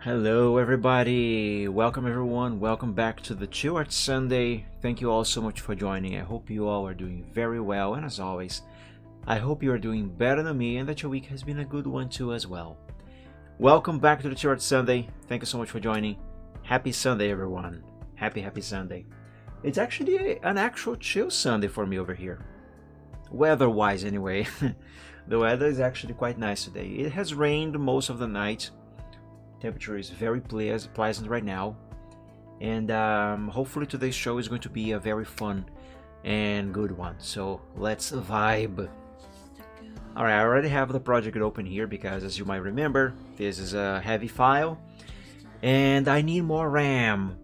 Hello everybody, welcome everyone, welcome back to the Chill Art Sunday. Thank you all so much for joining. I hope you all are doing very well, and as always, I hope you are doing better than me and that your week has been a good one too as well. Welcome back to the Chill Art Sunday. Thank you so much for joining. Happy Sunday everyone. Happy Sunday. It's actually an actual chill Sunday for me over here. Weather-wise anyway. The weather is actually quite nice today. It has rained most of the night. Temperature is very pleasant right now, and hopefully today's show is going to be a very fun and good one, so let's vibe. Alright, I already have the project open here because, as you might remember, this is a heavy file and I need more RAM.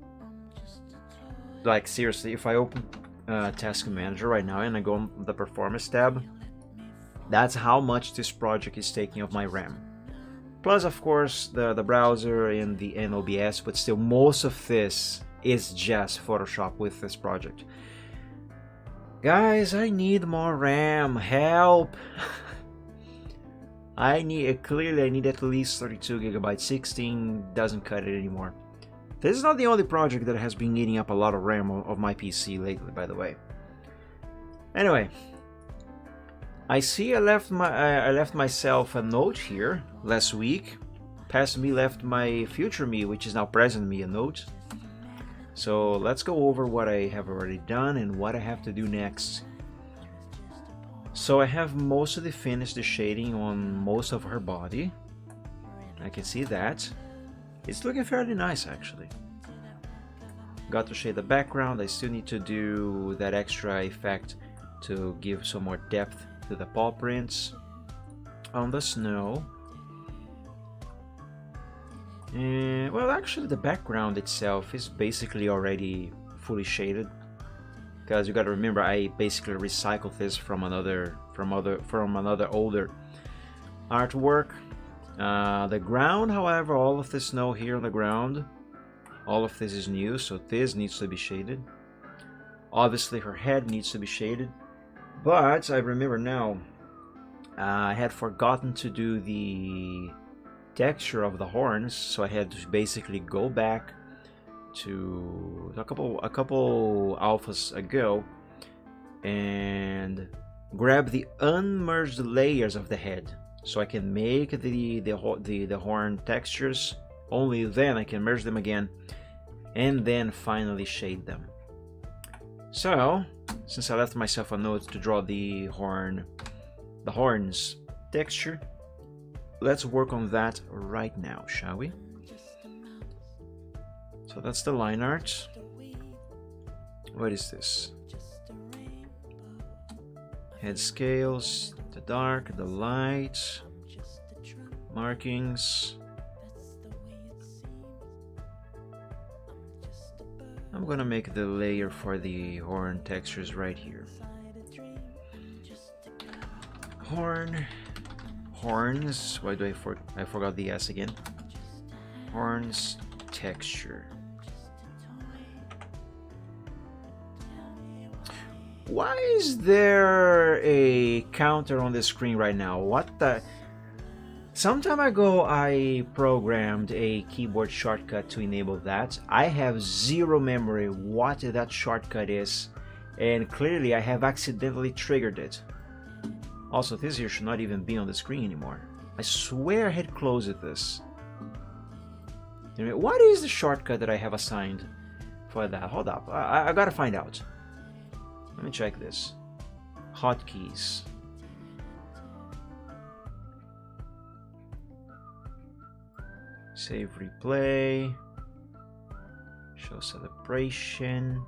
Like seriously, if I open Task Manager right now and I go on the Performance tab, that's how much this project is taking of my RAM. Plus, of course, the browser and the OBS, but still most of this is just Photoshop with this project. Guys, I need more RAM, help! Clearly I need at least 32 gigabytes, 16 doesn't cut it anymore. This is not the only project that has been eating up a lot of RAM of my PC lately, by the way. Anyway, I see I left myself a note here last week. Past me left my future me, which is now present me, a note. So let's go over what I have already done and what I have to do next. So I have mostly finished the shading on most of her body. I can see that. It's looking fairly nice actually. Got to shade the background. I still need to do that extra effect to give some more depth to the paw prints on the snow. And well, actually the background itself is basically already fully shaded, because you gotta remember I basically recycled this from another older artwork. The ground, however, all of the snow here on the ground, all of this is new, so this needs to be shaded. Obviously her head needs to be shaded. But I remember now, I had forgotten to do the texture of the horns, so I had to basically go back to a couple alphas ago and grab the unmerged layers of the head, so I can make the horn textures. Only then I can merge them again, and then finally shade them. So, since I left myself a note to draw the horns texture, let's work on that right now, shall we? So that's the line art. What is this? Head scales, the dark, the light, markings. I'm gonna make the layer for the horn textures right here. Horns. Why do I forgot the S again? Horns texture. Why is there a counter on the screen right now? What the? Some time ago I programmed a keyboard shortcut to enable that. I have zero memory what that shortcut is, and clearly I have accidentally triggered it. Also, this here should not even be on the screen anymore. I swear I had closed this. Anyway, what is the shortcut that I have assigned for that? Hold up, I gotta find out. Let me check this. Hotkeys. Save replay. Show celebration.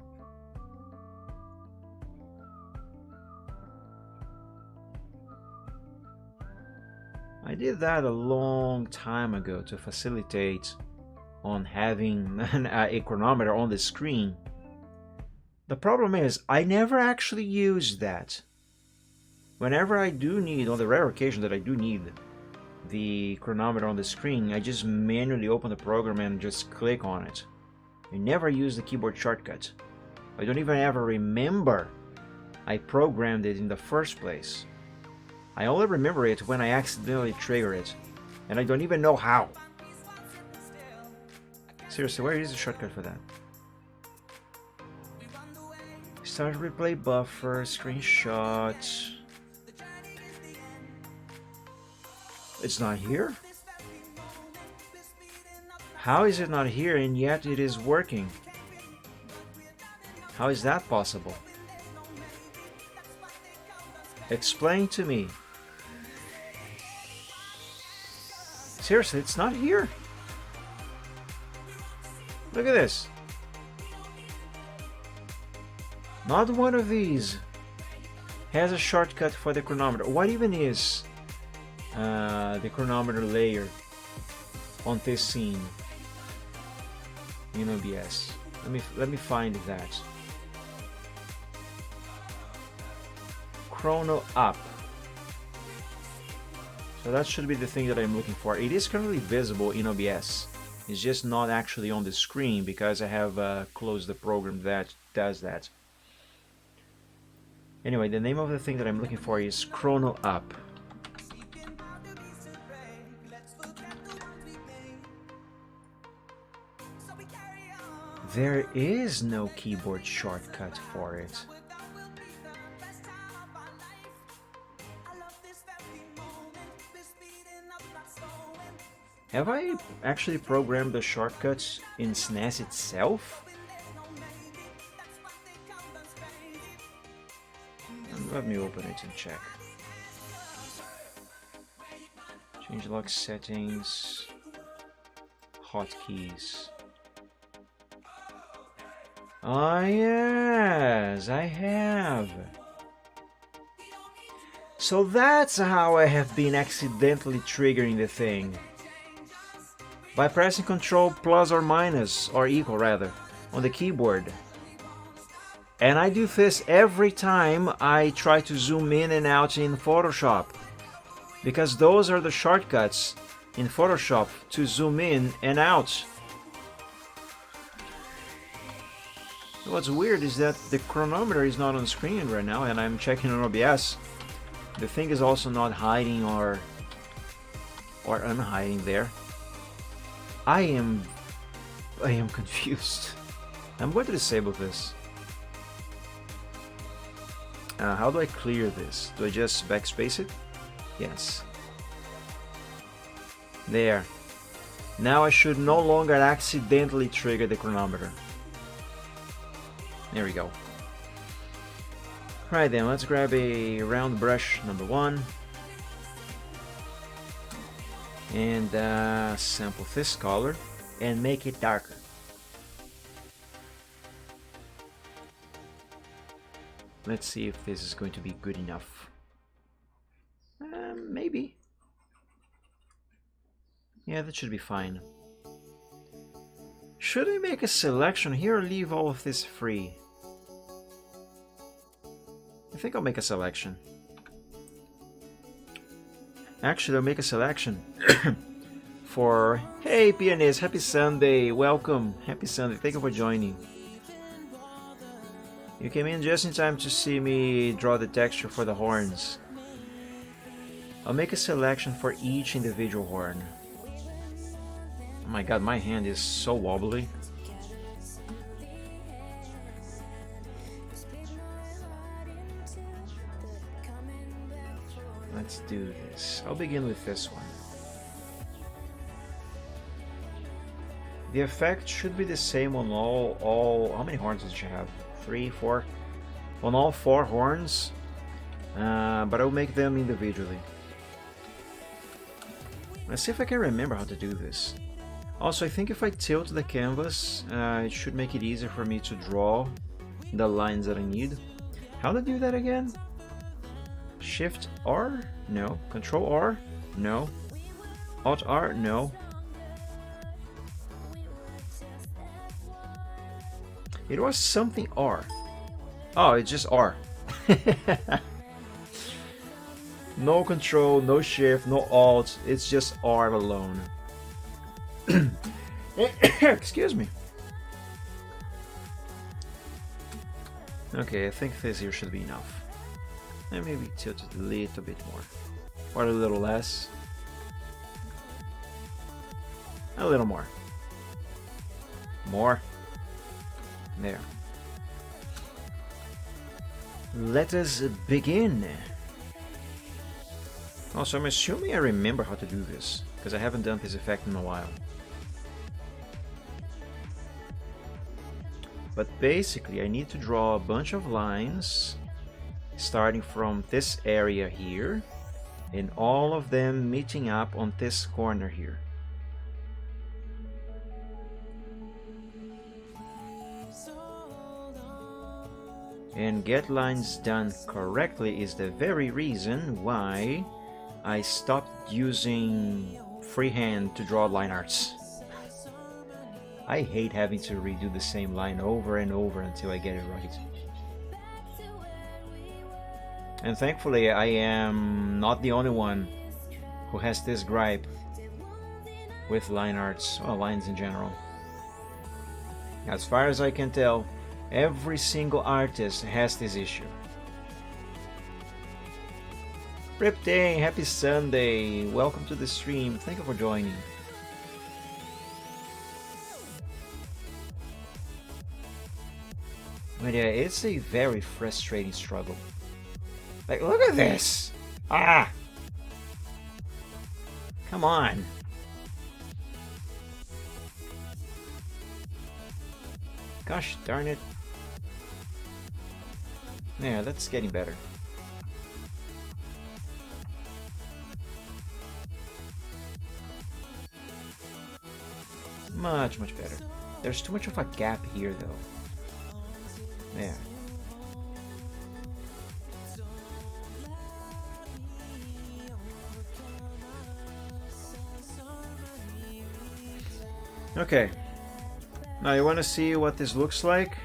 I did that a long time ago to facilitate on having a chronometer on the screen. The problem is I never actually use that. Whenever I do need, on the rare occasion that I do need the chronometer on the screen, I just manually open the program and just click on it. I never use the keyboard shortcut. I don't even ever remember I programmed it in the first place. I only remember it when I accidentally trigger it, and I don't even know how. Seriously, where is the shortcut for that? Start replay buffer, screenshot. It's not here? How is it not here and yet it is working? How is that possible? Explain to me. Seriously, it's not here. Look at this. Not one of these has a shortcut for the chronometer. What even is the chronometer layer on this scene in OBS? Let me find that. Chrono up. So that should be the thing that I'm looking for. It is currently visible in OBS. It's just not actually on the screen because I have closed the program that does that. Anyway, the name of the thing that I'm looking for is Chrono Up. There is no keyboard shortcut for it. Have I actually programmed the shortcuts in SNES itself? Let me open it and check. Changelog settings, hotkeys. Ah, yes, I have. So that's how I have been accidentally triggering the thing. By pressing Ctrl plus or minus, or equal rather, on the keyboard. And I do this every time I try to zoom in and out in Photoshop. Because those are the shortcuts in Photoshop to zoom in and out. What's weird is that the chronometer is not on screen right now and I'm checking on OBS. The thing is also not hiding or unhiding there. I am confused. I'm going to disable this. How do I clear this? Do I just backspace it? Yes. There. Now I should no longer accidentally trigger the chronometer. There we go. Right then, let's grab a round brush number 1. And sample this color and make it darker. Let's see if this is going to be good enough. Maybe. Yeah, that should be fine. Should I make a selection here or leave all of this free? I think I'll make a selection. Actually, I'll make a selection for... Hey, Pianist, happy Sunday, welcome, happy Sunday, thank you for joining. You came in just in time to see me draw the texture for the horns. I'll make a selection for each individual horn. Oh my god, my hand is so wobbly. Let's do this. I'll begin with this one. The effect should be the same on all how many horns did you have? 3, 4? On all 4 horns, but I'll make them individually. Let's see if I can remember how to do this. Also, I think if I tilt the canvas, it should make it easier for me to draw the lines that I need. How to do that again? Shift R? No. Control R? No. Alt R? No. It was something R. Oh, it's just R. No control, no shift, no alt. It's just R alone. Excuse me. Okay, I think this here should be enough. And maybe tilt it a little bit more. Or a little less. A little more. More. There. Let us begin. Also, I'm assuming I remember how to do this, because I haven't done this effect in a while. But basically, I need to draw a bunch of lines, starting from this area here, and all of them meeting up on this corner here. And get lines done correctly is the very reason why I stopped using freehand to draw line arts. I hate having to redo the same line over and over until I get it right. And thankfully I am not the only one who has this gripe with line arts, or lines in general. As far as I can tell, every single artist has this issue. Riptang, happy Sunday! Welcome to the stream. Thank you for joining. But yeah, it's a very frustrating struggle. Like, look at this! Ah! Come on! Gosh darn it. Yeah, that's getting better. Much better. There's too much of a gap here though. There. Okay. Now you want to see what this looks like?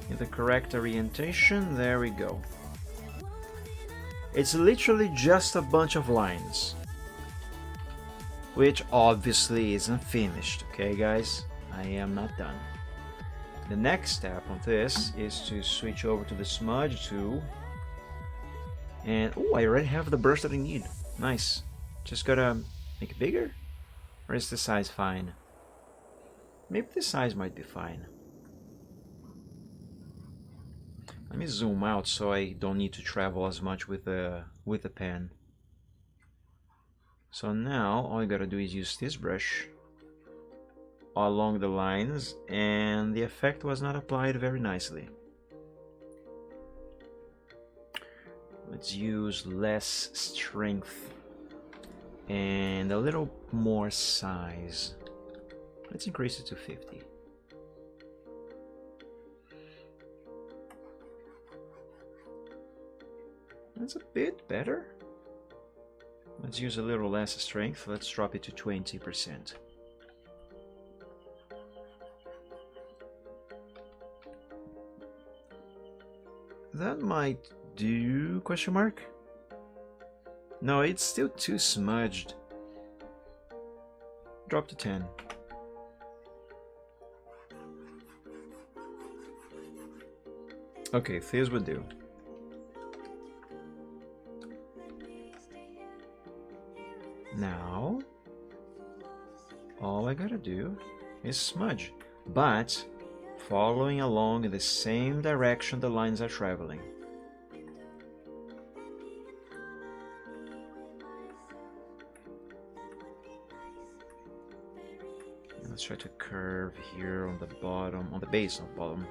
In the correct orientation, there we go. It's literally just a bunch of lines. Which obviously isn't finished, okay guys? I am not done. The next step on this is to switch over to the smudge tool. And, oh, I already have the brush that I need. Nice. Just gotta make it bigger? Or is the size fine? Maybe the size might be fine. Let me zoom out so I don't need to travel as much with the pen. So now all I gotta do is use this brush along the lines, and the effect was not applied very nicely. Let's use less strength and a little more size. Let's increase it to 50. That's a bit better. Let's use a little less strength. Let's drop it to 20%. That might do, question mark? No, it's still too smudged. Drop to 10. Okay, this would do. Now, all I gotta do is smudge, but following along in the same direction the lines are traveling. And let's try to curve here on the bottom, on the base of the bottom,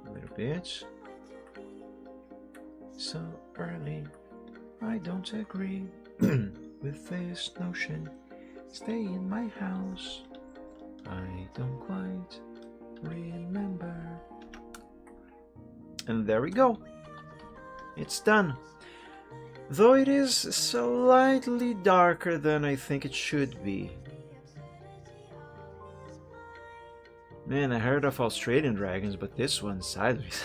a little bit. So early, I don't agree with this notion. Stay in my house. I don't quite remember. And there we go. It's done. Though it is slightly darker than I think it should be. Man, I heard of Australian dragons, but this one's sideways.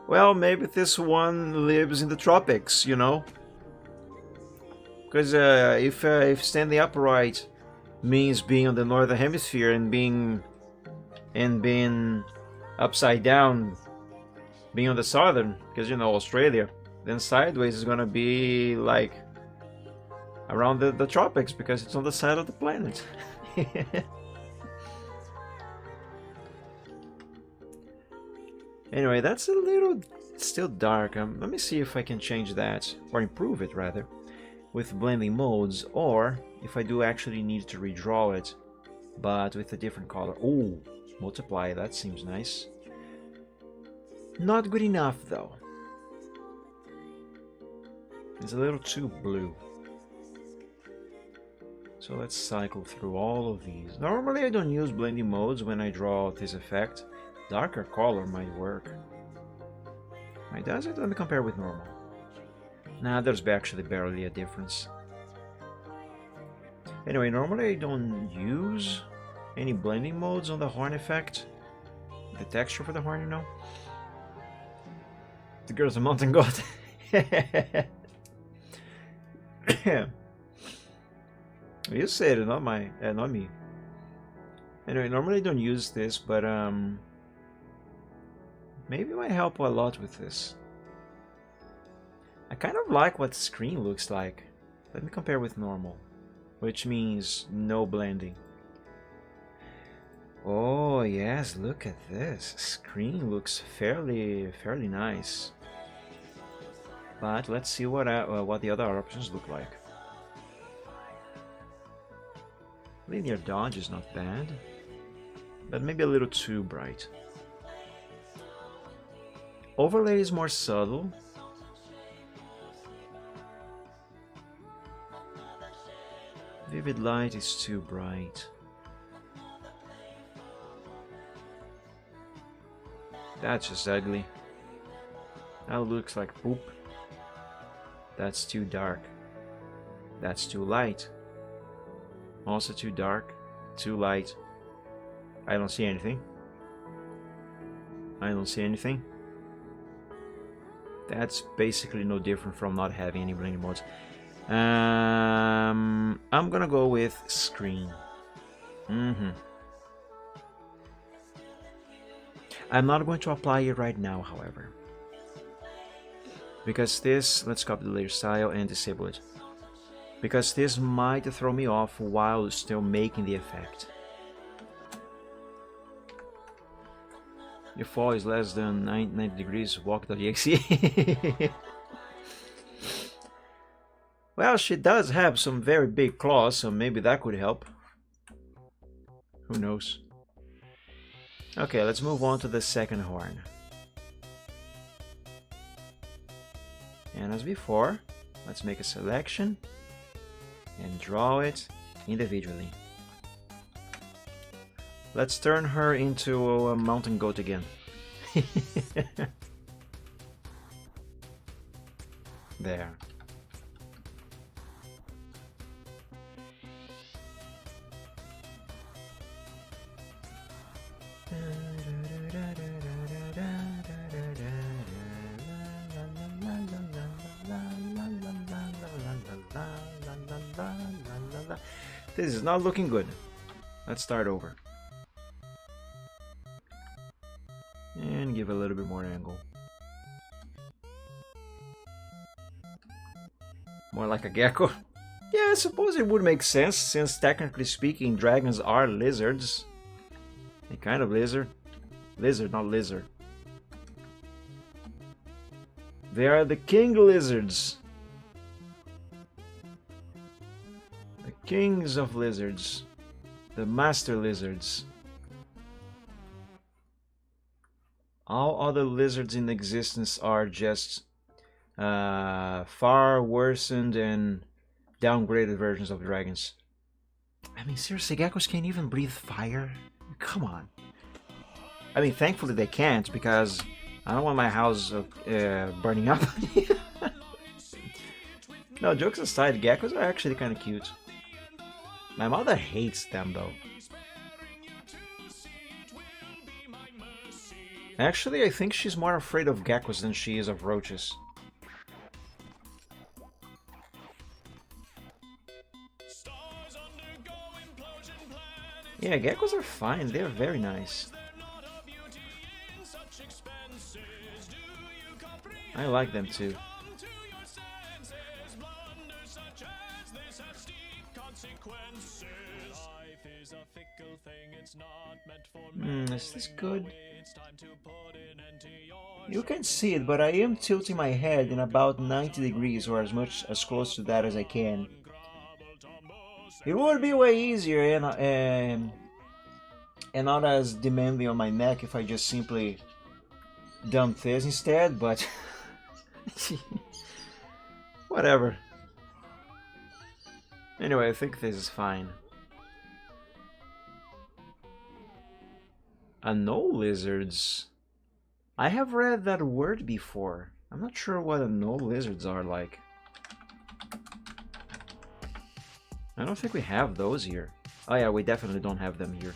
Well, maybe this one lives in the tropics, you know? Because if standing upright means being on the northern hemisphere and being upside down being on the southern, because you know Australia, then sideways is gonna be like around the tropics because it's on the side of the planet. Anyway, that's a little still dark. Let me see if I can change that, or improve it rather, with blending modes, or if I do actually need to redraw it, but with a different color. Oh, multiply, that seems nice. Not good enough though. It's a little too blue. So let's cycle through all of these. Normally I don't use blending modes when I draw this effect. Darker color might work. Wait, does it? Let me compare with normal. Nah, there's actually barely a difference. Anyway, normally I don't use any blending modes on the horn effect. The texture for the horn, you know. The girl's a mountain goat. You said it, not me. Anyway, normally I don't use this, but maybe it might help a lot with this. I kind of like what the screen looks like. Let me compare with normal, which means no blending. Oh yes, look at this. Screen looks fairly nice. But let's see what the other options look like. Linear dodge is not bad, but maybe a little too bright. Overlay is more subtle. Vivid light is too bright. That's just ugly. That looks like poop. That's too dark. That's too light. Also too dark, too light. I don't see anything. I don't see anything. That's basically no different from not having any blending modes. I'm gonna go with screen. I'm not going to apply it right now, however. Because this, let's copy the layer style and disable it. Because this might throw me off while still making the effect. If fall is less than 90 degrees, walk.exe. Well, she does have some very big claws, so maybe that could help. Who knows? Okay, let's move on to the second horn. And as before, let's make a selection and draw it individually. Let's turn her into a mountain goat again. There. This is not looking good. Let's start over. And give a little bit more angle. More like a gecko. Yeah, I suppose it would make sense, since technically speaking, dragons are lizards. A kind of lizard. Lizard, not lizard. They are the king lizards. The kings of lizards. The master lizards. All other lizards in existence are just far worsened and downgraded versions of dragons. I mean, seriously, geckos can't even breathe fire? Come on. I mean, thankfully they can't, because I don't want my house burning up. No, jokes aside, geckos are actually kind of cute. My mother hates them, though. Actually, I think she's more afraid of geckos than she is of roaches. Yeah, geckos are fine. They're very nice. I like them too. Is this good? You can see it, but I am tilting my head in about 90 degrees, or as close to that as I can. It would be way easier and not as demanding on my neck if I just simply dump this instead, but whatever. Anyway, I think this is fine. Anole lizards. I have read that word before. I'm not sure what anole lizards are like. I don't think we have those here. Oh yeah, we definitely don't have them here.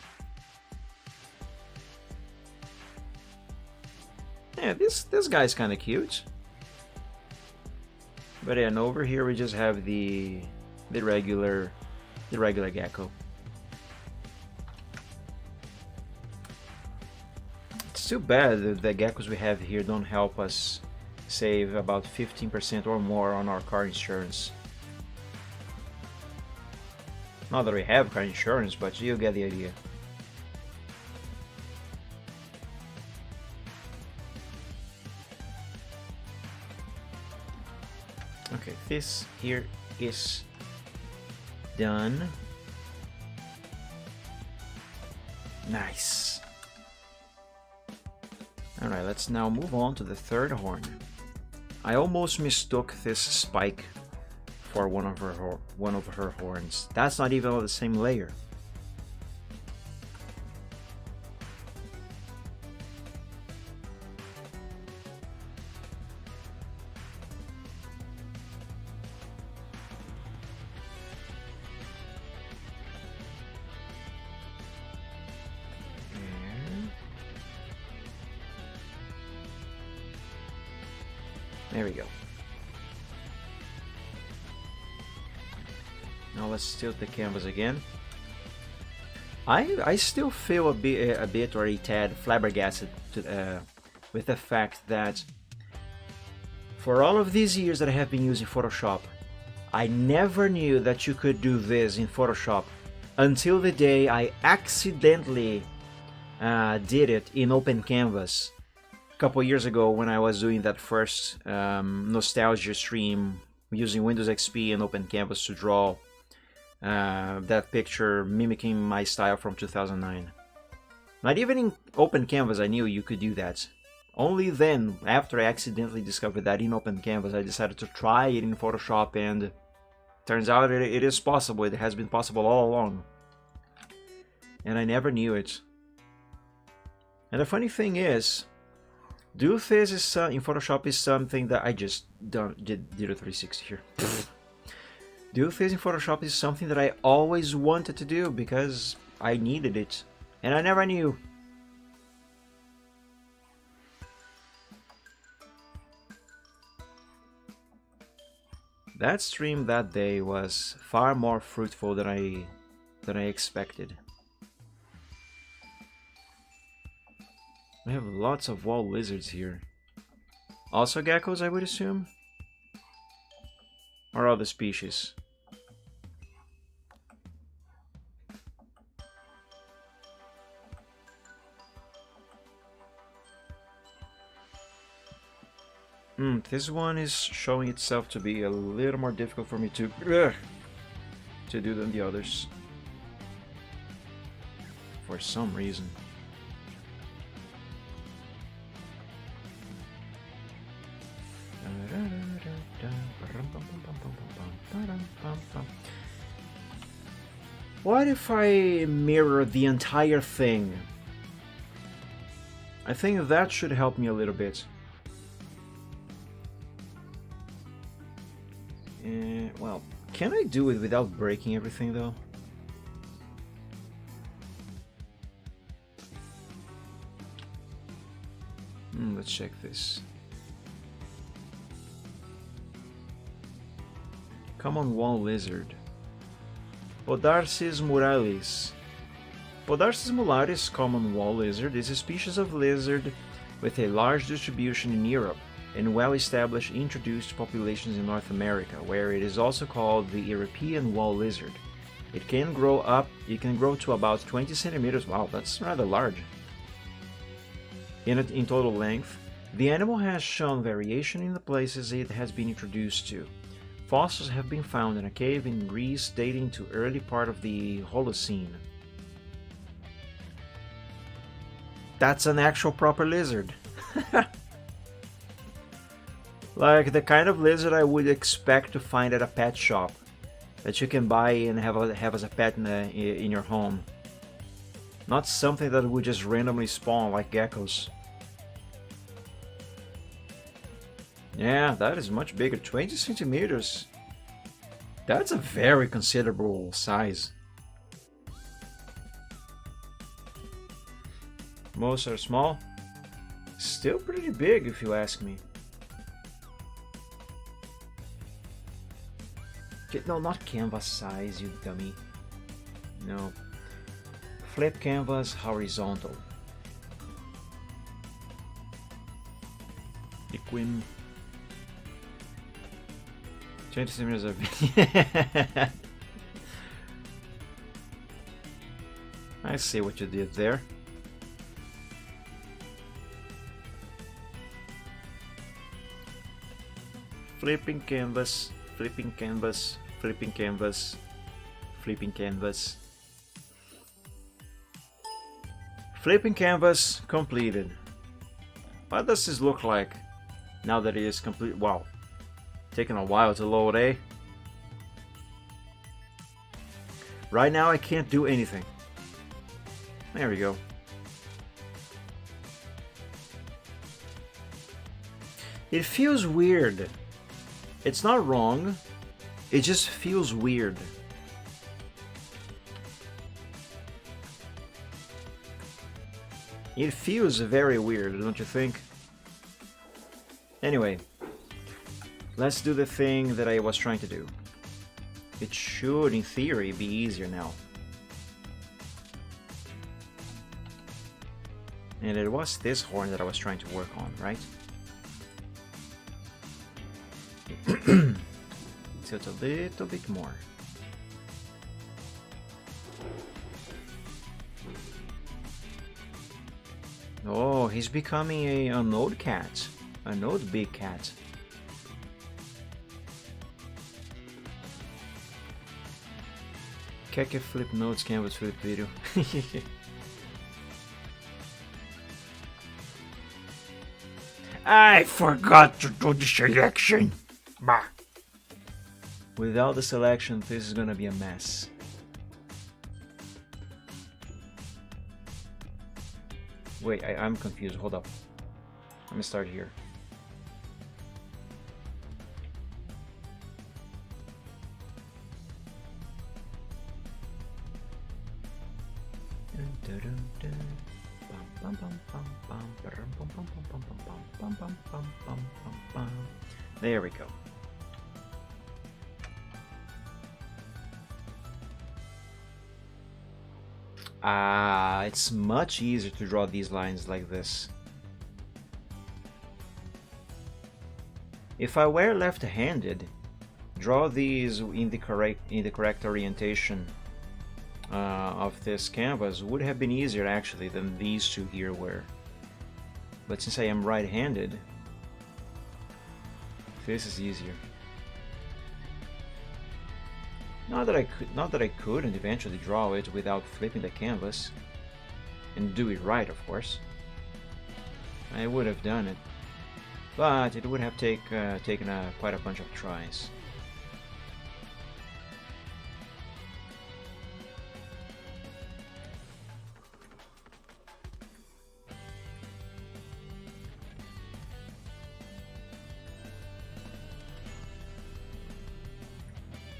Yeah, this guy's kind of cute. But yeah, and over here we just have the regular gecko. It's too bad that the geckos we have here don't help us save about 15% or more on our car insurance. Not that we have car insurance, but you get the idea. Okay, this here is done. Nice. Alright, let's now move on to the third horn. I almost mistook this spike for one of her horns. That's not even on the same layer. There we go. Now let's tilt the canvas again. I still feel a bit or a tad flabbergasted with the fact that for all of these years that I have been using Photoshop, I never knew that you could do this in Photoshop until the day I accidentally did it in OpenCanvas. Couple years ago when I was doing that first nostalgia stream using Windows XP and OpenCanvas to draw that picture mimicking my style from 2009. Not even in OpenCanvas I knew you could do that. Only then, after I accidentally discovered that in OpenCanvas, I decided to try it in Photoshop, and turns out it is possible. It has been possible all along. And I never knew it. And the funny thing is, do this in Photoshop is something that I just did a 360 here. Do this in Photoshop is something that I always wanted to do because I needed it, and I never knew. That stream that day was far more fruitful than I expected. We have lots of wall lizards here. Also geckos, I would assume? Or other species? This one is showing itself to be a little more difficult for me to do than the others. For some reason. What if I mirror the entire thing? I think that should help me a little bit. Well, can I do it without breaking everything though? Let's check this. Common wall lizard. Podarcis muralis. Podarcis muralis, common wall lizard, is a species of lizard with a large distribution in Europe. and well-established introduced populations in North America, where it is also called the European wall lizard. It can grow to about 20 centimeters. Wow, that's rather large. In total length, the animal has shown variation in the places it has been introduced to. Fossils have been found in a cave in Greece dating to early part of the Holocene. That's an actual proper lizard. Like the kind of lizard I would expect to find at a pet shop that you can buy and have as a pet in your home. Not something that would just randomly spawn like geckos. Yeah, that is much bigger. 20 centimeters. That's a very considerable size. Most are small. Still pretty big if you ask me. No, not canvas size, you dummy. No. Flip canvas horizontal. Equim. 20 centimeters of. I see what you did there. Flipping canvas, flipping canvas, flipping canvas, flipping canvas. Flipping canvas completed. What does this look like now that it is complete? Wow, taking a while to load, eh? Right now I can't do anything. There we go. It feels weird. It's not wrong, it just feels weird. It feels very weird, don't you think? Anyway, let's do the thing that I was trying to do. It should, in theory, be easier now. And it was this horn that I was trying to work on, right? Tilt a little bit more. Oh, he's becoming an old cat. An old big cat. Keke flip notes canvas flip video. I forgot to do the selection. Bah. Without the selection, this is gonna be a mess. Wait, I'm confused. Hold up. Let me start here. There we go. It's much easier to draw these lines like this. If I were left-handed, draw these in the correct orientation of this canvas would have been easier actually than these two here were. But since I am right-handed, this is easier. Not that I couldn't eventually draw it without flipping the canvas and do it right, of course. I would have done it, but it would have taken quite a bunch of tries.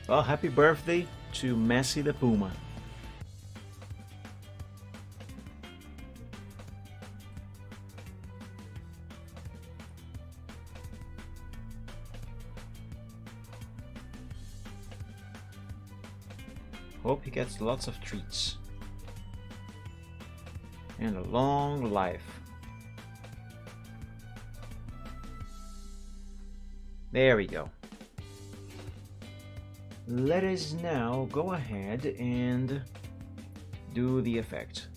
Well, happy birthday to Messi the Puma. Hope he gets lots of treats. And a long life. There we go. Let us now go ahead and do the effect.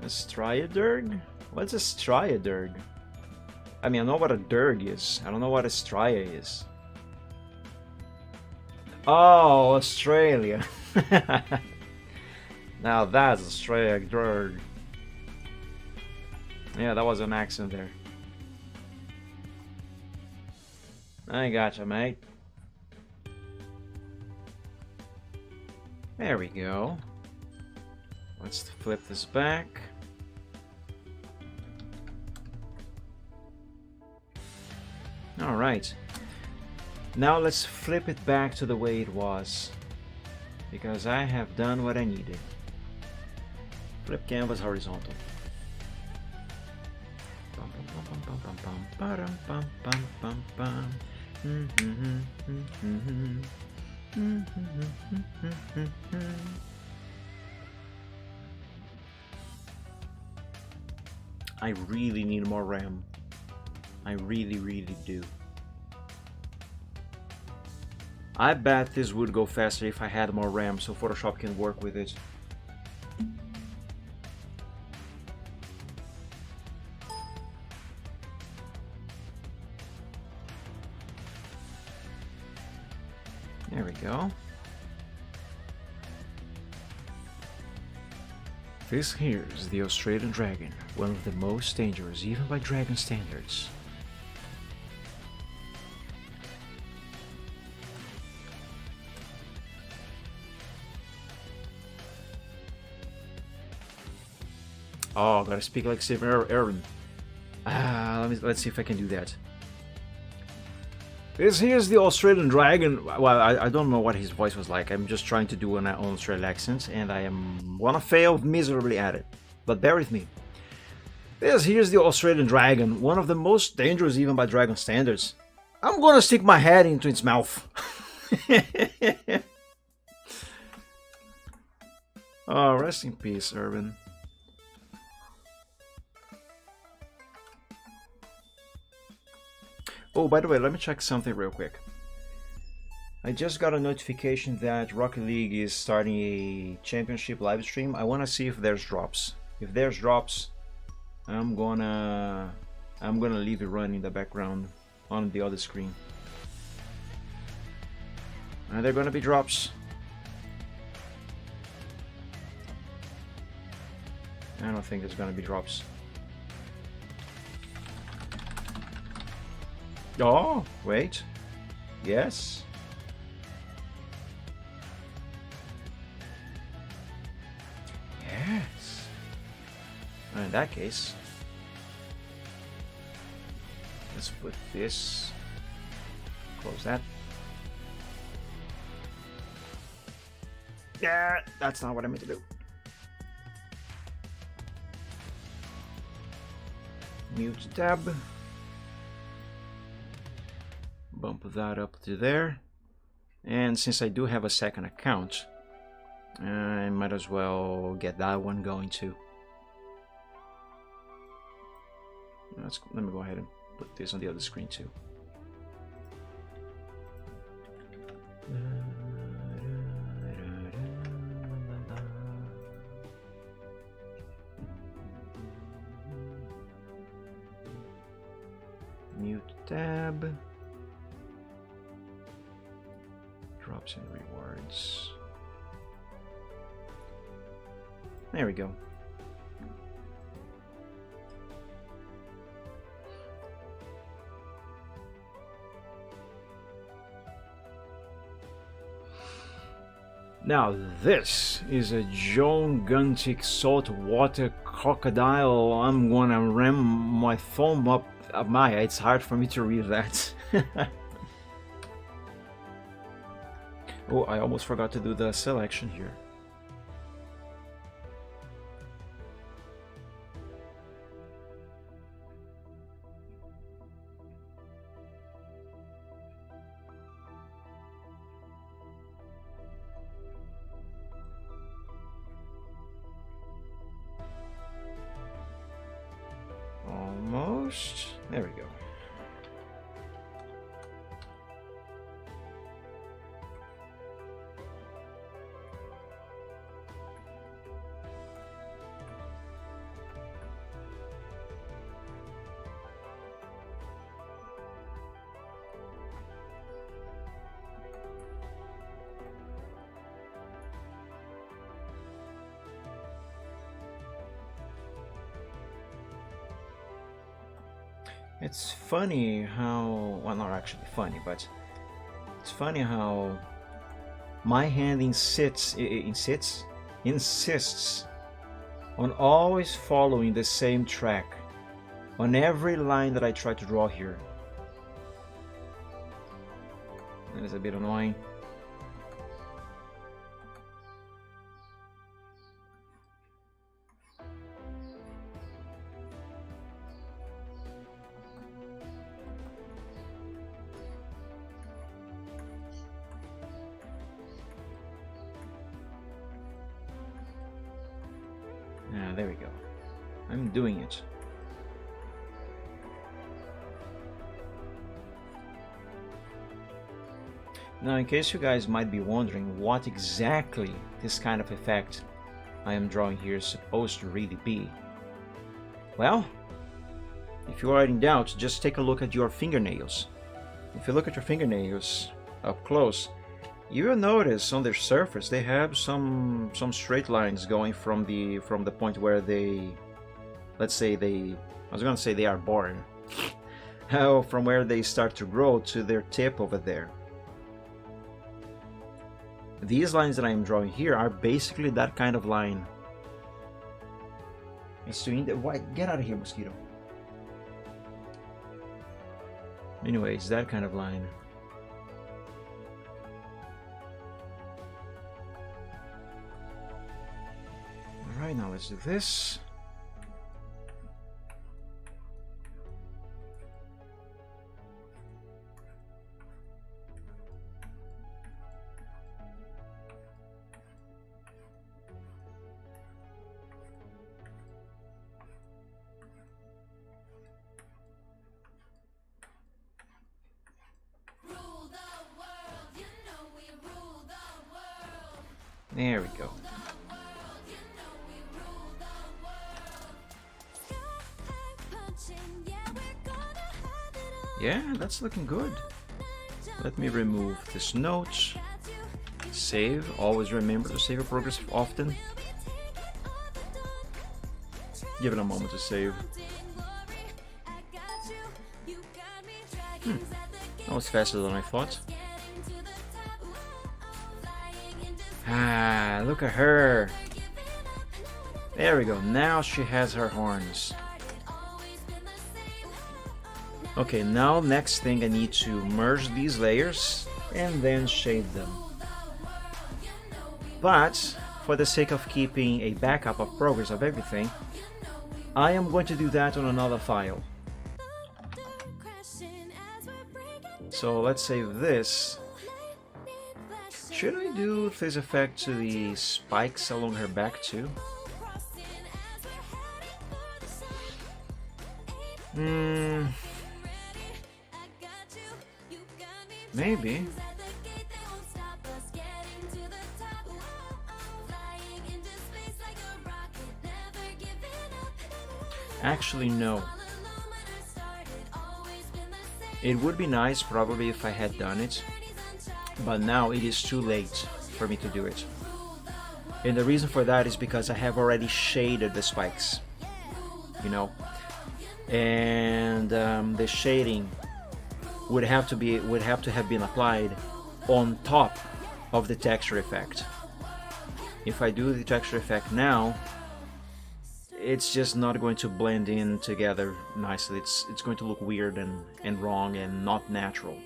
A Striaderg? What's a Striaderg? I mean, I know what a Derg is. I don't know what a Stria is. Oh, Australia. Now that's a Striaderg. Yeah, that was an accent there. I gotcha, mate. There we go. Let's flip this back. Alright. Now let's flip it back to the way it was. Because I have done what I needed. Flip canvas horizontal. I really need more RAM. I really do. I bet this would go faster if I had more RAM, so Photoshop can work with it. There we go. This here is the Australian Dragon, one of the most dangerous even by Dragon standards. Oh, gotta speak like Steve Irwin. Let's see if I can do that. This here's the Australian Dragon. Well, I don't know what his voice was like. I'm just trying to do an Australian accent, and I am gonna fail miserably at it. But bear with me. This here's the Australian Dragon, one of the most dangerous even by Dragon standards. I'm gonna stick my head into its mouth. Oh, rest in peace, Irwin. Oh, by the way, let me check something real quick. I just got a notification that Rocket League is starting a championship live stream. I want to see if there's drops. If there's drops, I'm gonna leave it running in the background on the other screen. Are there gonna be drops? I don't think there's gonna be drops. Oh, wait. Yes. Yes. In that case, let's put this, close that. Yeah, that's not what I meant to do. Mute tab. Bump that up to there. And since I do have a second account, I might as well get that one going too. Let me go ahead and put this on the other screen too. Mute tab. Drops and rewards. There we go. Now this is a gigantic saltwater crocodile. I'm gonna ram my thumb up my. It's hard for me to read that. Oh, I almost forgot to do the selection here. first. There we go. It's funny how, well, not actually funny, but it's funny how my hand insists on always following the same track on every line that I try to draw here. That is a bit annoying. There we go. I'm doing it. Now, in case you guys might be wondering what exactly this kind of effect I am drawing here is supposed to really be, well, if you are in doubt, just take a look at your fingernails. If you look at your fingernails up close, you will notice on their surface they have some straight lines going from the point where they, let's say I was gonna say they are born, how from where they start to grow to their tip over there. These lines that I am drawing here are basically that kind of line. It's doing that. Why? Get out of here, mosquito. Anyway, it's that kind of line. Alright, now let's do this. There we go. Yeah, that's looking good. Let me remove this note. Save. Always remember to save your progress often. Give it a moment to save. That was faster than I thought. Ah, look at her. There we go. Now she has her horns. Okay, now next thing I need to merge these layers and then shade them. But for the sake of keeping a backup of progress of everything, I am going to do that on another file. So let's save this. Should I do this effect to the spikes along her back too? Maybe. Actually, no. It would be nice probably if I had done it, but now it is too late for me to do it. And the reason for that is because I have already shaded the spikes, you know, and the shading would have to have been applied on top of the texture effect. If I do the texture effect now, it's just not going to blend in together nicely. It's going to look weird and wrong and not natural.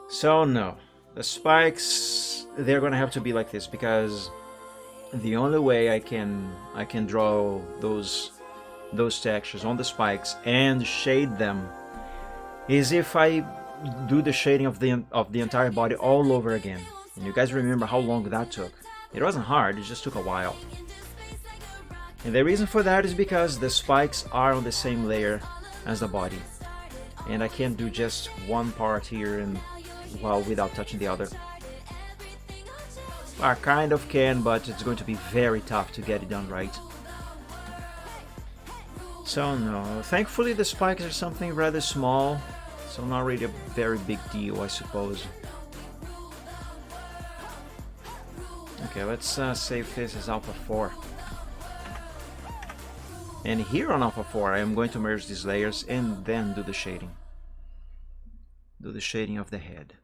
So no, the spikes, they're gonna have to be like this, because the only way I can draw those textures on the spikes and shade them is if I do the shading of the entire body all over again. And you guys remember how long that took. It wasn't hard, it just took a while. And the reason for that is because the spikes are on the same layer as the body. And I can't do just one part here and well without touching the other. I kind of can, but it's going to be very tough to get it done right. So no, thankfully the spikes are something rather small, so not really a very big deal, I suppose. Okay, let's save this as Alpha 4. And here on Alpha 4 I am going to merge these layers and then do the shading. Do the shading of the head.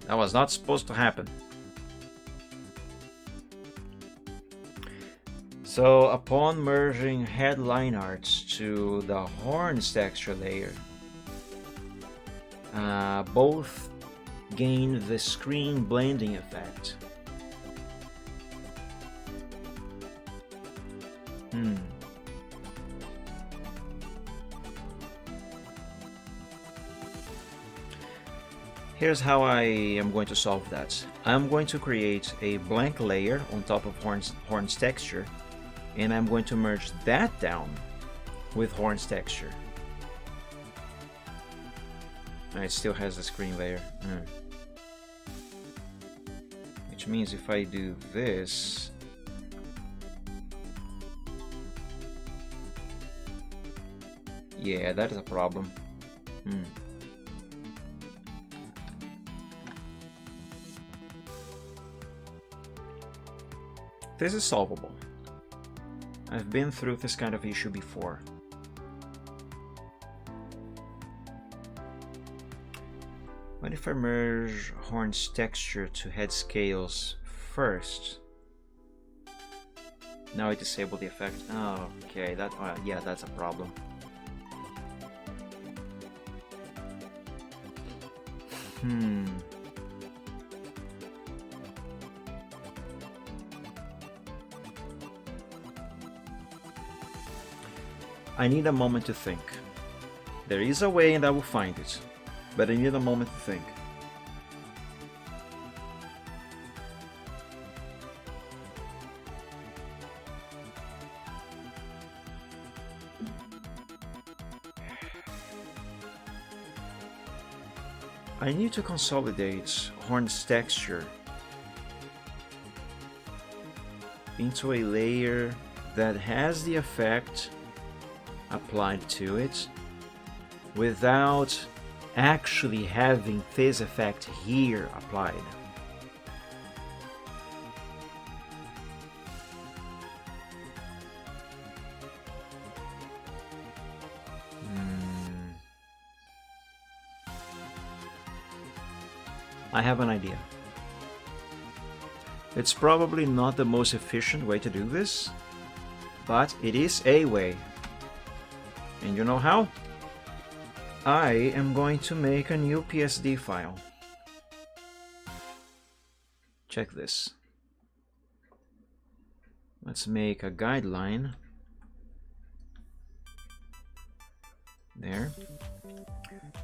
That was not supposed to happen. So upon merging headline arts to the horns texture layer, both gain the screen blending effect. Here's how I am going to solve that. I'm going to create a blank layer on top of horns texture, and I'm going to merge that down with horns texture. It still has the screen layer. Which means if I do this, yeah, that is a problem. This is solvable. I've been through this kind of issue before. What if I merge horns texture to head scales first? Now I disable the effect. Oh, okay, yeah, that's a problem. I need a moment to think. There is a way and I will find it, but I need a moment to think. I need to consolidate horns texture into a layer that has the effect applied to it without actually having this effect here applied. I have an idea. It's probably not the most efficient way to do this, but it is a way. And you know how? I am going to make a new PSD file. Check this. Let's make a guideline. There.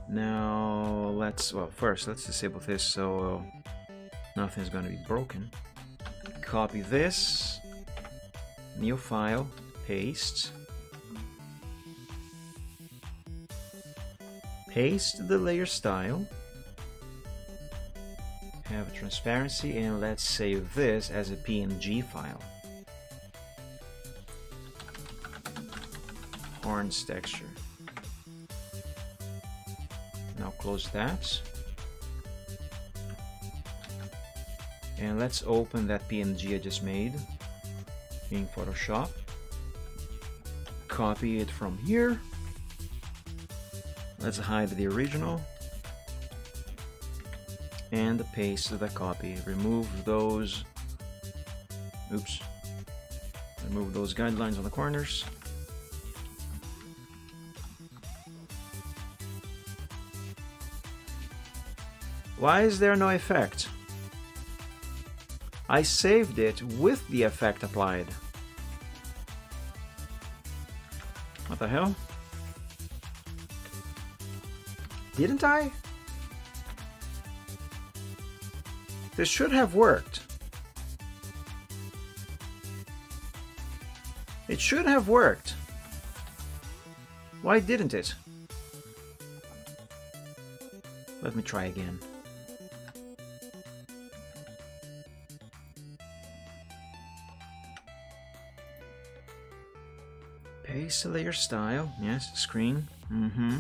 Now first let's disable this so nothing's gonna be broken. Copy this, new file, paste. Paste the layer style, have transparency, and let's save this as a PNG file. Horns texture. Now close that. And let's open that PNG I just made in Photoshop. Copy it from here. Let's hide the original and paste the copy. Remove those guidelines on the corners. Why is there no effect? I saved it with the effect applied. What the hell? Didn't I? This should have worked. It should have worked. Why didn't it? Let me try again. Paste layer style. Yes, screen. Mm-hmm.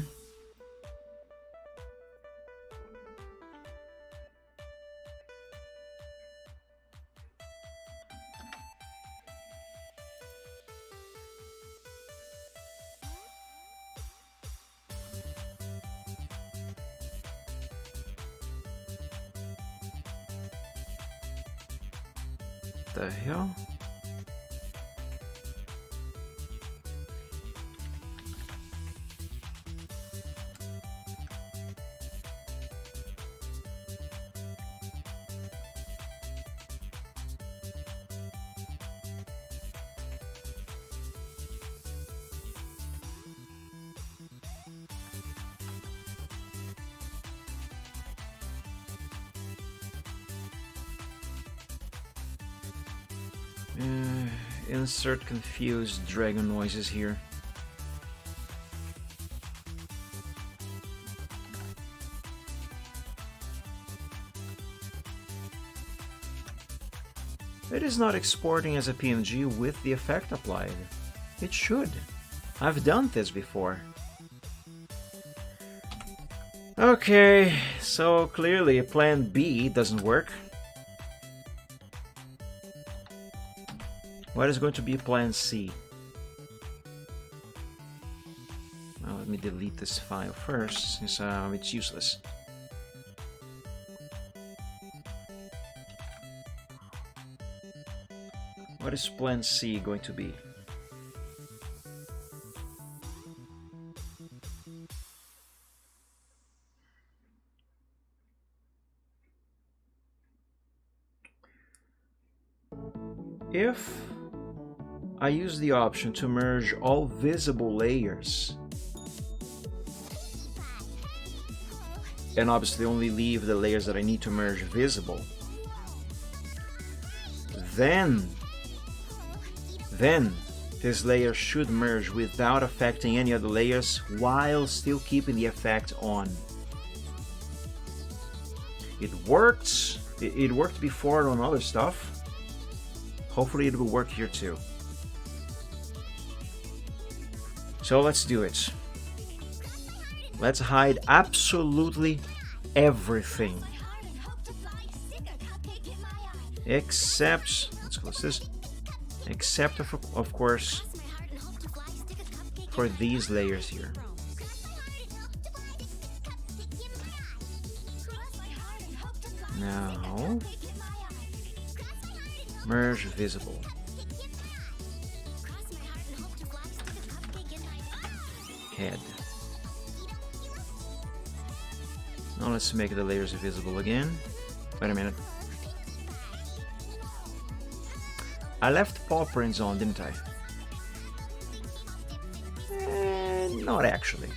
The hell? Insert confused dragon noises here. It is not exporting as a PNG with the effect applied. It should. I've done this before. Okay, so clearly plan B doesn't work. What is going to be plan C? Well, let me delete this file first, since it's useless. What is plan C going to be? If I use the option to merge all visible layers, and obviously only leave the layers that I need to merge visible, then this layer should merge without affecting any other layers while still keeping the effect on. It worked. It worked before on other stuff. Hopefully it will work here too. So let's do it. Let's hide absolutely everything. Except, let's close this. Except of course for these layers here. Now merge visible. Head. Now let's make the layers visible again. Wait a minute. I left paw prints on, didn't I? Not actually.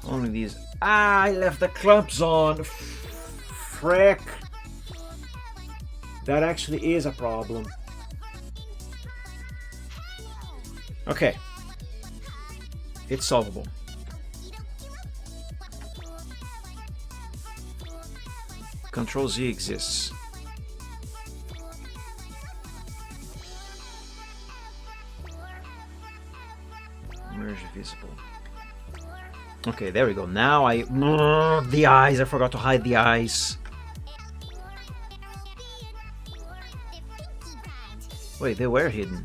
Only these. Ah, I left the clumps on. Frick. That actually is a problem. Okay. It's solvable. Control Z exists. Merge visible. Okay, there we go. Now the eyes. I forgot to hide the eyes. Wait, they were hidden.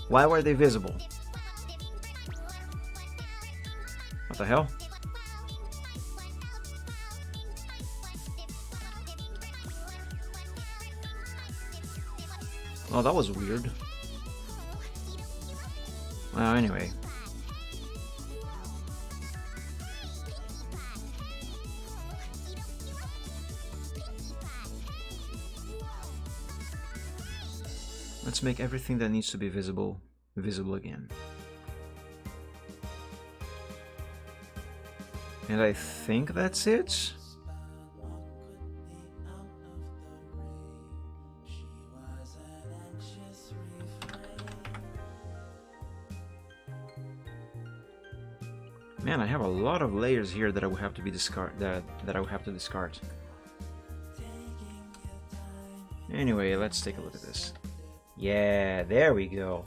Why were they visible? What the hell? Oh, that was weird. Well, anyway. Let's make everything that needs to be visible, visible again. And I think that's it. Man, I have a lot of layers here that I will have to be that I will have to discard. Anyway, let's take a look at this. Yeah, there we go.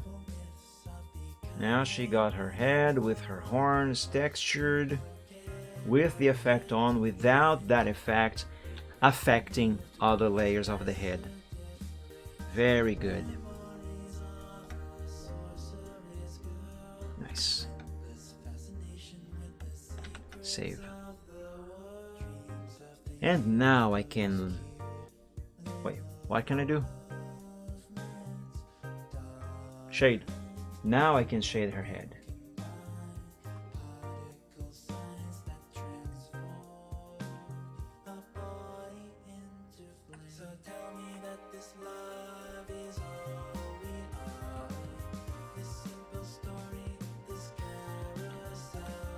Now she got her head with her horns textured with the effect on without that effect affecting other layers of the head. Very good. Nice. Save. And now I can... Wait, what can I do? Shade. Now I can shade her head.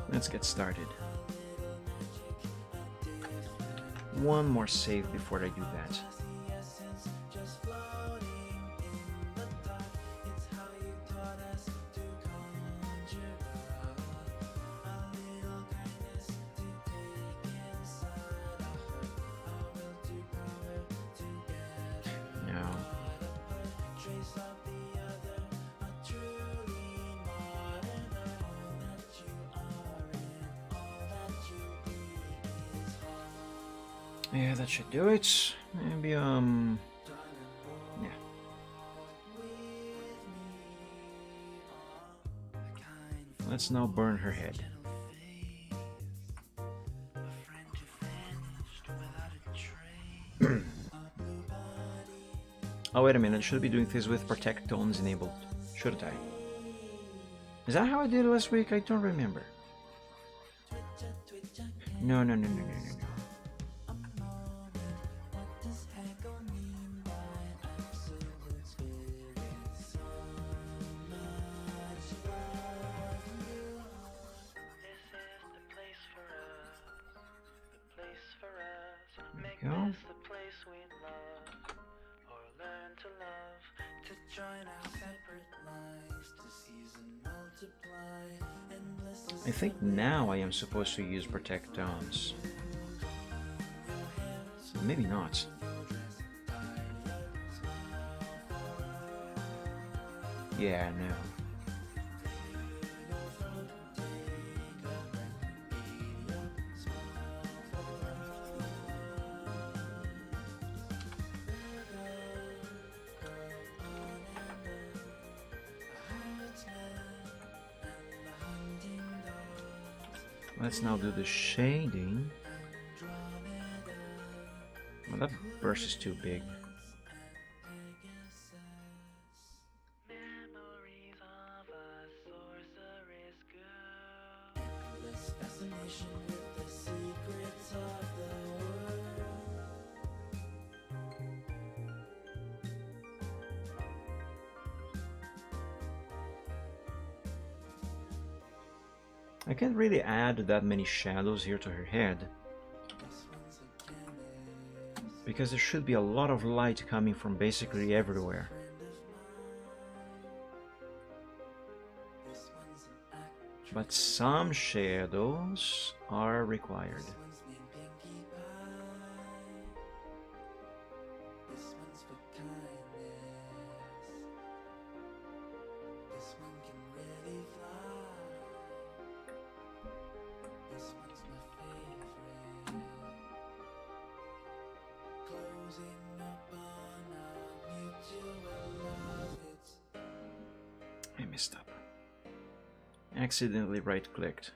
Let's get started. One more save before I do that. Now, yeah, that should do it. Maybe, yeah. Let's now burn her head. Oh, wait a minute, I should be doing this with Protect Tones enabled, shouldn't I? Is that how I did it last week? I don't remember. No. There we go. I think now I am supposed to use Protect Tones. Maybe not. Yeah, no. Let's now do the shading. Well, that brush is too big. I can't really add that many shadows here to her head, because there should be a lot of light coming from basically everywhere. But some shadows are required. I messed up. Accidentally right-clicked.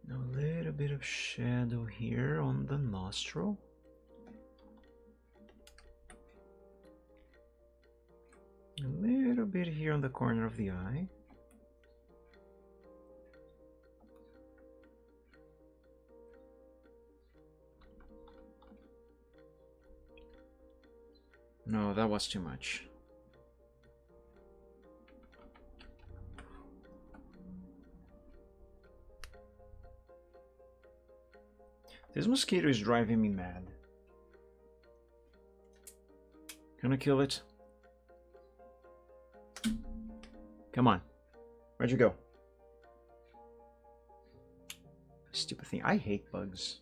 A little bit of shadow here on the nostril. A little bit here on the corner of the eye. No, that was too much. This mosquito is driving me mad. Can I kill it? Come on. Where'd you go? Stupid thing. I hate bugs.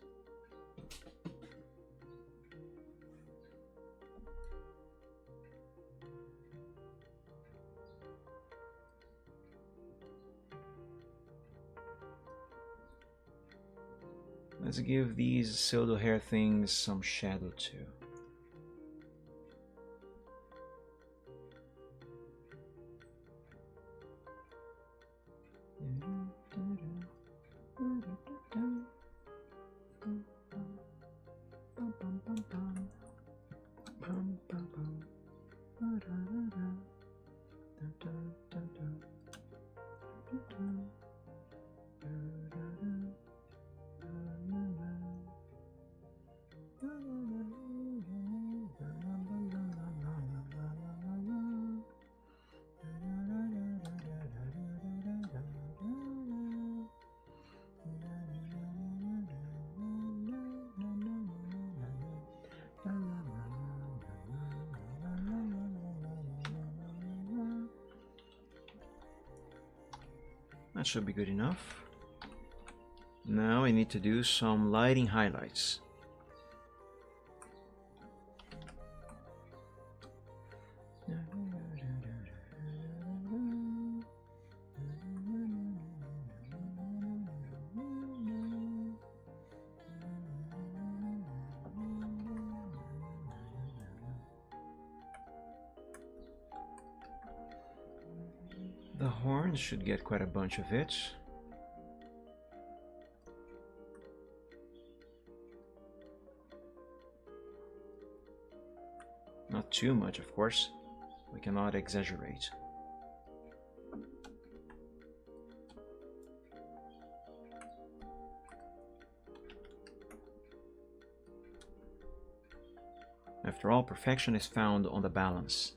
Let's give these pseudo hair things some shadow too. That should be good enough. Now I need to do some lighting highlights. The horns should get quite a bunch of it. Not too much, of course. We cannot exaggerate. After all, perfection is found on the balance.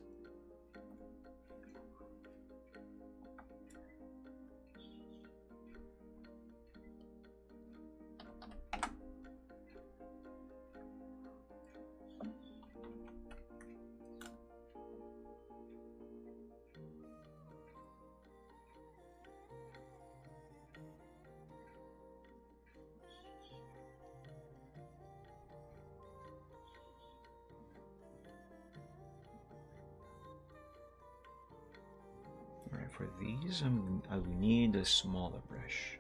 Alright, for these I will need a smaller brush.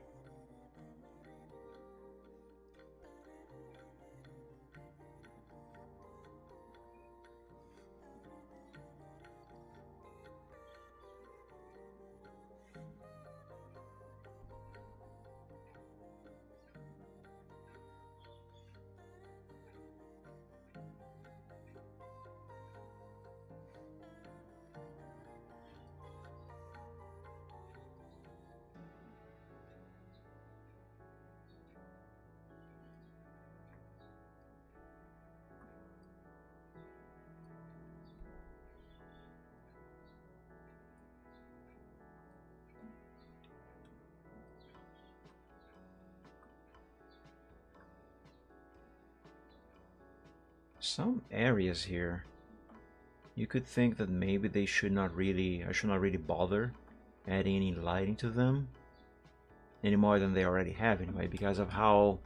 Some areas here, you could think that maybe I should not really bother adding any lighting to them any more than they already have anyway, because of how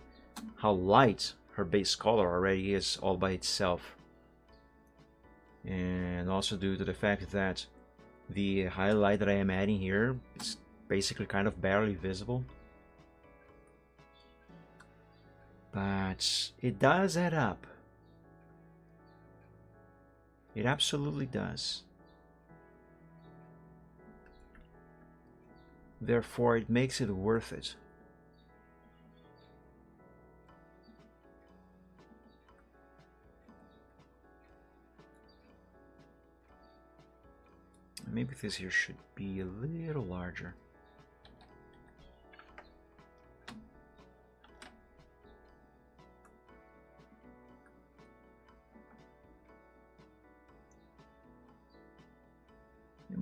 light her base color already is all by itself, and also due to the fact that the highlight that I am adding here is basically kind of barely visible. But it does add up. It absolutely does. Therefore, it makes it worth it. Maybe this here should be a little larger.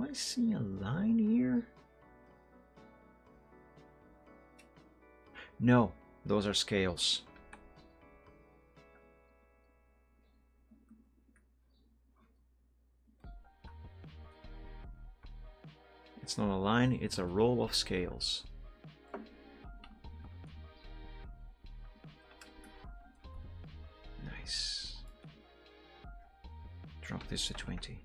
Am I seeing a line here? No, those are scales. It's not a line, it's a row of scales. Nice. Drop this to 20.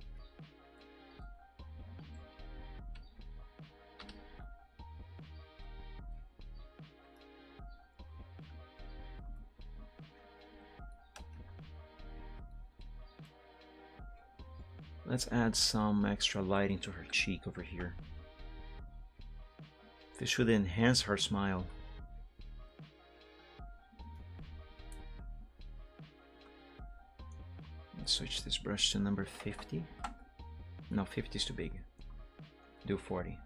Let's add some extra lighting to her cheek over here. This should enhance her smile. Let's switch this brush to number 50. No, 50 is too big. Do 40.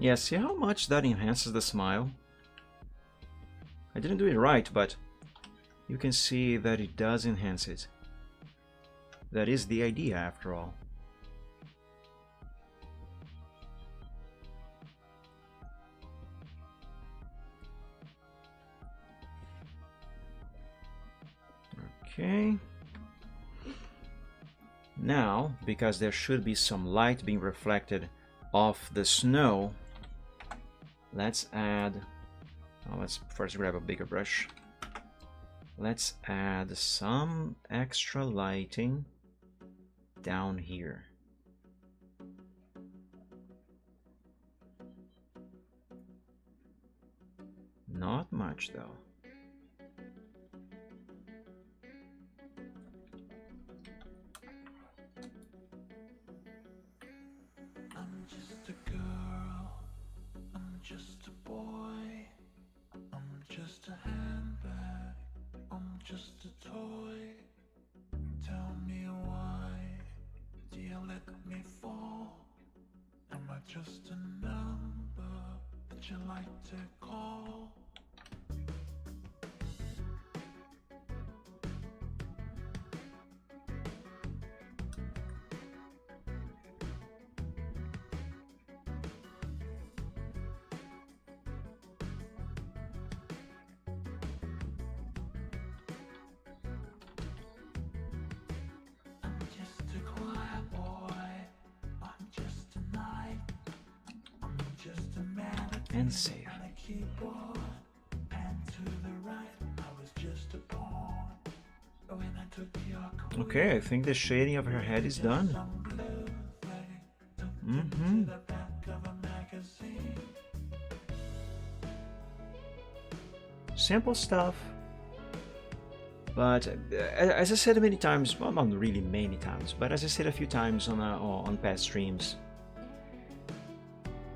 Yeah, see how much that enhances the smile? I didn't do it right, but you can see that it does enhance it. That is the idea, after all. Okay. Now, because there should be some light being reflected off the snow, let's add, let's first grab a bigger brush. Let's add some extra lighting down here. Not much though. I'm just a girl, I'm just a boy, I'm just a handbag, I'm just a toy. Tell me why do you let me fall? Am I just a number that you like to call? I'm just a quiet boy, I'm just a knight, I'm just a man And save. on a keyboard, and to the right, I was just a pawn. When I took your queen, Okay, I think the shading of her head is done. some blue thing tucked into the back of a magazine. Simple stuff. But as I said many times, well, not really many times, but as I said a few times on past streams,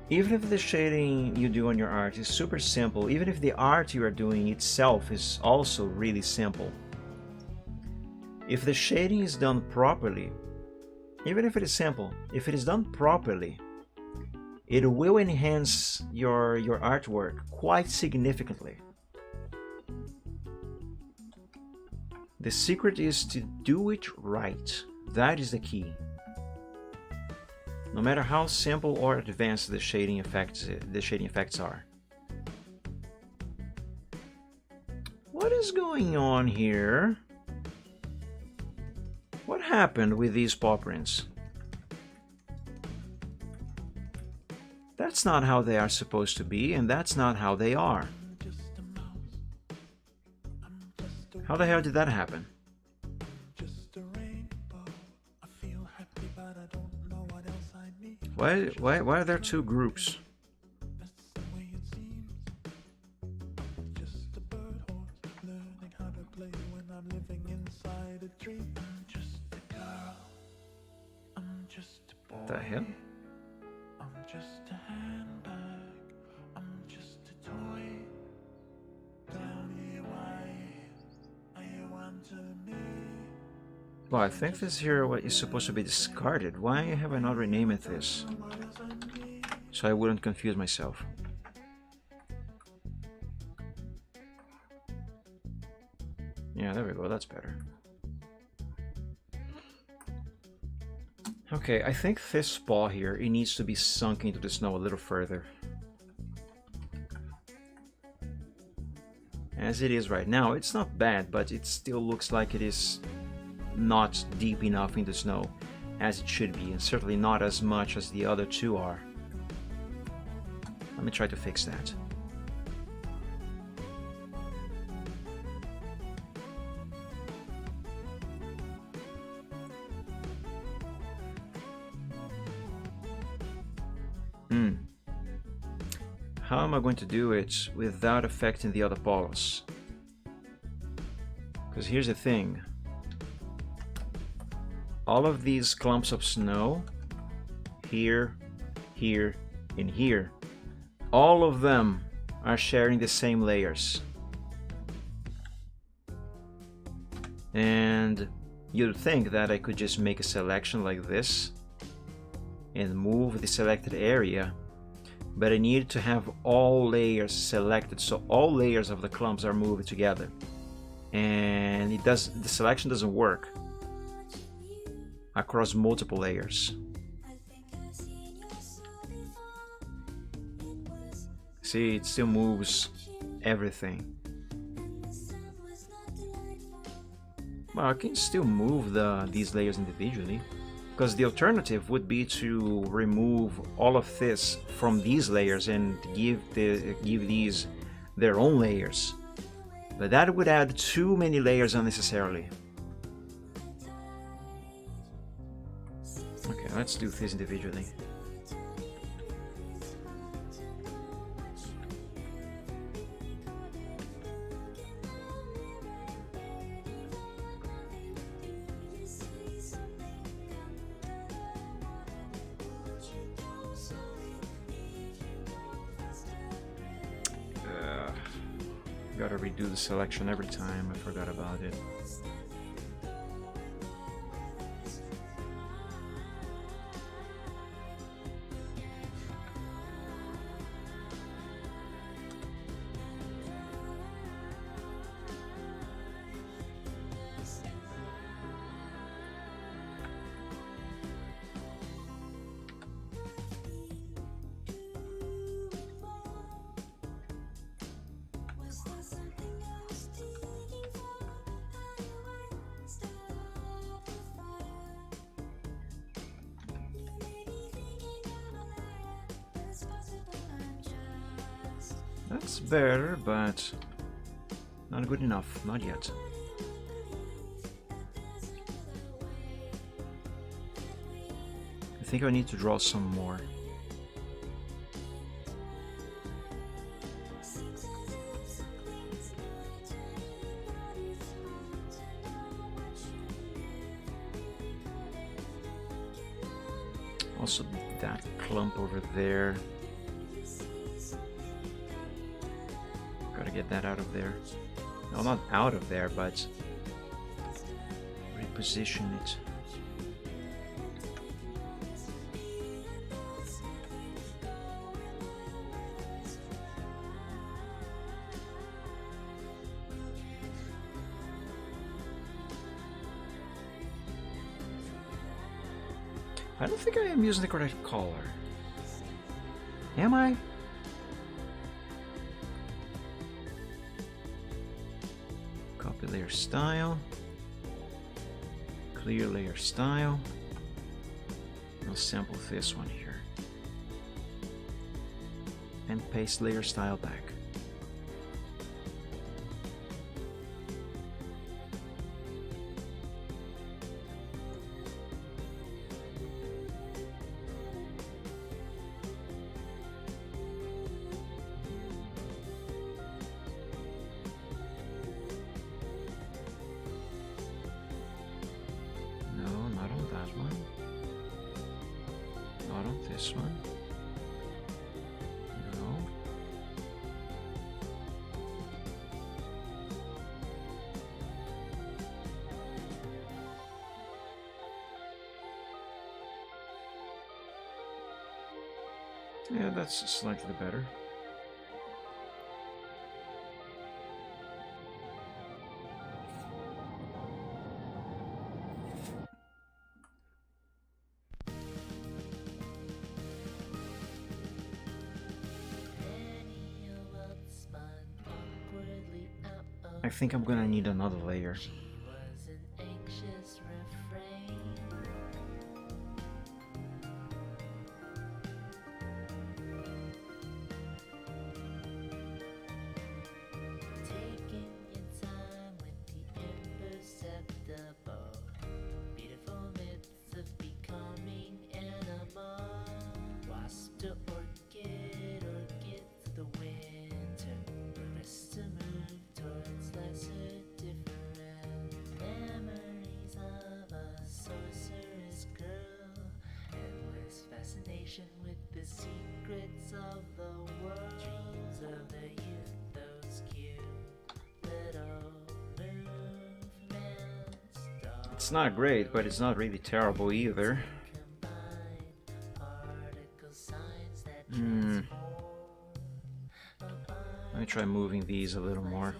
even if the shading you do on your art is super simple, even if the art you are doing itself is also really simple, if the shading is done properly, even if it is simple, if it is done properly, it will enhance your artwork quite significantly. The secret is to do it right. That is the key. No matter how simple or advanced the shading effects are. What is going on here? What happened with these paw prints? That's not how they are supposed to be, and that's not how they are. How the hell did that happen? Just a rainbow. I feel happy, but I don't know what else I need. Why are there two groups? That's the way it seems. I'm just a bird horse, learning how to play when I'm living inside a dream. I'm just a girl. I'm just a boy. The hell? I'm just a handbag. I'm just a toy. Tell me why are you onto me? Well, I think this here what is supposed to be discarded. Why have I not renamed this? So I wouldn't confuse myself. Yeah, there we go, that's better. Okay, I think this spot here, it needs to be sunk into the snow a little further. As it is right now, it's not bad, but it still looks like it is not deep enough in the snow as it should be, and certainly not as much as the other two are. Let me try to fix that. How am I going to do it without affecting the other polos? Because here's the thing. All of these clumps of snow, here, here, and here, all of them are sharing the same layers. And you'd think that I could just make a selection like this and move the selected area, but I need to have all layers selected, so all layers of the clumps are moved together. And the selection doesn't work across multiple layers. See, it still moves everything. Well, I can still move these layers individually, because the alternative would be to remove all of this from these layers and give these their own layers. But that would add too many layers unnecessarily. Okay, let's do this individually. Gotta redo the selection every time, I forgot about it. That's better, but not good enough, not yet. I think I need to draw some more. Also that clump over there. Gotta get that out of there. No, not out of there, but reposition it. I don't think I am using the correct color. Am I? Copy layer style. Clear layer style. I'll sample this one here. And paste layer style back. This one. No. Yeah, that's slightly better. I think I'm gonna need another layer. With the secrets of the world, dreams of the youth, those cute little movements. It's not great, but it's not really terrible either. Let me try moving these a little more.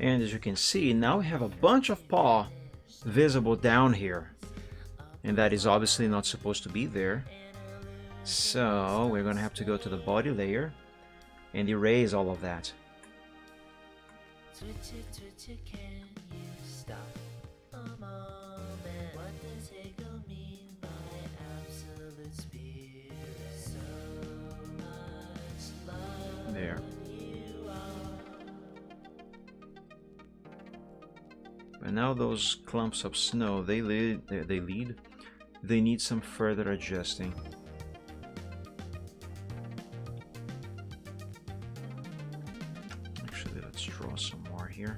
And as you can see, now we have a bunch of paw visible down here. And that is obviously not supposed to be there. So we're gonna have to go to the body layer and erase all of that. There. And now those clumps of snow, they need some further adjusting. Actually, let's draw some more here.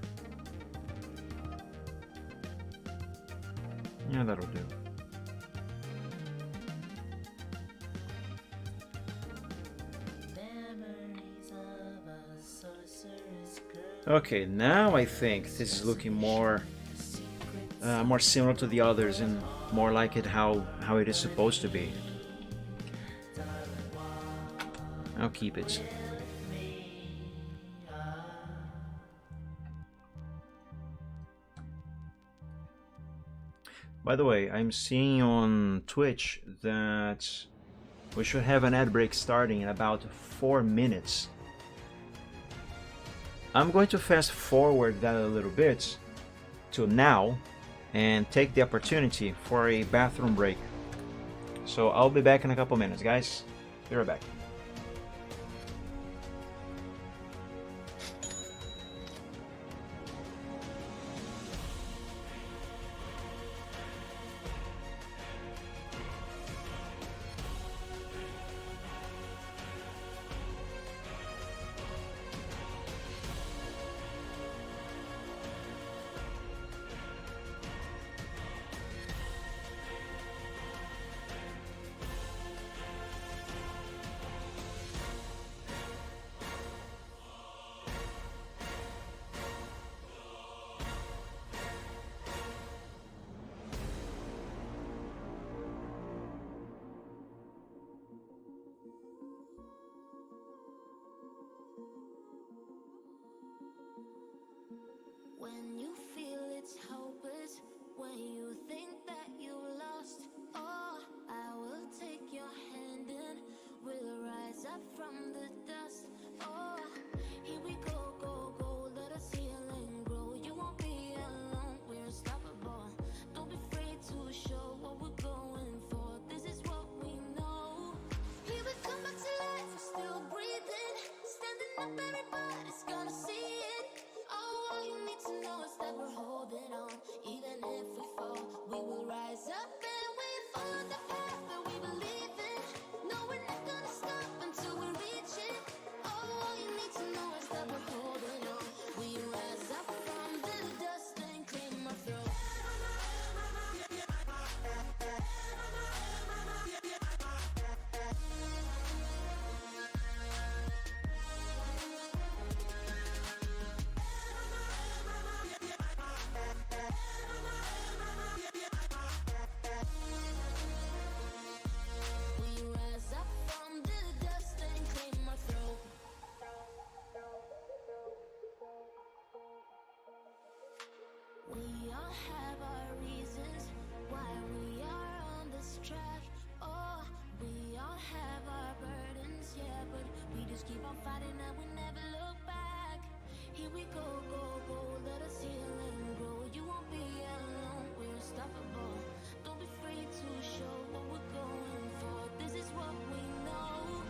Yeah, that'll do. Okay, now I think this is looking more similar to the others and more like it how it is supposed to be. I'll keep it. By the way, I'm seeing on Twitch that we should have an ad break starting in about 4 minutes. I'm going to fast forward that a little bit to now and take the opportunity for a bathroom break. So I'll be back in a couple minutes, guys. Be right back. We all have our reasons why we are on this track. Oh, we all have our burdens, yeah, but we just keep on fighting and we never look back. Here we go, go, go, let us heal and grow. You won't be alone, we're unstoppable. Don't be afraid to show what we're going for. This is what we know.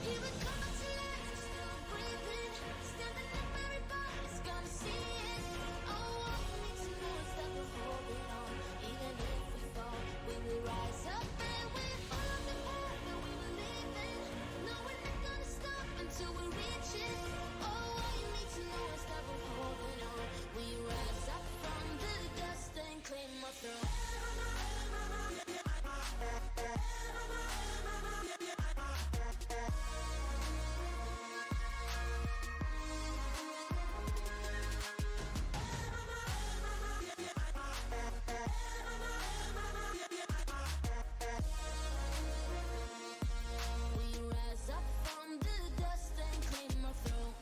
Here we come to life, still breathing, standing up, everybody's gonna see it. Oh, all we need to know is that we're holding on. Even if we fall, we will rise up and we follow the path that we believe in. No, we're not gonna stop until we reach it. Oh, all you need to know is that we're holding on. We rise up from the dust and claim our throne. We rise up from the dust and claim our throne.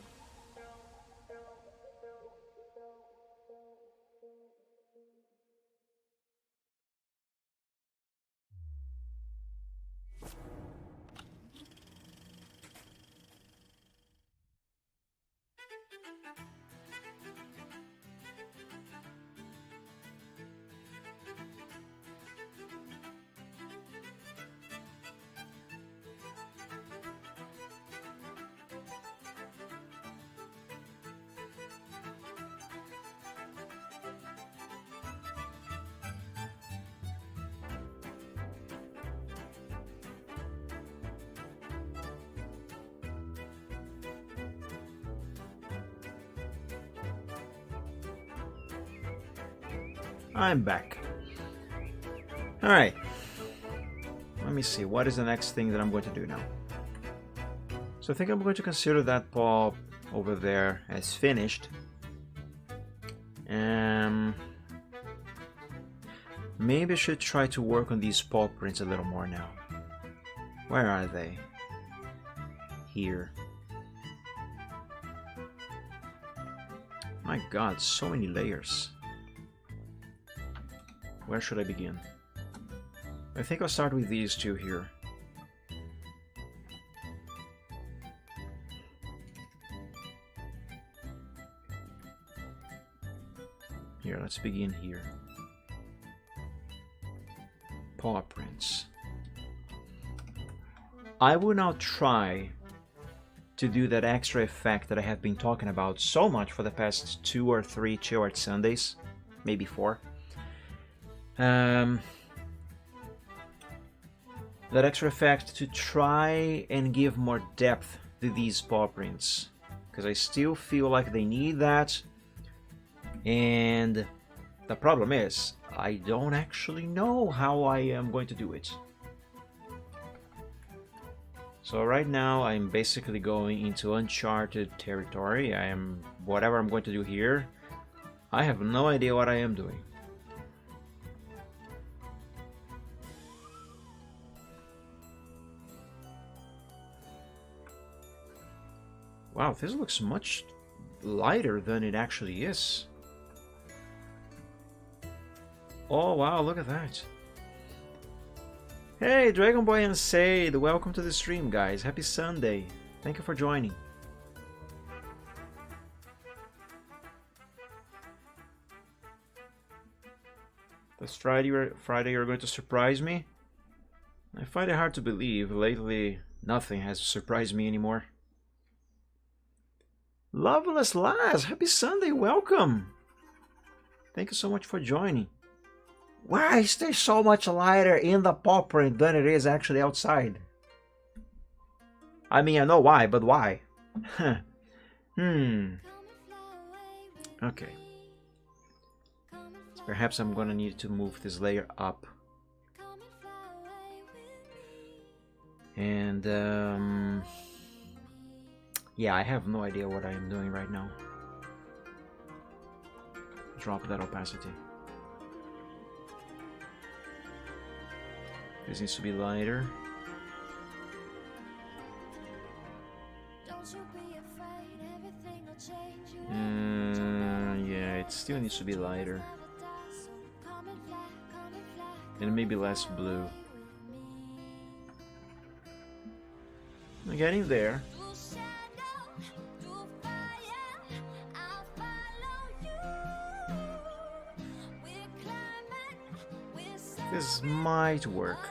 I'm back. Alright. Let me see, what is the next thing that I'm going to do now? So I think I'm going to consider that paw over there as finished. Maybe I should try to work on these paw prints a little more now. Where are they? Here. My god, so many layers. Where should I begin? I think I'll start with these two here. Here, let's begin here. Paw prints. I will now try to do that extra effect that I have been talking about so much for the past 2 or 3 Chill Art Sundays, maybe 4. That extra effect to try and give more depth to these paw prints, because I still feel like they need that, and the problem is I don't actually know how I am going to do it. So right now I'm basically going into uncharted territory. Whatever I'm going to do here, I have no idea what I am doing. Wow, this looks much lighter than it actually is. Oh wow, look at that. Hey, Dragon Boy and Said, welcome to the stream, guys. Happy Sunday. Thank you for joining. This Friday you're going to surprise me? I find it hard to believe. Lately, nothing has surprised me anymore. Loveless Laz, happy Sunday, welcome. Thank you so much for joining. Why is there so much lighter in the paw print than it is actually outside? I mean, I know why, but why? Okay. Perhaps I'm gonna need to move this layer up. And, yeah, I have no idea what I am doing right now. Drop that opacity. This needs to be lighter. Yeah, it still needs to be lighter. And maybe less blue. I'm getting there. This might work.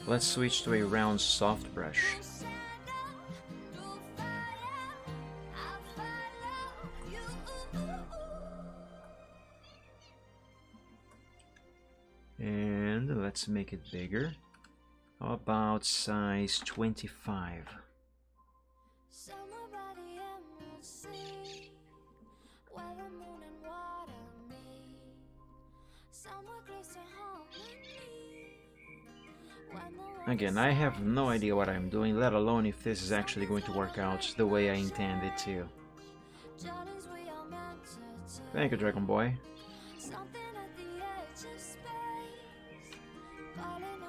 Let's switch to a round soft brush. And let's make it bigger. How about size 25? Again, I have no idea what I'm doing, let alone if this is actually going to work out the way I intend it to. Thank you, Dragon Boy.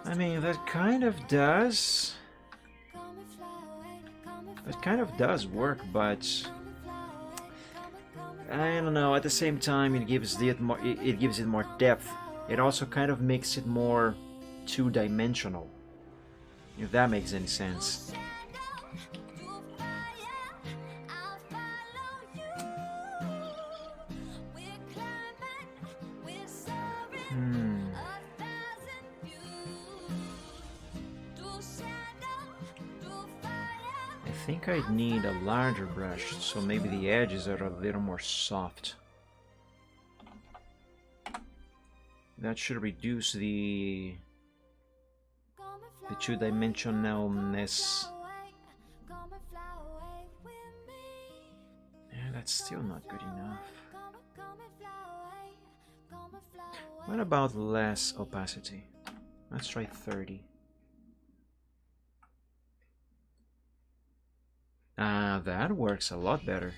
I mean, that kind of does... It kind of does work, but... I don't know, at the same time it gives it more depth. It also kind of makes it more two-dimensional, if that makes any sense. I think I'd need a larger brush, so maybe the edges are a little more soft. That should reduce the two-dimensionalness. Yeah, that's still not good enough. What about less opacity? Let's try 30. That works a lot better.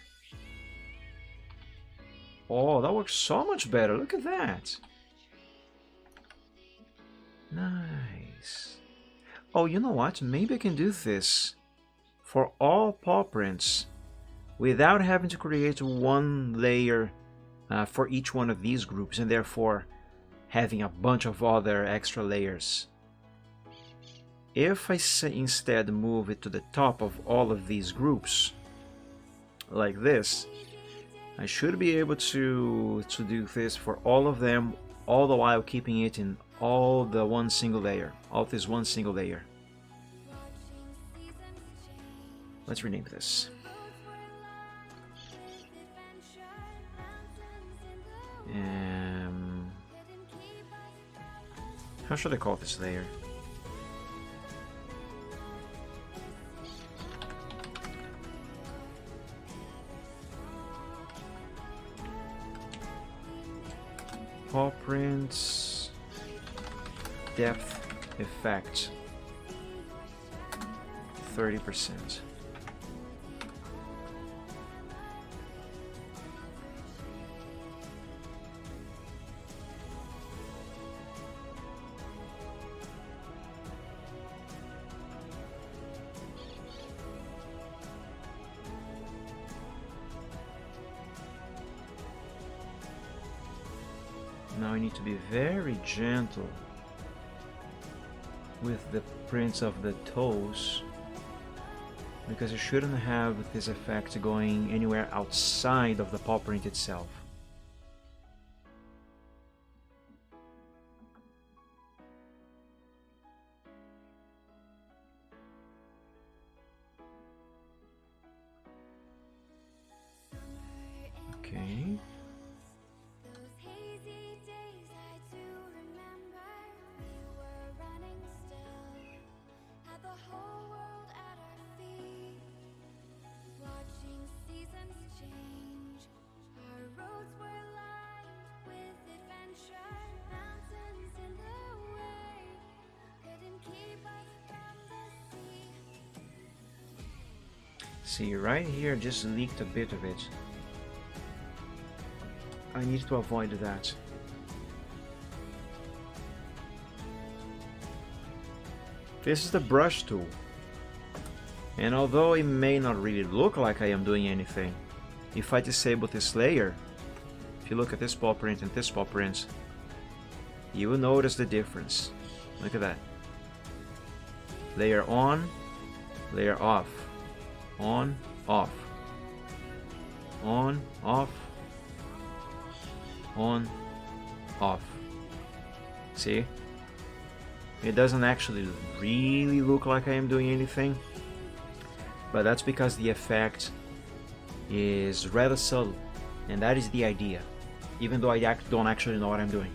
Oh, that works so much better. Look at that. Nice. Oh, you know what? Maybe I can do this for all paw prints without having to create one layer for each one of these groups, and therefore having a bunch of other extra layers. If I instead move it to the top of all of these groups, like this, I should be able to do this for all of them, all the while keeping it in all this one single layer. Let's rename this. How should I call this layer? Paw prints, depth effect, 30%. Now I need to be very gentle with the prints of the toes, because you shouldn't have this effect going anywhere outside of the paw print itself. Okay. See, right here just leaked a bit of it. I need to avoid that. This is the brush tool. And although it may not really look like I am doing anything, if I disable this layer, if you look at this paw print and this paw print, you will notice the difference. Look at that. Layer on, layer off. On, off. On, off. On, off. See? It doesn't actually really look like I am doing anything, but that's because the effect is rather subtle, and that is the idea, even though I don't actually know what I'm doing.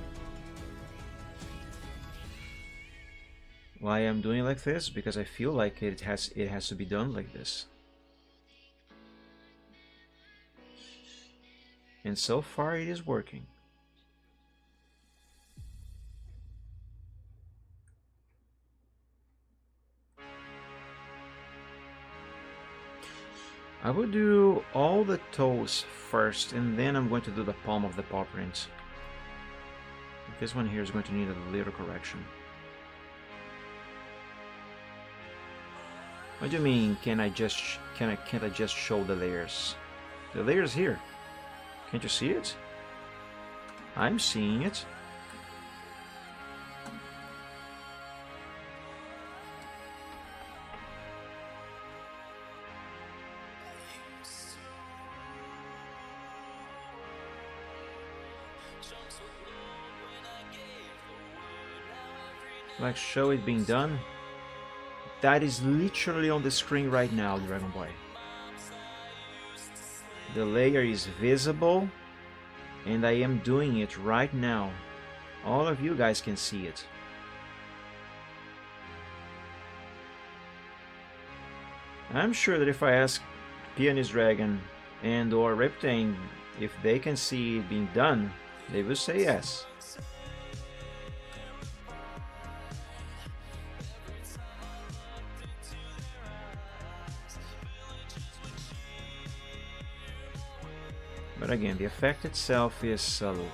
Why I'm doing like this? Because I feel like it has to be done like this. And so far it is working. I will do all the toes first, and then I'm going to do the palm of the paw print. This one here is going to need a little correction. What do you mean? Can't I just show the layers? The layers here. Can't you see it? I'm seeing it. Like, show it being done. That is literally on the screen right now, Dragon Boy. The layer is visible, and I am doing it right now. All of you guys can see it. I'm sure that if I ask Pianist Dragon and or Reptane if they can see it being done, they will say yes. But again, the effect itself is subtle.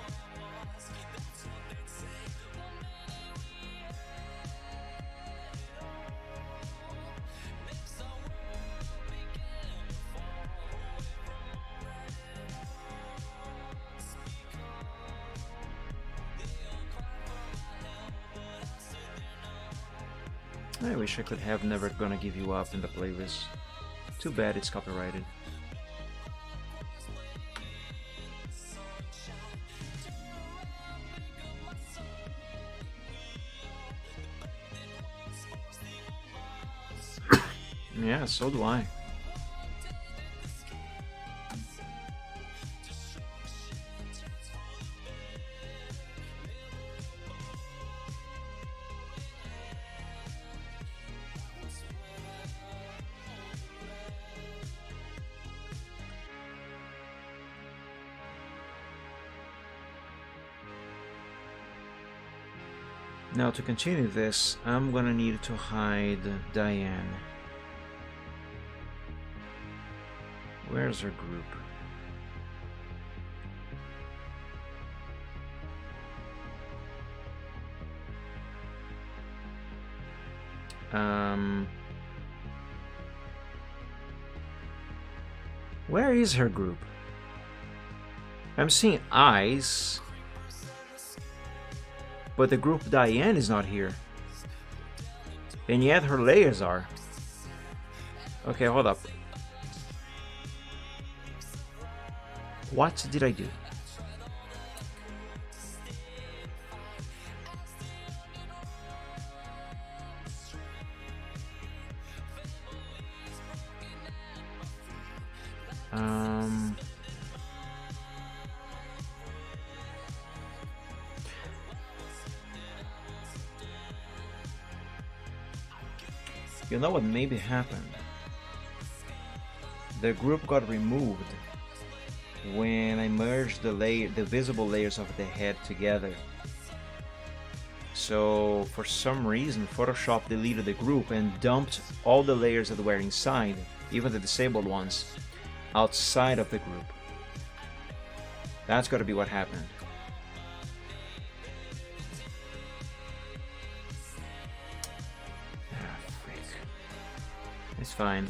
I wish I could have Never Gonna Give You Up in the playlist. Too bad it's copyrighted. Yeah, so do I. Now to continue this, I'm gonna need to hide Diane. Where's her group? Where is her group? I'm seeing eyes, but the group Diane is not here. And yet her layers are. Okay, hold up. What did I do? You know what maybe happened? The group got removed when I merged the visible layers of the head together. So for some reason Photoshop deleted the group and dumped all the layers that were inside, even the disabled ones, outside of the group. That's gotta be what happened. Ah, frick. It's fine.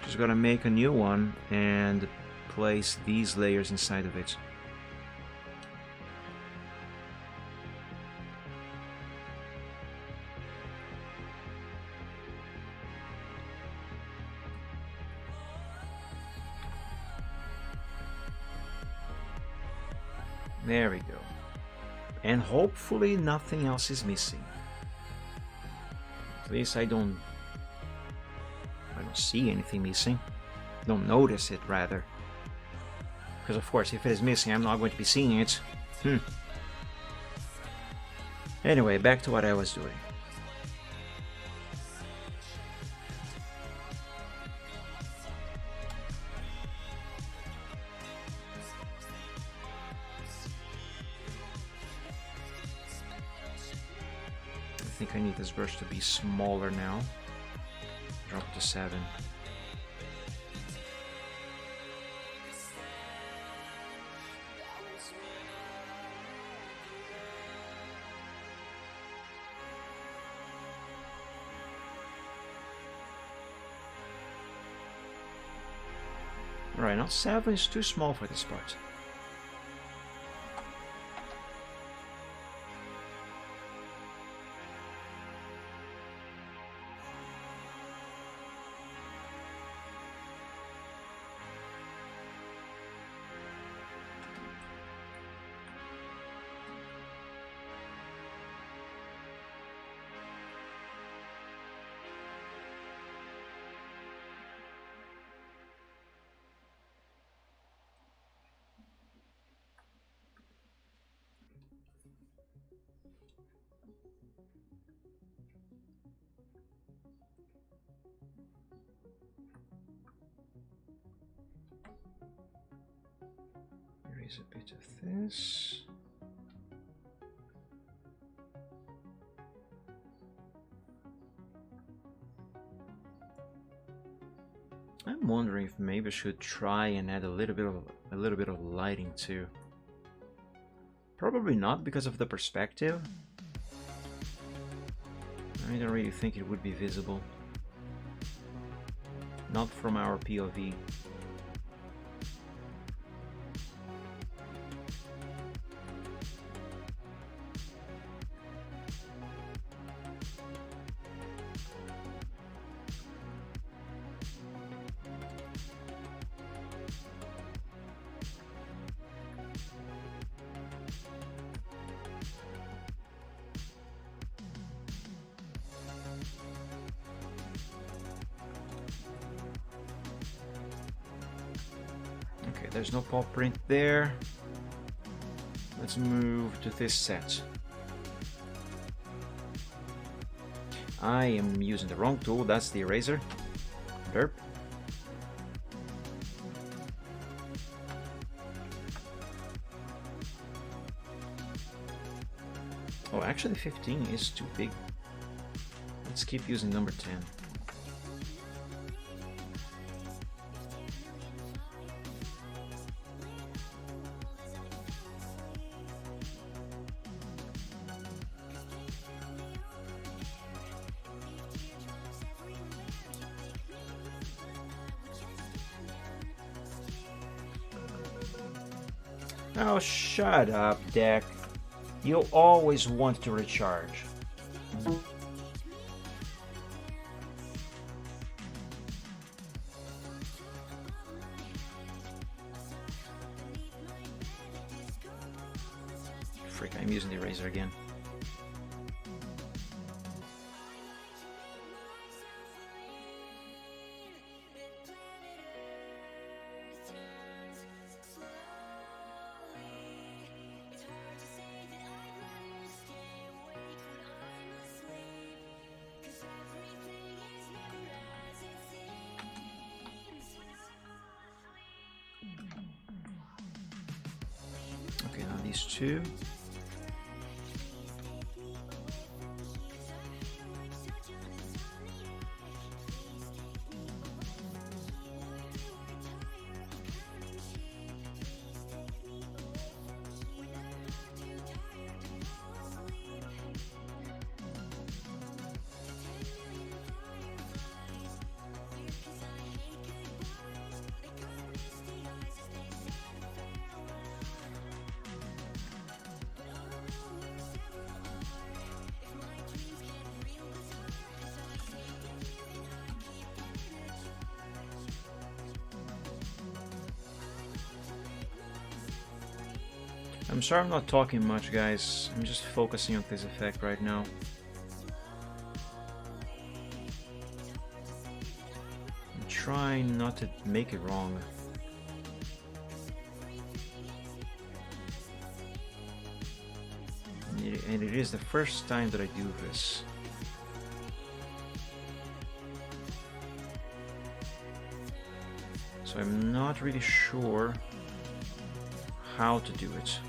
Just gonna make a new one and place these layers inside of it. There we go. And hopefully nothing else is missing. At least I don't see anything missing. Don't notice it, rather. Because of course, if it is missing, I'm not going to be seeing it. Anyway, back to what I was doing. I think I need this brush to be smaller now. Drop it to 7. Alright, now 7 is too small for this part. Erase a bit of this. I'm wondering if maybe I should try and add a little bit of lighting too. Probably not because of the perspective. I don't really think it would be visible. Not from our POV. Okay, there's no paw print there. Let's move to this set. I am using the wrong tool, that's the eraser. Derp. Oh, actually 15 is too big. Let's keep using number 10. Oh, shut up, Deck. You always want to recharge. Frick, I'm using the eraser again. Okay, now these two. I'm sorry I'm not talking much, guys. I'm just focusing on this effect right now. I'm trying not to make it wrong. And it is the first time that I do this. So I'm not really sure how to do it.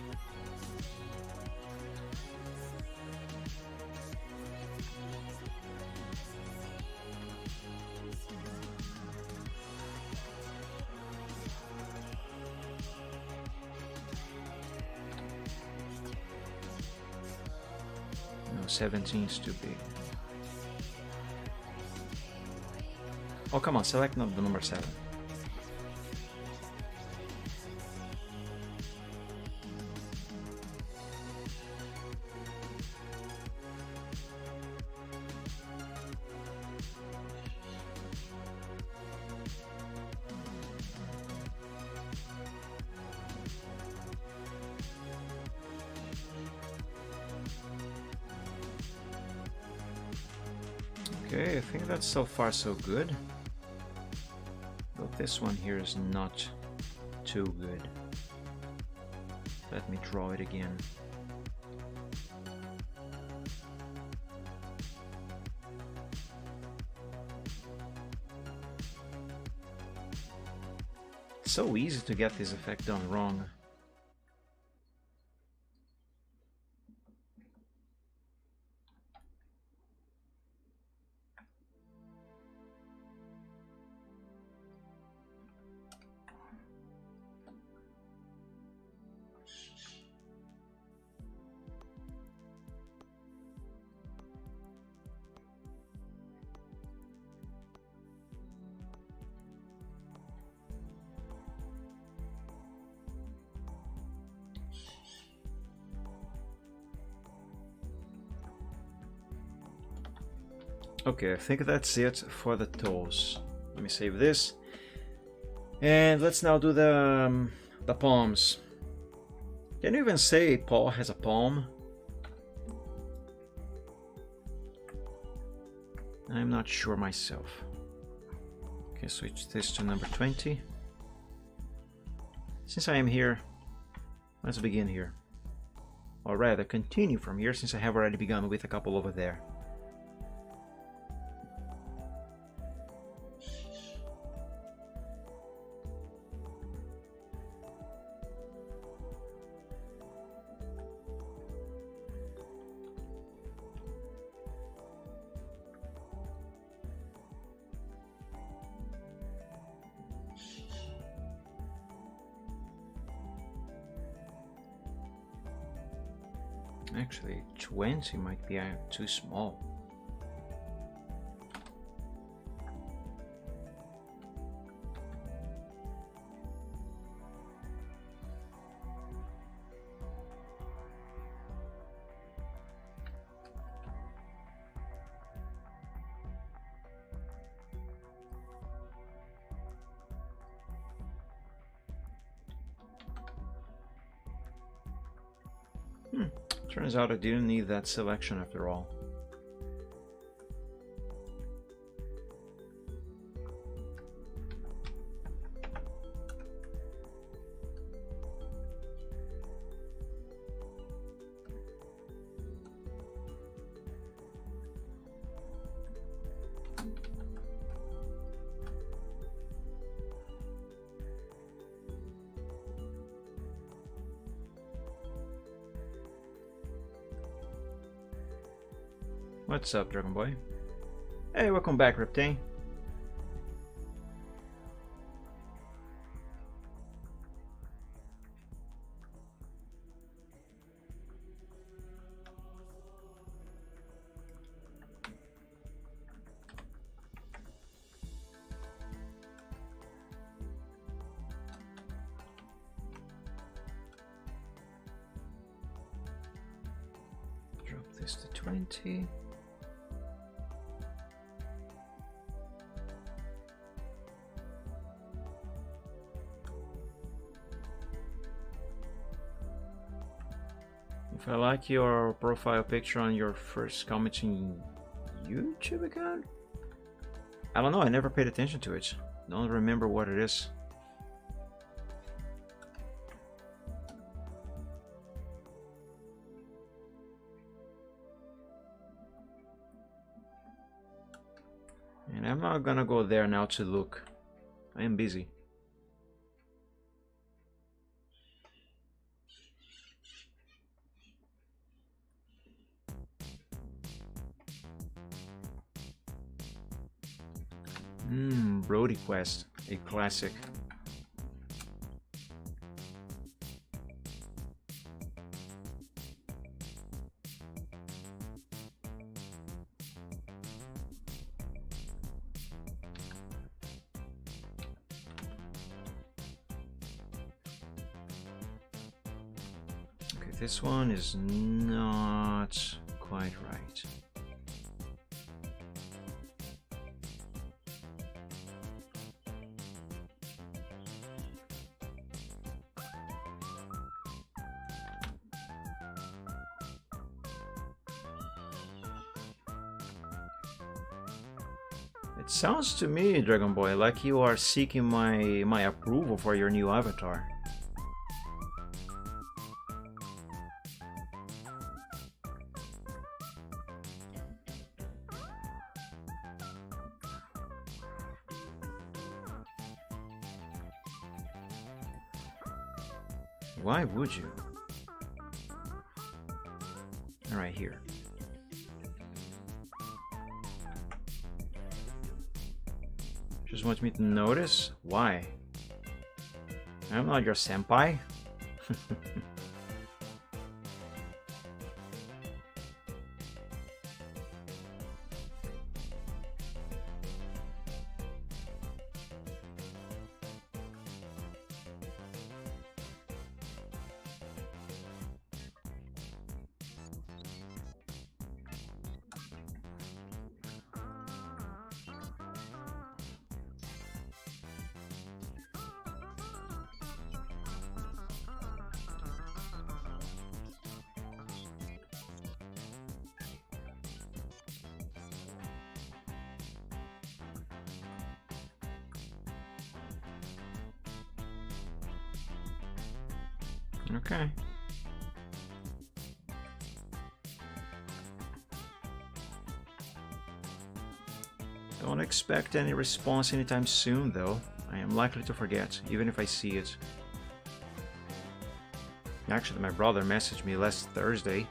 No, 17 is too big. Oh, come on, select the number 7. Okay, I think that's so far so good. But this one here is not too good. Let me draw it again. So easy to get this effect done wrong. Okay, I think that's it for the toes. Let me save this. And let's now do the palms. Can you even say paw has a palm? I'm not sure myself. Okay, switch this to number 20. Since I am here, let's begin here. Or rather, continue from here since I have already begun with a couple over there. Actually, 20 might be too small. Turns out I didn't need that selection after all. What's up, Dragon Boy? Hey, welcome back, Reptane. Drop this to 20. If I like your profile picture on your first commenting YouTube account? I don't know, I never paid attention to it. Don't remember what it is. And I'm not gonna go there now to look. I am busy. Brody Quest, a classic. Okay, this one is not quite right. It sounds to me, Dragon Boy, like you are seeking my approval for your new avatar. Why would you? Alright, here. Just want me to notice? Why? I'm not your senpai. Okay. Don't expect any response anytime soon, though. I am likely to forget, even if I see it. Actually, my brother messaged me last Thursday.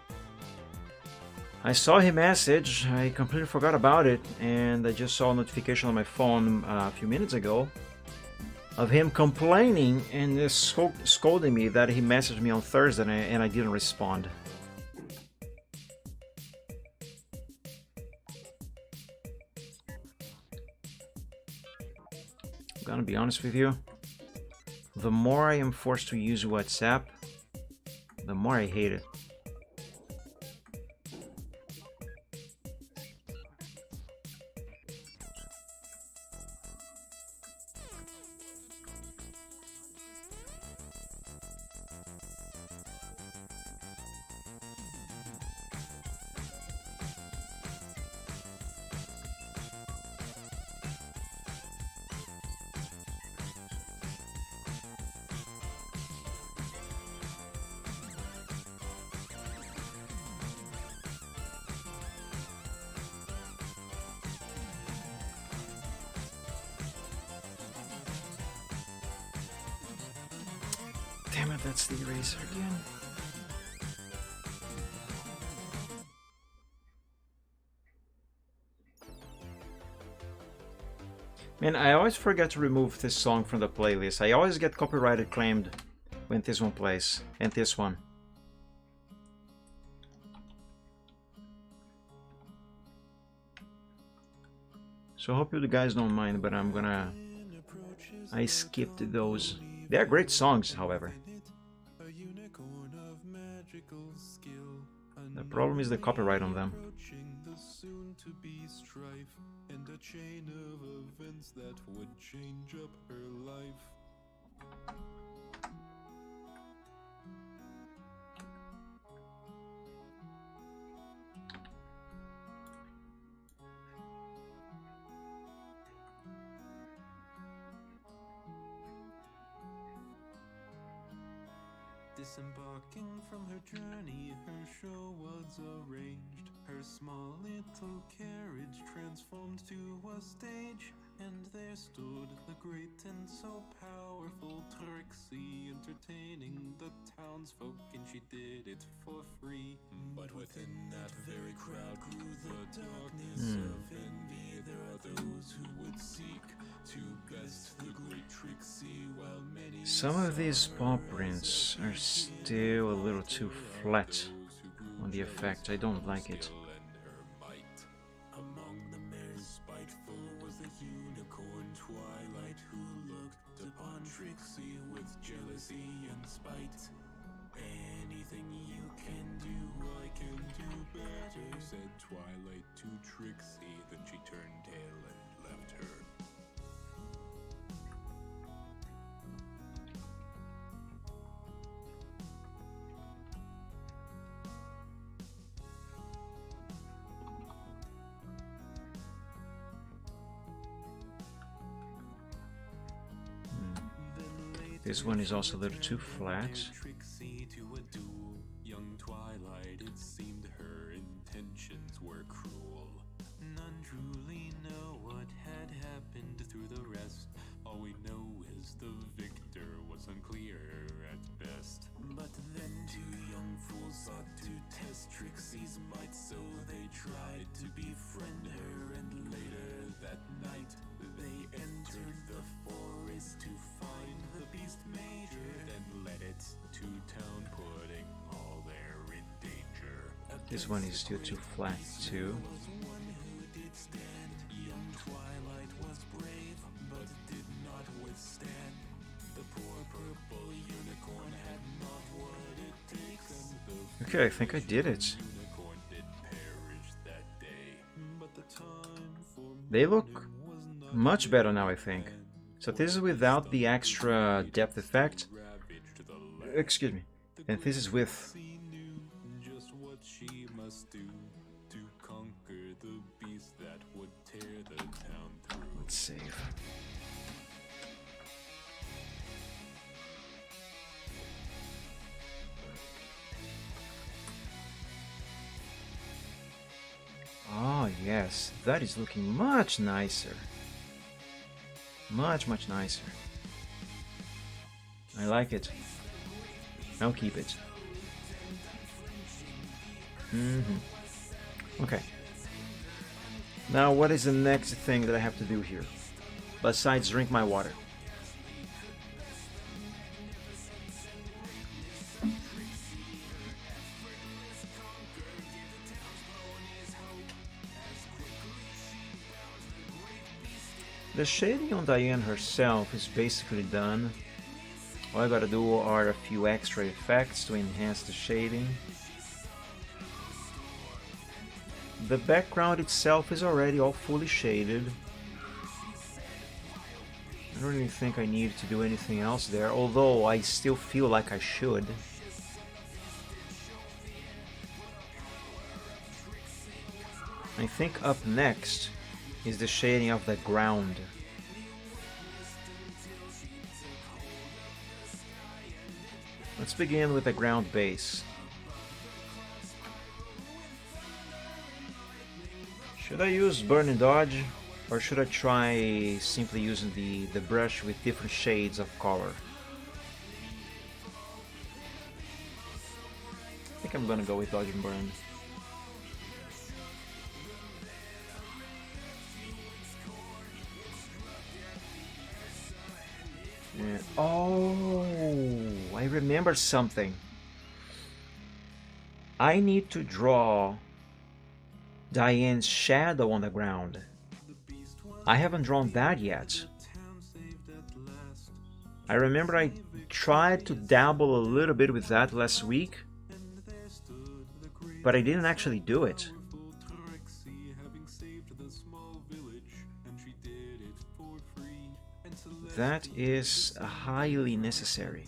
I saw him message, I completely forgot about it, and I just saw a notification on my phone a few minutes ago of him complaining and scolding me that he messaged me on Thursday and I didn't respond. I'm gonna be honest with you, the more I am forced to use WhatsApp, the more I hate it. Damn it, that's the eraser again. Man, I always forget to remove this song from the playlist. I always get copyrighted claimed when this one plays, and this one. So I hope you guys don't mind, but I skipped those. They're great songs, however. The problem is the copyright on them. And a chain of events that would change up her life. Disembarking from her journey, her show was arranged. Her small little carriage transformed to a stage, and there stood the great and so powerful Trixie, entertaining the townsfolk, and she did it for free. But within that very crowd grew the darkness of envy. There are those who would seek to best the great Trixie, while many Some of these paw prints are still a little too flat on the effect. I don't like it. Among the most spiteful was the unicorn Twilight, who looked upon Trixie with jealousy and spite. Anything you can do, I can do better, said Twilight to Trixie. Then she turned tail and left her. This one is also a little too flat. Trixie to a duel. Young Twilight, it seemed her intentions were cruel. None truly know what had happened through the rest. All we know is the victor was unclear at best. But then two young fools sought to test Trixie's might, so they tried to befriend her, and later that night they entered the forest to find the beast major, then led it to town, putting all there in danger. This one is still too flat too. Was one who did stand. Young Twilight was brave, but did not withstand. The poor purple unicorn had not what it takes, and the Okay, I think I did it. unicorn did perish that day. But the time for They look was not much better now, I think. So this is without the extra depth effect. ravaged the land. Excuse me. And this is with. She knew just what she must do to conquer the beast that would tear the town through. Let's save. Oh yes, that is looking much nicer. Much nicer. I like it. I'll keep it. Okay. Now what is the next thing that I have to do here? Besides drink my water. The shading on Diane herself is basically done. All I gotta do are a few extra effects to enhance the shading. The background itself is already all fully shaded. I don't really think I need to do anything else there, although I still feel like I should. I think up next is the shading of the ground. Let's begin with the ground base. Should I use burn and dodge, or should I try simply using the brush with different shades of color? I think I'm gonna go with dodge and burn. Yeah. Oh, I remember something. I need to draw Diane's shadow on the ground. I haven't drawn that yet. I remember I tried to dabble a little bit with that last week, but I didn't actually do it. That is highly necessary.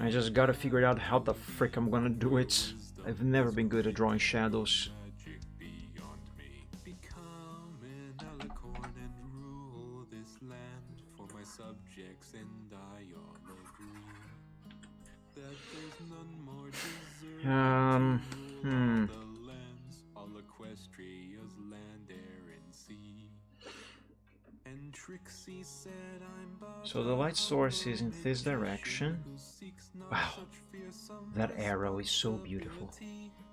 I just gotta figure out how the frick I'm gonna do it. I've never been good at drawing shadows. subjects, and I all agree that there's none more deserving to rule all the lands, all Equestria's land, air, and sea. And Trixie said, I'm but So the light source is in this direction. Wow, that arrow is so beautiful,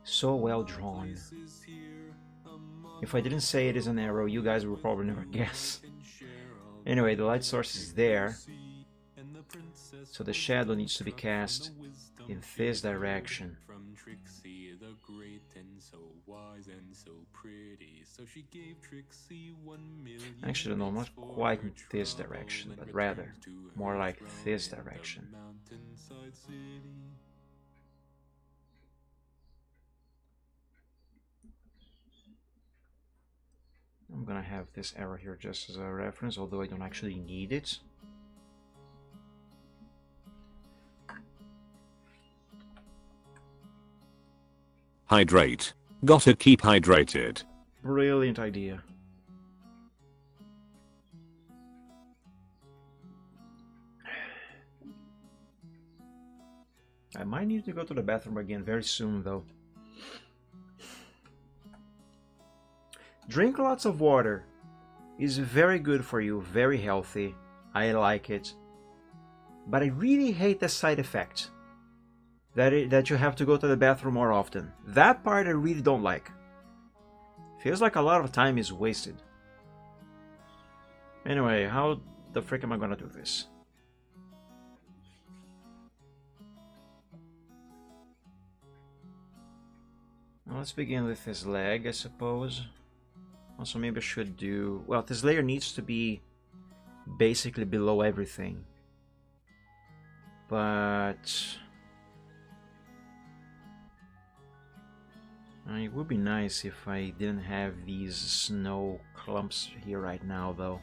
so well drawn. If I didn't say it is an arrow, you guys will probably never guess. Anyway, the light source is there, so the shadow needs to be cast in this direction. From Trixie the great, and so wise and so pretty, so she gave Trixie 1,000,000. Actually, no, not quite in this direction, but rather more like this direction. Mountainside city. I'm gonna have this arrow here just as a reference, although I don't actually need it. Hydrate. Gotta keep hydrated. Brilliant idea. I might need to go to the bathroom again very soon, though. Drink lots of water. It's very good for you, very healthy. I like it. But I really hate the side effect. That you have to go to the bathroom more often. That part I really don't like. Feels like a lot of time is wasted. Anyway, how the frick am I gonna do this? Well, let's begin with his leg, I suppose. Also, maybe I should do... Well, this layer needs to be basically below everything. But... it would be nice if I didn't have these snow clumps here right now, though.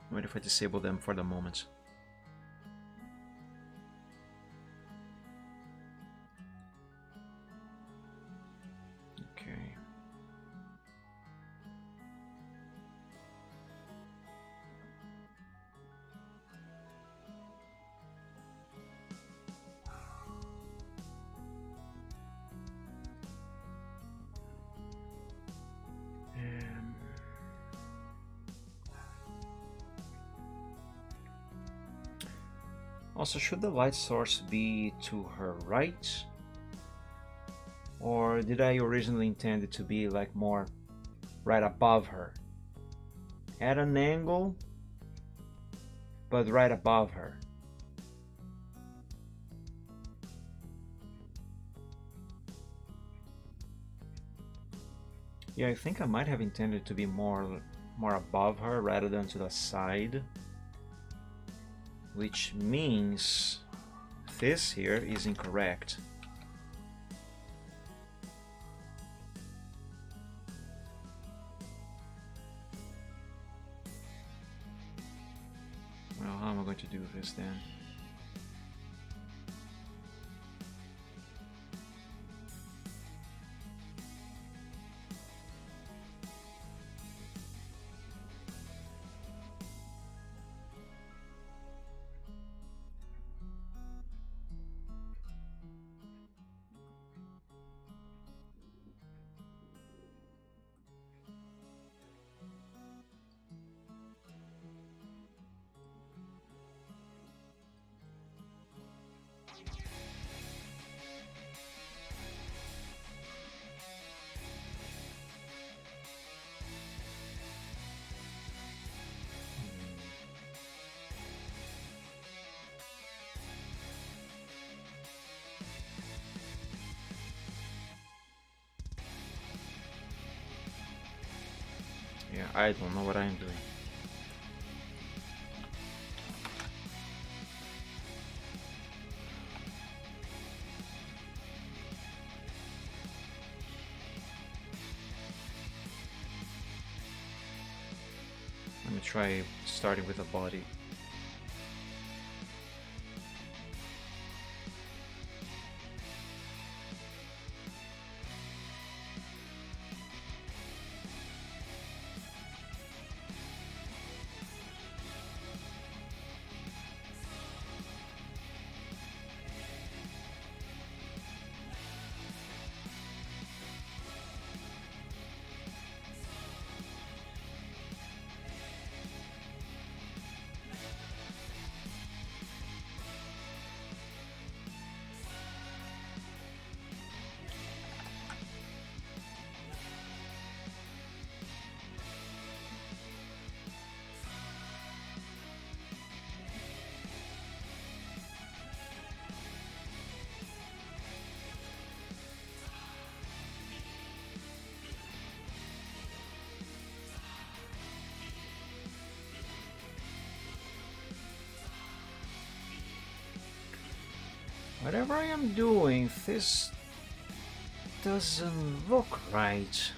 What if I disable them for the moment? Okay. Also, should the light source be to her right? Or did I originally intend it to be like more right above her? At an angle, but right above her. Yeah, I think I might have intended to be more above her rather than to the side. Which means this here is incorrect. Well, how am I going to do this then? Yeah, I don't know what I'm doing. Let me try starting with a body. Whatever I am doing, this doesn't look right.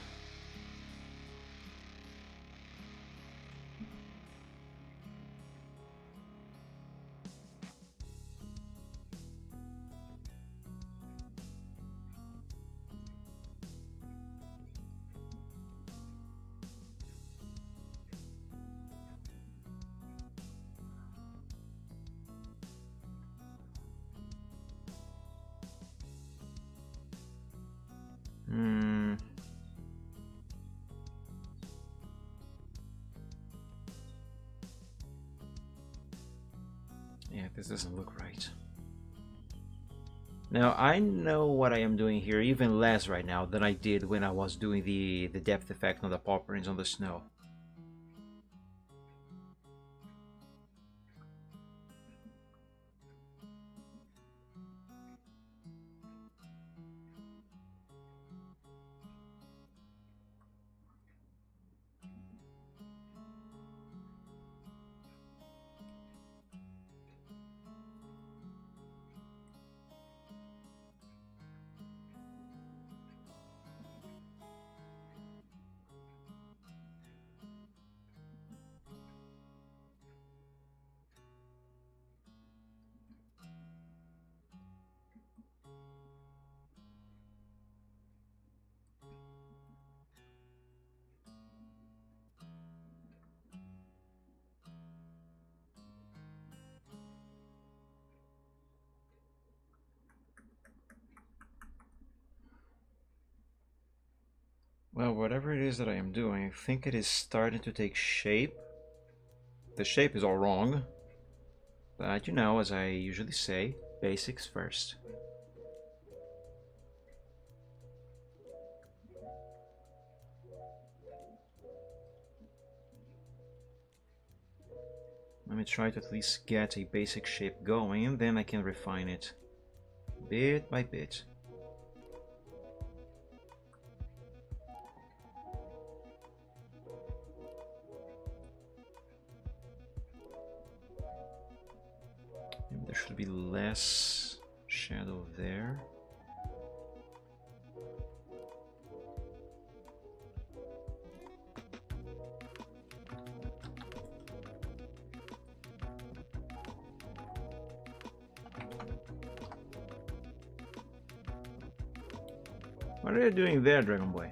Yeah, this doesn't look right. Now, I know what I am doing here even less right now than I did when I was doing the depth effect on the paw prints on the snow. Well, whatever it is that I am doing, I think it is starting to take shape. The shape is all wrong, but you know, as I usually say, basics first. Let me try to at least get a basic shape going, and then I can refine it bit by bit. Maybe there should be less shadow there. What are you doing there, Dragon Boy?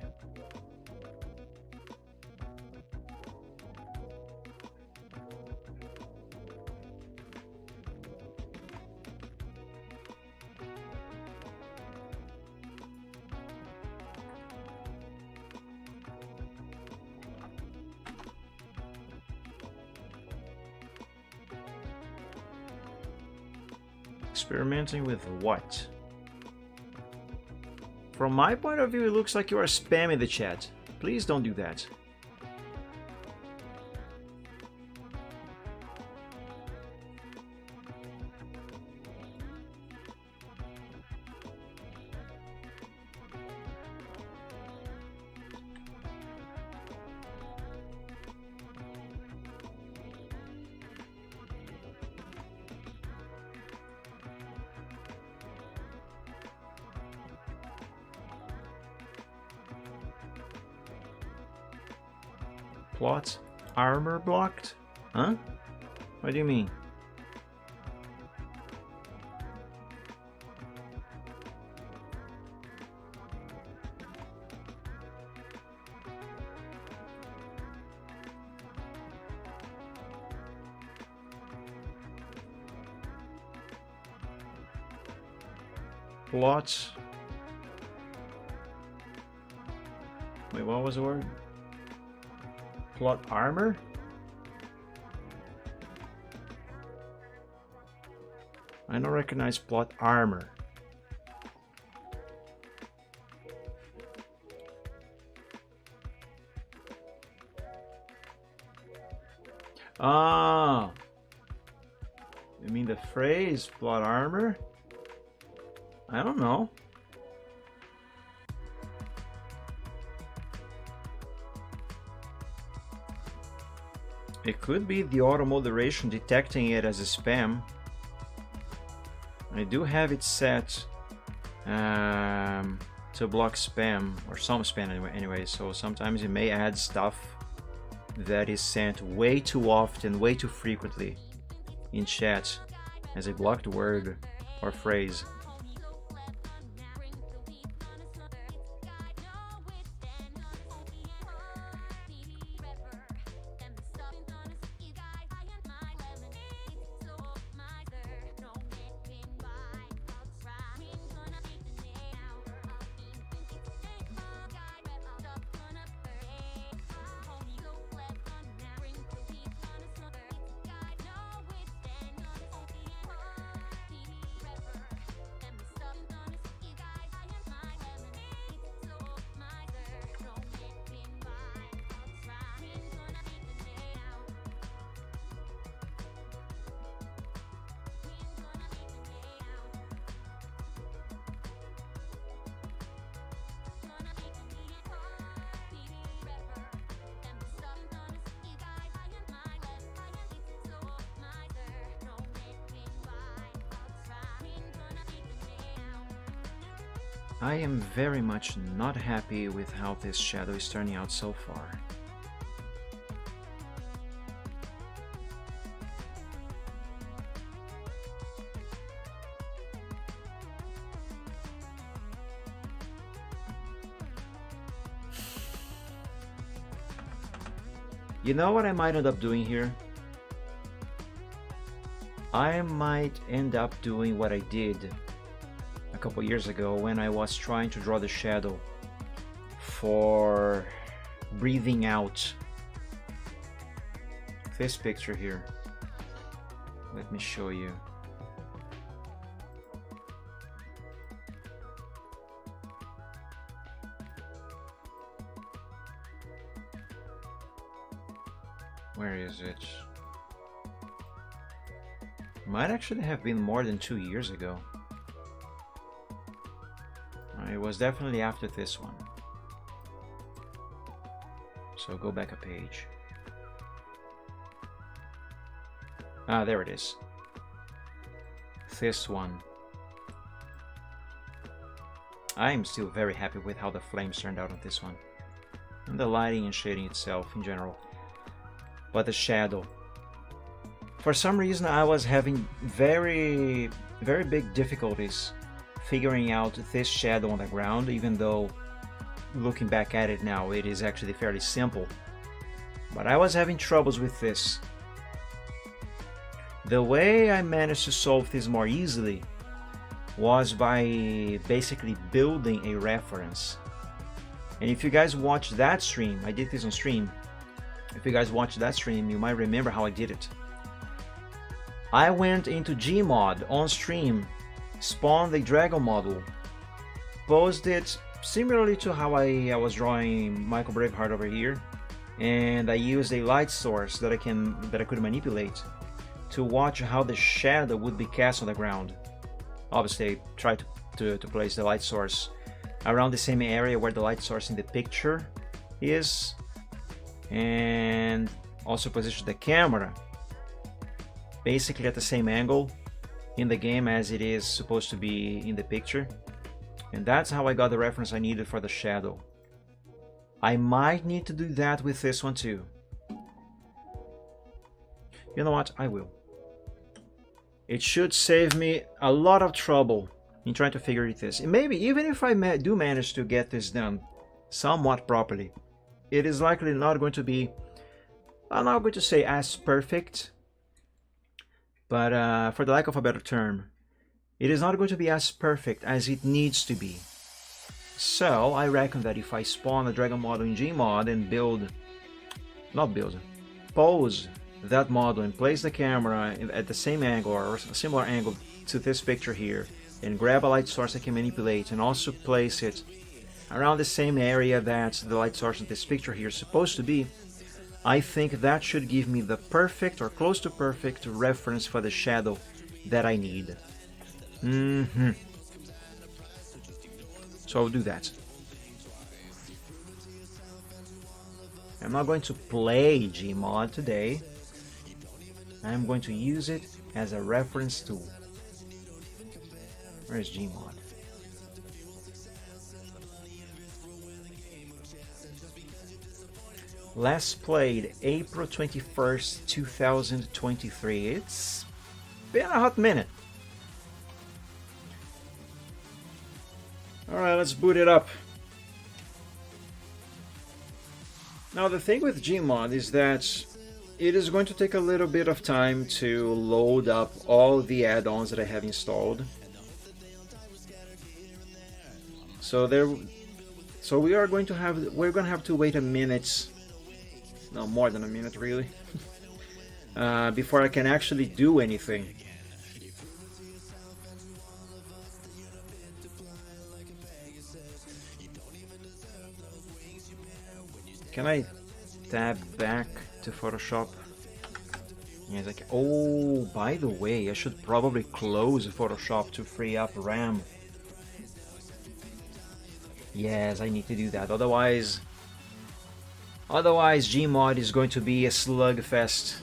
Experimenting with what? From my point of view, it looks like you are spamming the chat. Please don't do that. Plot armor blocked? Huh? What do you mean? Plot. Wait, what was the word? Plot armor? I don't recognize plot armor. Ah, you mean the phrase plot armor? I don't know. It could be the auto moderation detecting it as a spam. I do have it set to block spam, or some spam anyway, so sometimes it may add stuff that is sent way too often, way too frequently in chat as a blocked word or phrase. I am very much not happy with how this shadow is turning out so far. You know what I might end up doing here? I might end up doing what I did a couple years ago when I was trying to draw the shadow for breathing out. This picture here. Let me show you. Where is it? Might actually have been more than 2 years ago. It was definitely after this one. So go back a page. Ah, there it is. This one. I'm still very happy with how the flames turned out on this one. And the lighting and shading itself in general. But the shadow. For some reason I was having very big difficulties figuring out this shadow on the ground, even though looking back at it now it is actually fairly simple. But I was having troubles with this. The way I managed to solve this more easily was by basically building a reference. And if you guys watch that stream, I did this on stream. If you guys watch that stream, you might remember how I did it. I went into Gmod on stream, spawned the dragon model, posed it similarly to how I was drawing Michael Braveheart over here, and I used a light source that I could manipulate to watch how the shadow would be cast on the ground. Obviously, I tried to place the light source around the same area where the light source in the picture is, and also position the camera basically at the same angle in the game as it is supposed to be in the picture. And that's how I got the reference I needed for the shadow. I might need to do that with this one too. You know what? I will. It should save me a lot of trouble in trying to figure this. And maybe even if I do manage to get this done somewhat properly, it is likely not going to be, I'm not going to say as perfect, but for the lack of a better term, it is not going to be as perfect as it needs to be. So I reckon that if I spawn a dragon model in Gmod and pose that model and place the camera at the same angle or a similar angle to this picture here, and grab a light source I can manipulate and also place it around the same area that the light source in this picture here is supposed to be, I think that should give me the perfect or close to perfect reference for the shadow that I need. So I'll do that. I'm not going to play Gmod today. I'm going to use it as a reference tool. Where's Gmod? Last played April 21st, 2023. It's been a hot minute. Alright, let's boot it up. Now the thing with Gmod is that it is going to take a little bit of time to load up all the add-ons that I have installed. So we're going to have to wait a minute, no more than a minute really, before I can actually do anything. Can I tab back to Photoshop? Yeah, it's like, oh, by the way, I should probably close Photoshop to free up RAM. Yes, I need to do that. Otherwise Gmod is going to be a slugfest.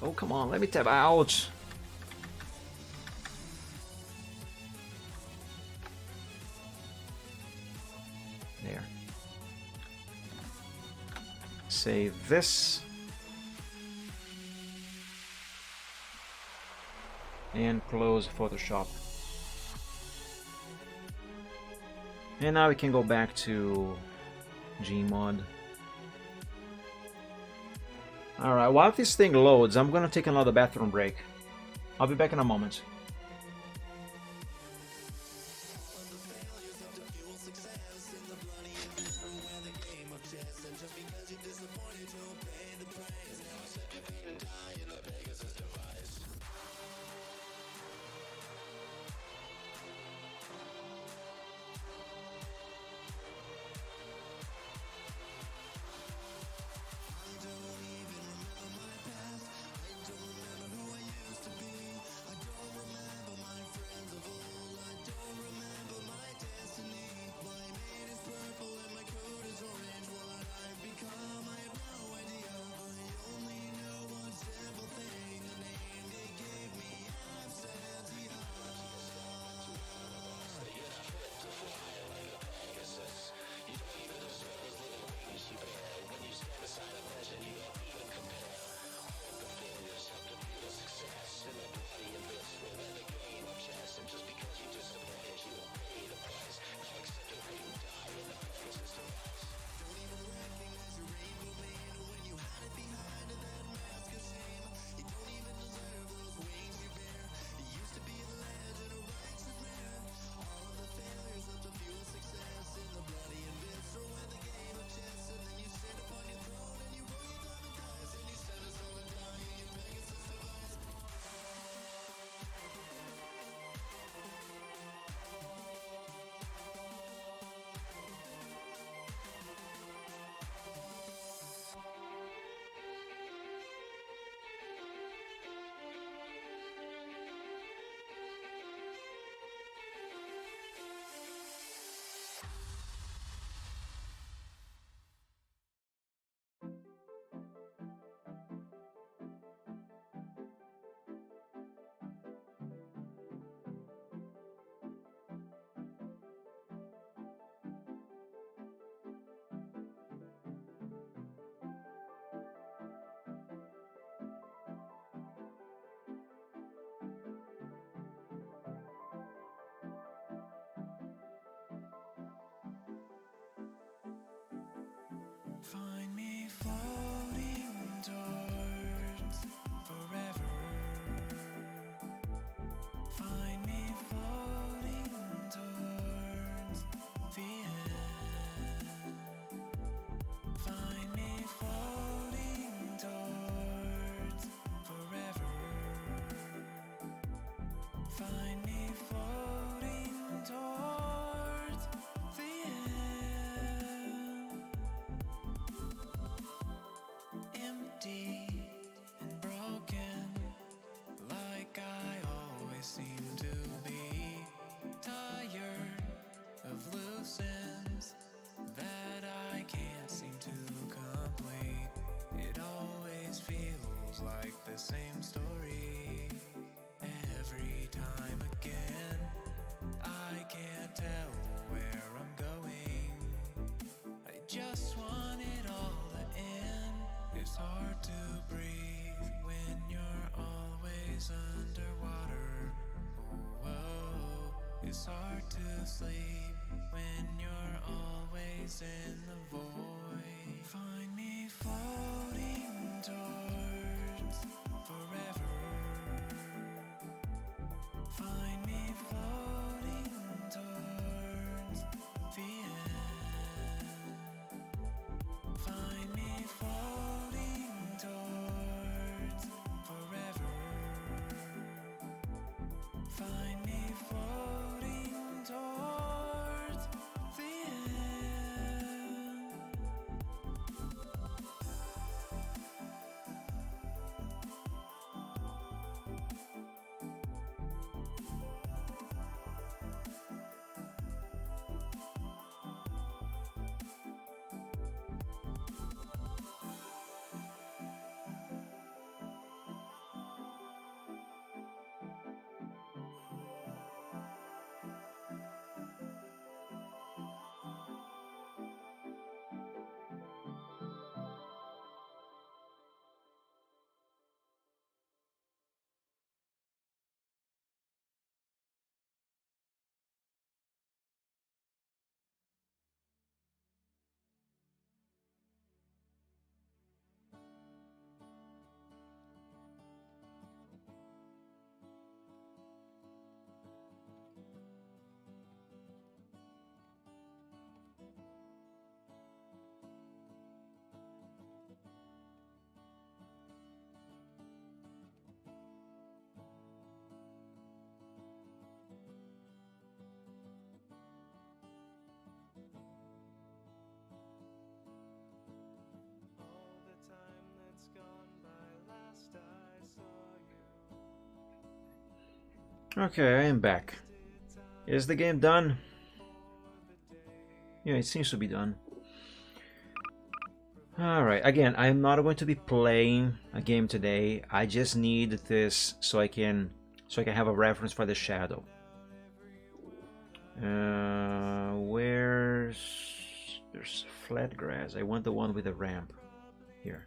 Oh, come on, let me tab out. There. Save this. And close Photoshop. And now we can go back to Gmod. Alright, while this thing loads, I'm gonna take another bathroom break. I'll be back in a moment. It's hard to sleep when you're always in the void. Find me floating towards forever. Find me floating towards the end. Find me floating towards forever. Find me floating towards the end. All the time that's gone by, last I saw you. Okay, I am back. Is the game done? Yeah, it seems to be done. Alright, again, I'm not going to be playing a game today. I just need this so I can have a reference for the shadow. There's flat grass. I want the one with a ramp. Here.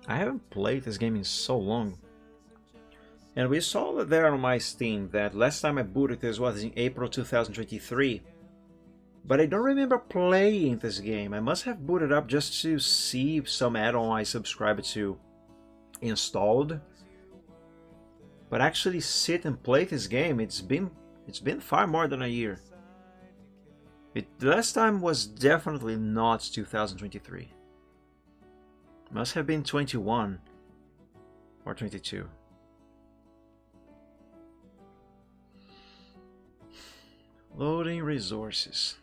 I haven't played this game in so long. And we saw that there on my Steam that last time I booted this was in April 2023. But I don't remember playing this game. I must have booted up just to see if some add-on I subscribed to installed. But actually sit and play this game, it's been far more than a year. The last time was definitely not 2023. Must have been 21 or 22. Loading resources.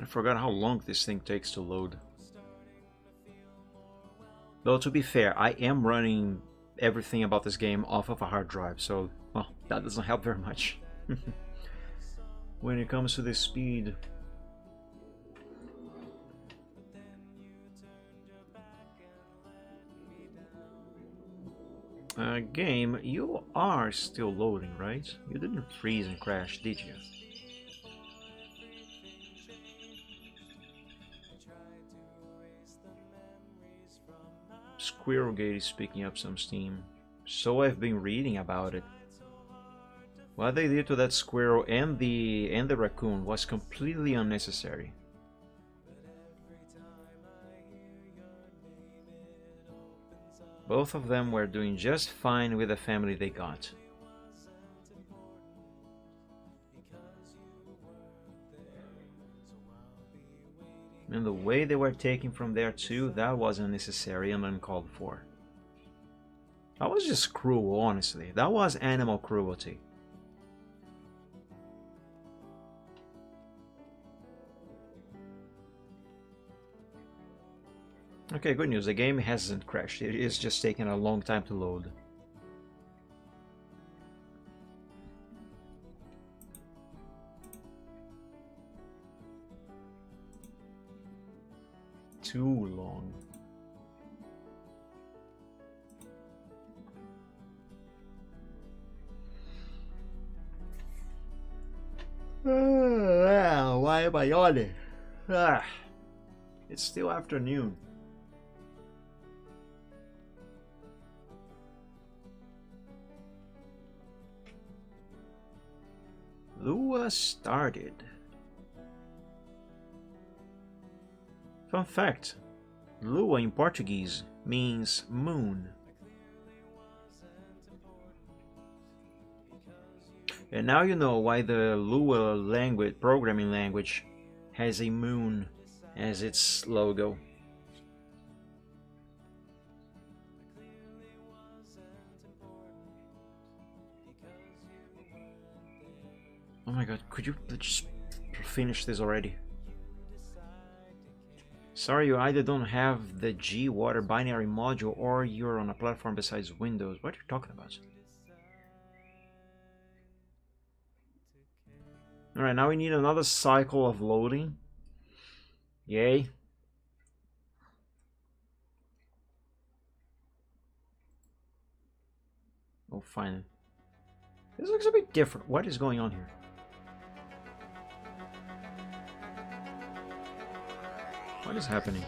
I forgot how long this thing takes to load. Though to be fair, I am running everything about this game off of a hard drive, so well, that doesn't help very much. When it comes to the speed. Game, you are still loading, right? You didn't freeze and crash, did you? Squirrelgate is picking up some steam. So I've been reading about it. What they did to that squirrel and the raccoon was completely unnecessary. Both of them were doing just fine with the family they got. And the way they were taken from there too, that was unnecessary and uncalled for. That was just cruel, honestly. That was animal cruelty. Okay, good news. The game hasn't crashed. It is just taking a long time to load. Too long. Why am I yawning? It's still afternoon. Lua started. Fun fact, Lua in Portuguese means moon. And now you know why the Lua language, programming language, has a moon as its logo. Oh my god, could you just finish this already? Sorry, you either don't have the G-Water binary module or you're on a platform besides Windows. What are you talking about? Alright, now we need another cycle of loading. Yay. Oh, fine. This looks a bit different. What is going on here? What is happening?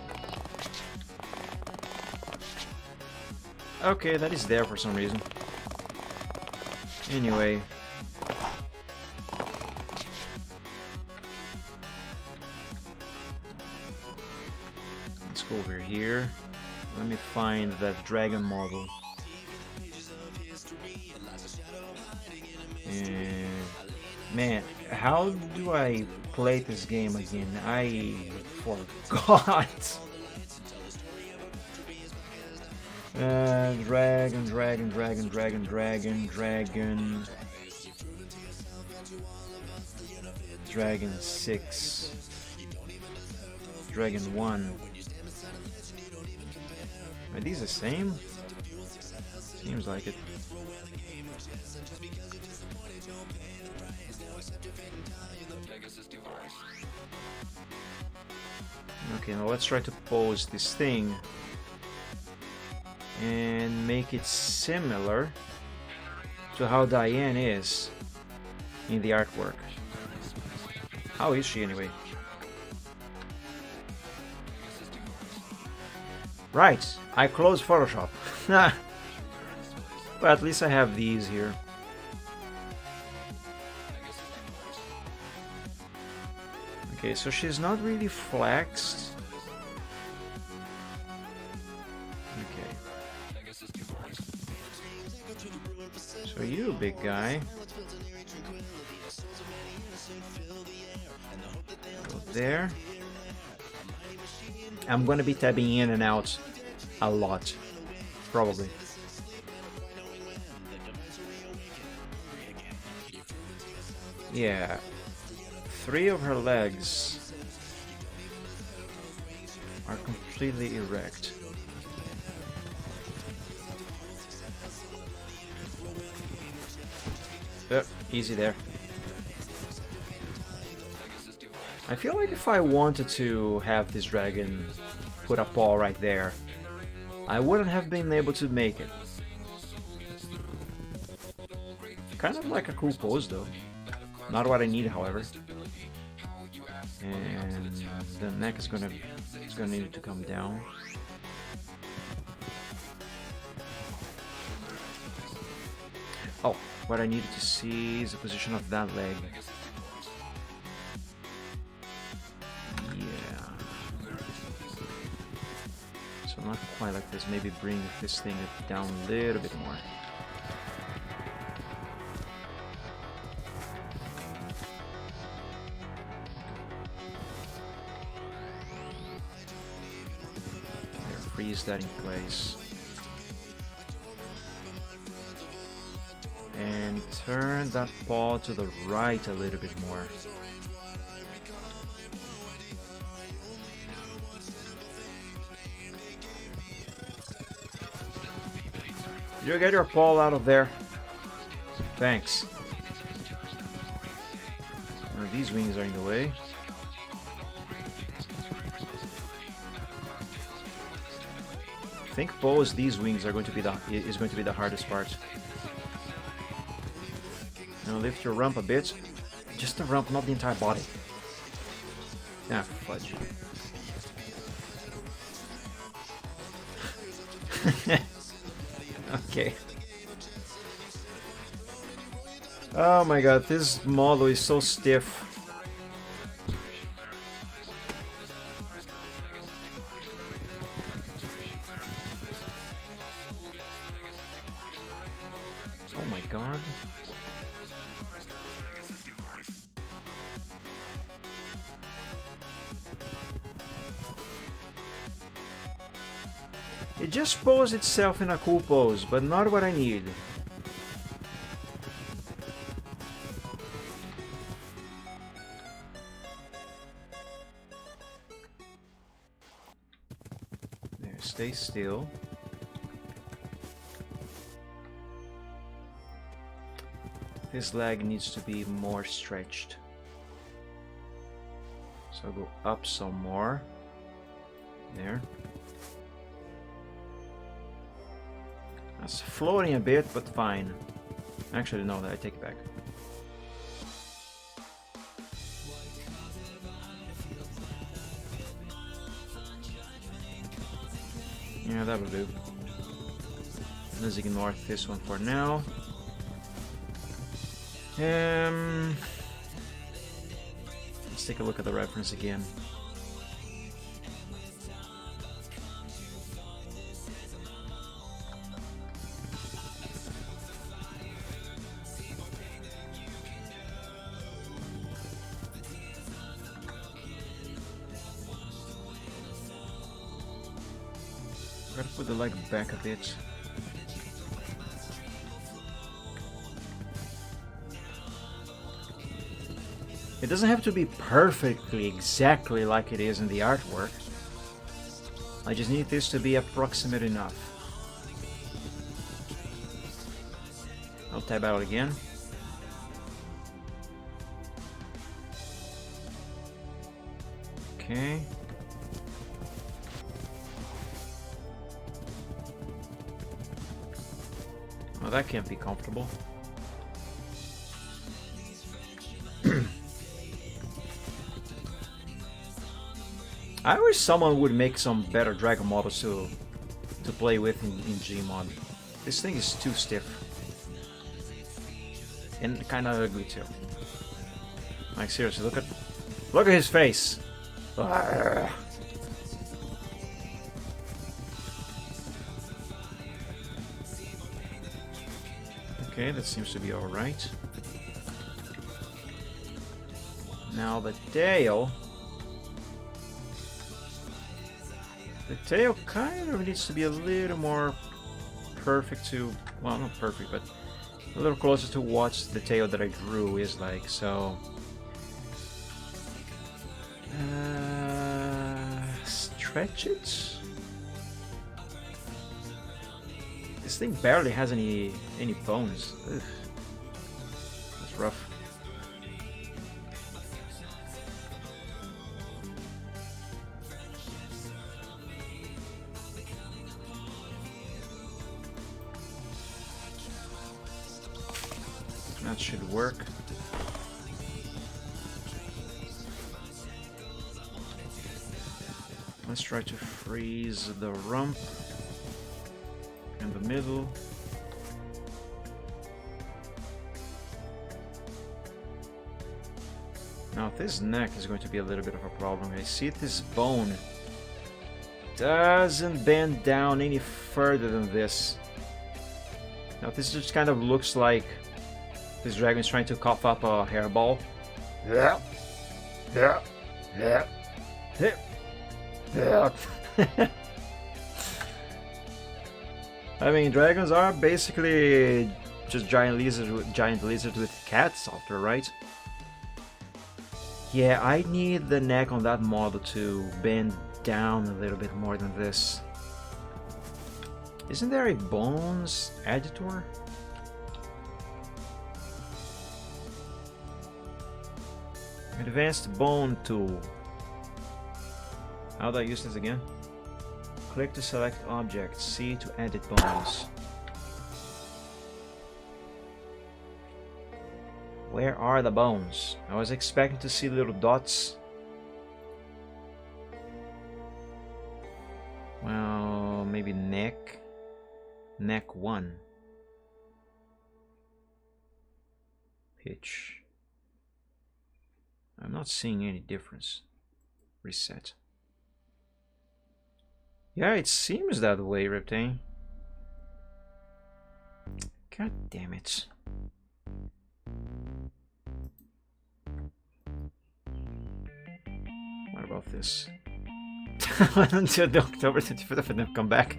Okay, that is there for some reason. Anyway. Let's go over here. Let me find that dragon model. And man, how do I play this game again? I forgot. Dragon. Dragon 6. Dragon 1. Are these the same? Seems like it. Okay, now let's try to pose this thing and make it similar to how Diane is in the artwork. How is she anyway? Right, I closed Photoshop. But at least I have these here. Okay, so she's not really flexed. Okay. So you, big guy. Go there. I'm gonna be tabbing in and out a lot, probably. Yeah. 3 of her legs are completely erect. Yep, easy there. I feel like if I wanted to have this dragon put a paw right there, I wouldn't have been able to make it. Kind of like a cool pose though. Not what I need, however. And the neck is gonna need to come down. Oh, what I needed to see is the position of that leg. Yeah. So not quite like this. Maybe bring this thing down a little bit more. Freeze that in place. And turn that paw to the right a little bit more. You get your paw out of there. Thanks. These wings are in the way. I think both these wings are going to be the hardest part. Now lift your rump a bit. Just the rump, not the entire body. Ah, fudge. Okay. Oh my god, this model is so stiff. Oh my god. It just posed itself in a cool pose, but not what I need. There, stay still. This leg needs to be more stretched. So I'll go up some more. There. That's floating a bit, but fine. Actually, no, I take it back. Yeah, that will do. Let's ignore this one for now. Let's take a look at the reference again. Gotta put the leg back a bit. It doesn't have to be perfectly exactly like it is in the artwork. I just need this to be approximate enough. I'll tab out again. Okay. Well, that can't be comfortable. I wish someone would make some better dragon models to play with in Gmod. This thing is too stiff. And kinda ugly too. Like seriously, look at his face! Arrgh. Okay, that seems to be alright. Now the tail. The tail kind of needs to be a little more perfect to, well, not perfect, but a little closer to what the tail that I drew is like, so... stretch it? This thing barely has any bones. Ugh. That's rough. That should work. Let's try to freeze the rump in the middle. Now this neck is going to be a little bit of a problem. I see this bone doesn't bend down any further than this. Now this just kind of looks like this dragon is trying to cough up a hairball. Yeah. Yeah. Yeah. Yeah. I mean, dragons are basically just giant lizards with cats after, right? Yeah, I need the neck on that model to bend down a little bit more than this. Isn't there a bones editor? Advanced bone tool. How do I use this again? Click to select object, C to edit bones. Where are the bones? I was expecting to see little dots. Well, maybe neck. Neck 1. Pitch. I'm not seeing any difference. Reset. Yeah, it seems that way, Reptane. God damn it. What about this? Until the October 25th for them to come back.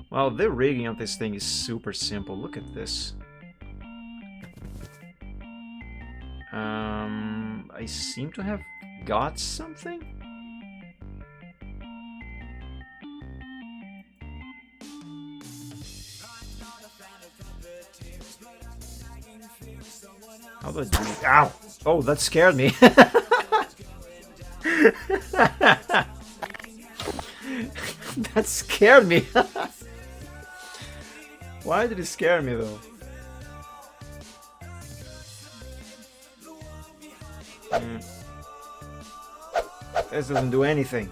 Well, the rigging of this thing is super simple. Look at this. I seem to have got something. How do I do it? Ow! Oh, that scared me. That scared me. Why did it scare me though? This doesn't do anything.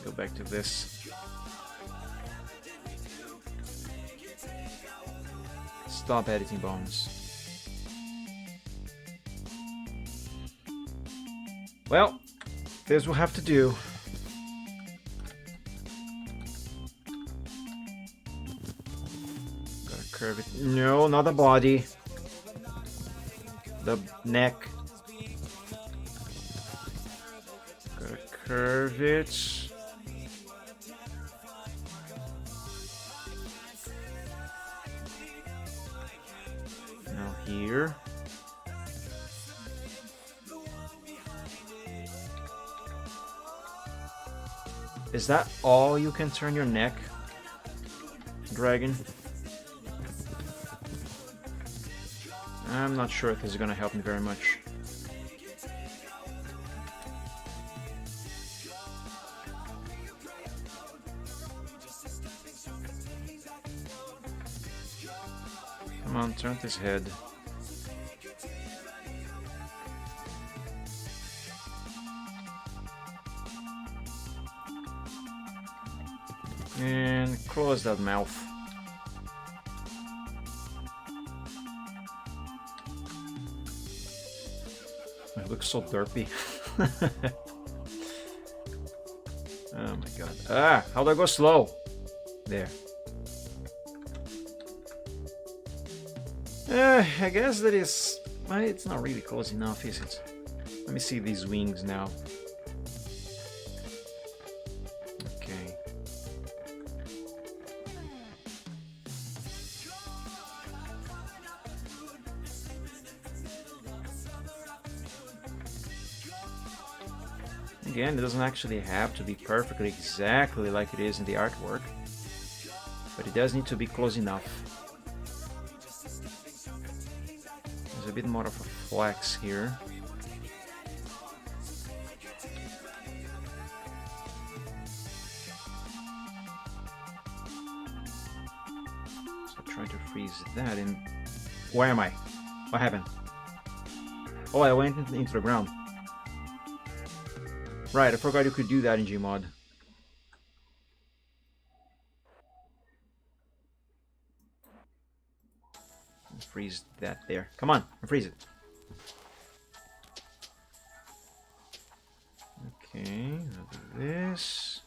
Go back to this. Stop editing bones. Well, this will have to do. Gotta curve it. No, not the body. The neck. Gotta curve it. Now here. Is that all you can turn your neck, Dragon? I'm not sure if this is gonna help me very much. Come on, turn this head. And close that mouth. It looks so derpy. Oh my god. Ah, how do I go slow? There. I guess that is... Well, it's not really close enough, is it? Let me see these wings now. Okay. Again, it doesn't actually have to be perfectly exactly like it is in the artwork, but it does need to be close enough. There's a bit more of a flex here. So try to freeze that in. Where am I? What happened? Oh, I went into the ground. Right, I forgot you could do that in Gmod. Freeze that there. Come on, freeze it. Okay, I'll do this.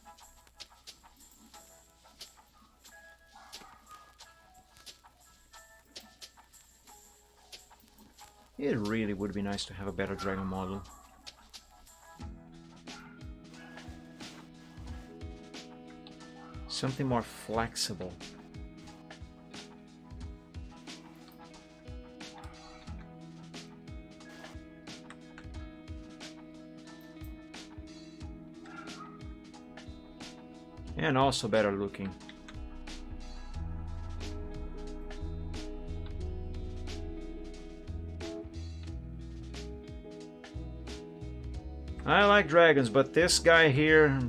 It really would be nice to have a better dragon model. Something more flexible. And also better looking. I like dragons, but this guy here,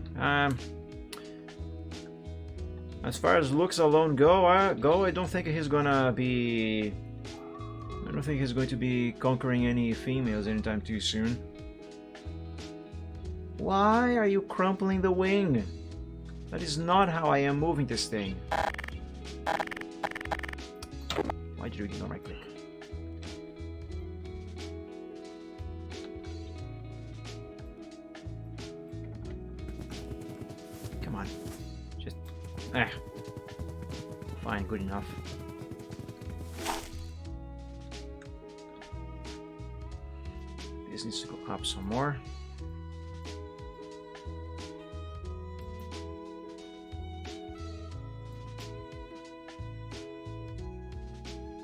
As far as looks alone go, I don't think he's gonna be... I don't think he's going to be conquering any females anytime too soon. Why are you crumpling the wing? That is not how I am moving this thing. Why did you ignore my click? Come on. Just... Fine, good enough. This needs to go up some more.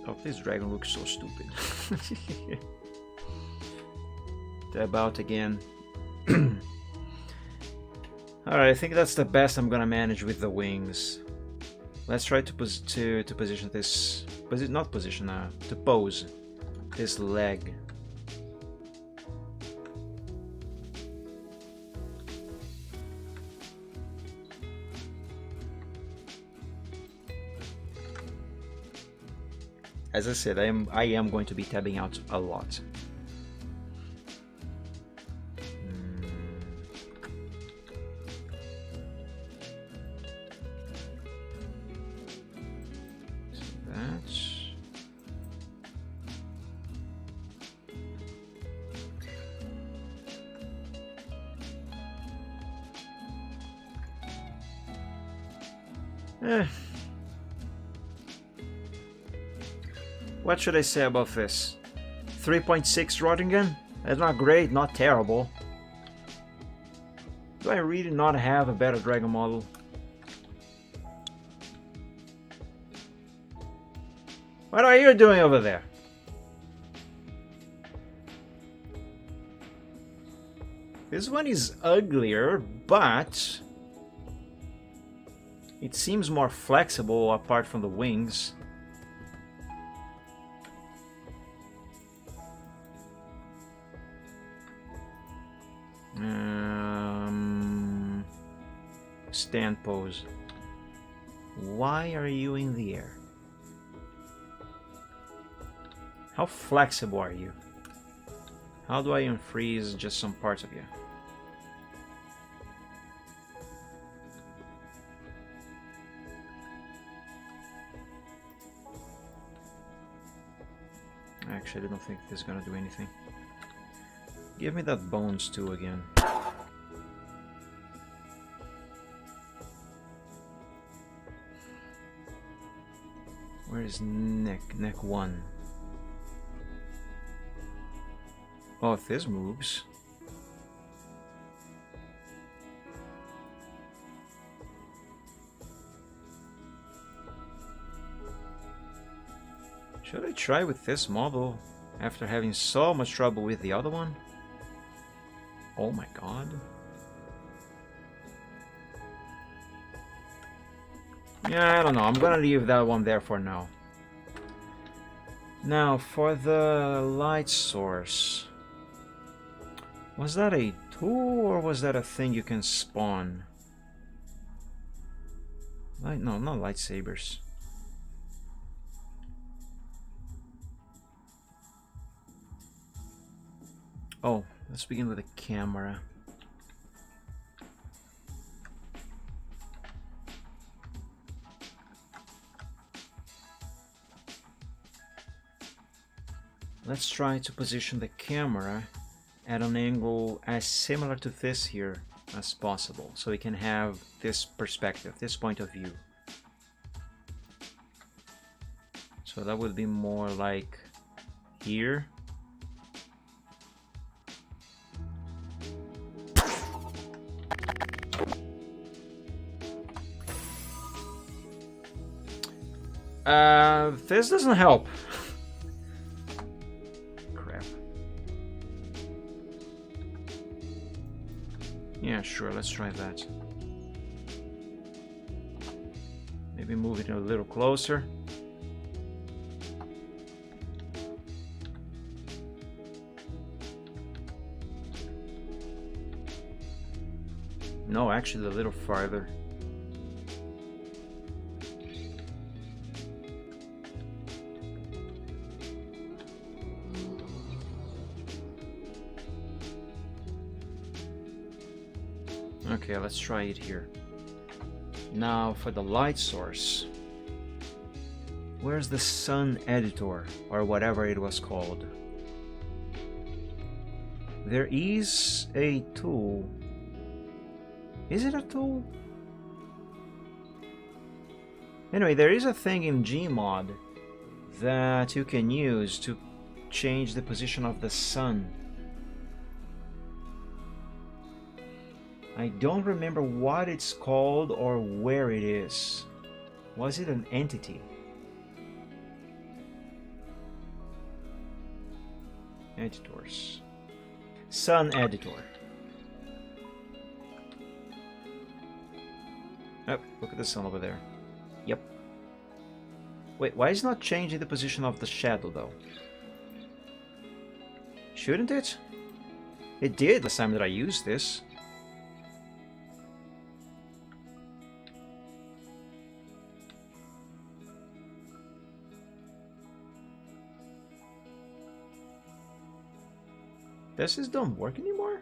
Oh, this dragon looks so stupid. Tab out again. Alright, I think that's the best I'm gonna manage with the wings. Let's try to position this... not position, to pose this leg. As I said, I am going to be tabbing out a lot. So that's... What should I say about this? 3.6 Röttingen? That's not great, not terrible. Do I really not have a better dragon model? What are you doing over there? This one is uglier, but it seems more flexible apart from the wings. Stand pose. Why are you in the air? How flexible are you? How do I unfreeze just some parts of you? Actually, I don't think this is gonna do anything. Give me that bones too again. Where is neck? Neck 1. Oh, if this moves. Should I try with this model after having so much trouble with the other one? Oh my god. Yeah, I don't know. I'm gonna leave that one there for now. Now, for the light source. Was that a tool or was that a thing you can spawn? No, not lightsabers. Oh, let's begin with the camera. Let's try to position the camera at an angle as similar to this here as possible, so we can have this perspective, this point of view. So that would be more like here. This doesn't help. Crap. Yeah, sure, let's try that. Maybe move it a little closer. No, actually a little farther. Okay, let's try it here. Now for the light source. Where's the sun editor, or whatever it was called? There is a tool. Is it a tool? Anyway, there is a thing in Gmod that you can use to change the position of the sun. I don't remember what it's called or where it is. Was it an entity? Editors. Sun editor. Oh, look at the sun over there. Yep. Wait, why is it not changing the position of the shadow though? Shouldn't it? It did last time that I used this. This don't work anymore?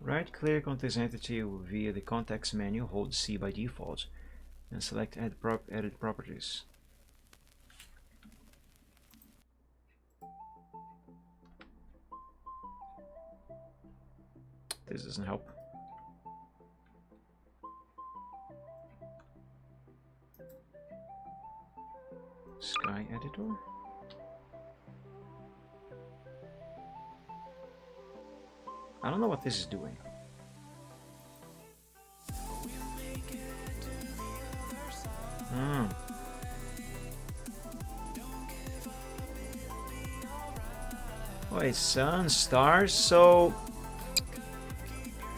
Right click on this entity via the context menu, hold C by default, and select Edit Properties. This doesn't help. Sky Editor. I don't know what this is doing. Wait, sun, stars, so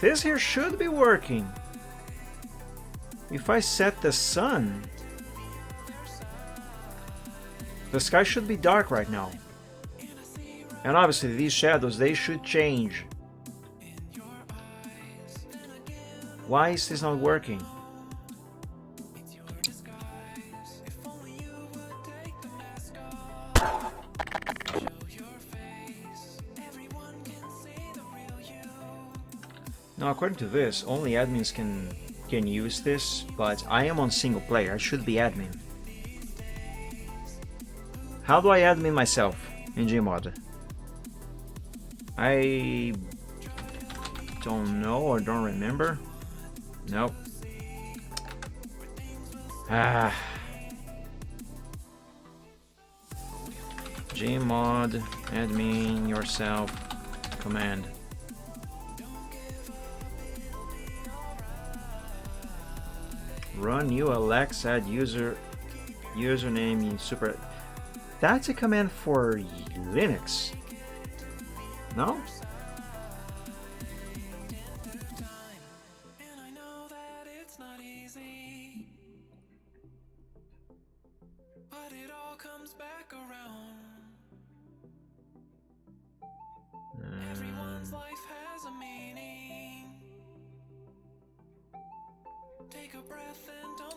this here should be working. If I set the sun, the sky should be dark right now. And obviously these shadows, they should change. Why is this not working? Now, according to this, only admins can use this, but I am on single player. I should be admin. How do I admin myself in Gmod? I don't know or don't remember. Nope. Gmod admin yourself command. Run new Alexa add username in super. That's a command for Linux. No?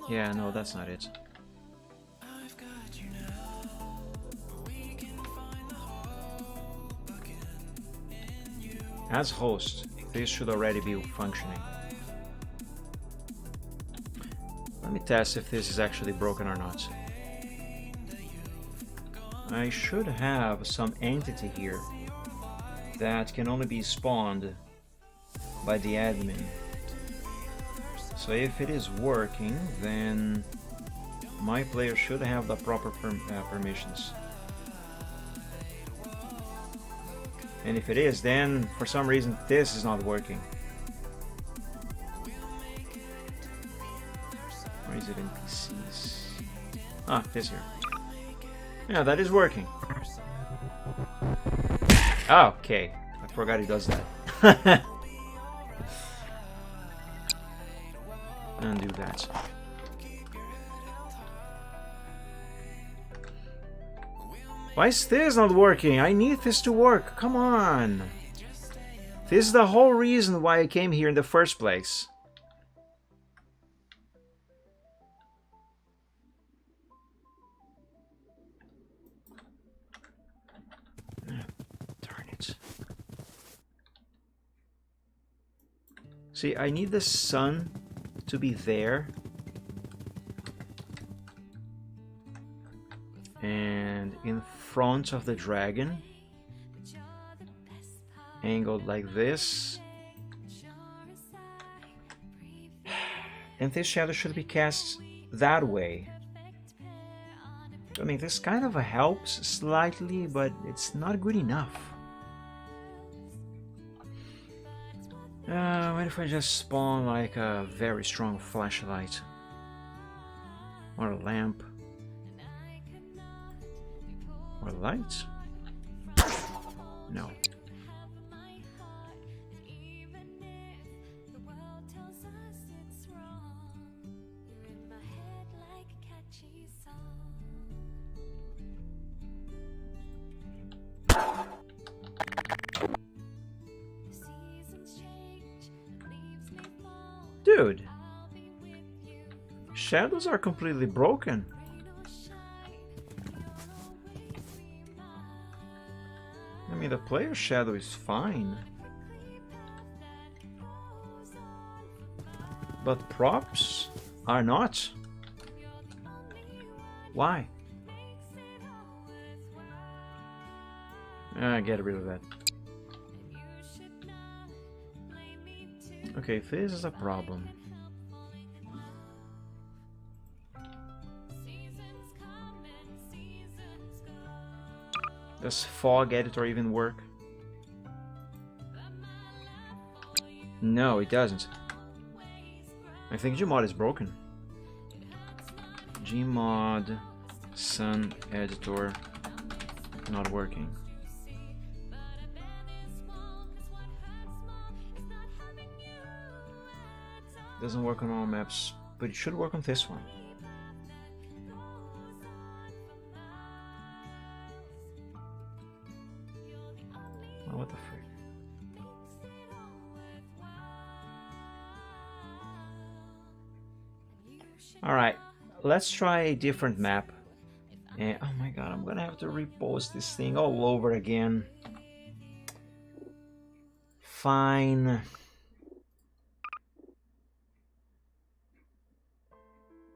Yeah, no, that's not it. As host, this should already be functioning. Let me test if this is actually broken or not. I should have some entity here that can only be spawned by the admin. So if it is working, then my player should have the proper permissions. And if it is, then for some reason this is not working. Or is it in PCs? Ah, this here. Yeah, that is working. Oh, okay. I forgot he does that. Undo that. Why is this not working? I need this to work. Come on. This is the whole reason why I came here in the first place. it. See, I need the sun to be there. And in front of the dragon. Angled like this. And this shadow should be cast that way. I mean, this kind of helps slightly, but it's not good enough. What if I just spawn like a very strong flashlight? Or a lamp? Or lights? No. Dude, shadows are completely broken. I mean, the player shadow is fine. But props are not. Why? Get rid of that. Okay, this is a problem. Does fog editor even work? No, it doesn't. I think Gmod is broken. Gmod sun editor not working. Doesn't work on all maps, but it should work on this one. Oh, what the frick? Alright, let's try a different map. And oh my god, I'm gonna have to repost this thing all over again. Fine.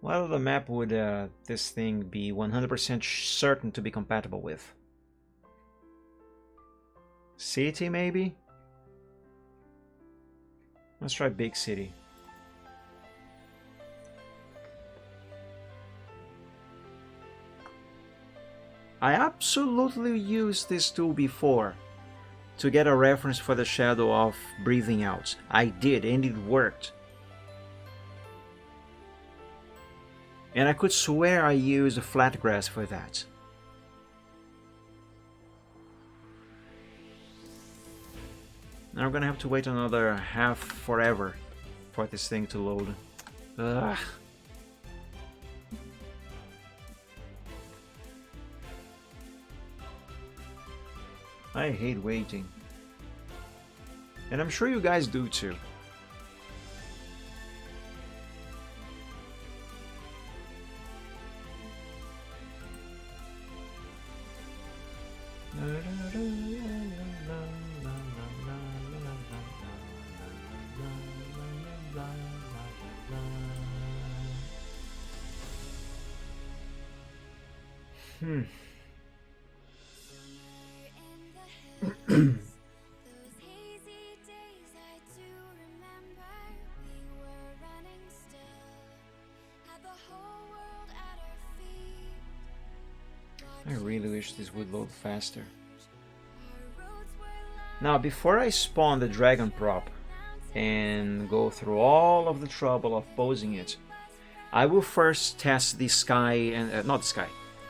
What other map would this thing be 100% certain to be compatible with? City, maybe? Let's try Big City. I absolutely used this tool before to get a reference for the shadow of breathing out. I did, and it worked. And I could swear I used Flatgrass for that. Now I'm gonna have to wait another half forever for this thing to load. Ugh. I hate waiting. And I'm sure you guys do too. I really wish this would load faster. Now, before I spawn the dragon prop and go through all of the trouble of posing it, I will first test the sky and not the sky,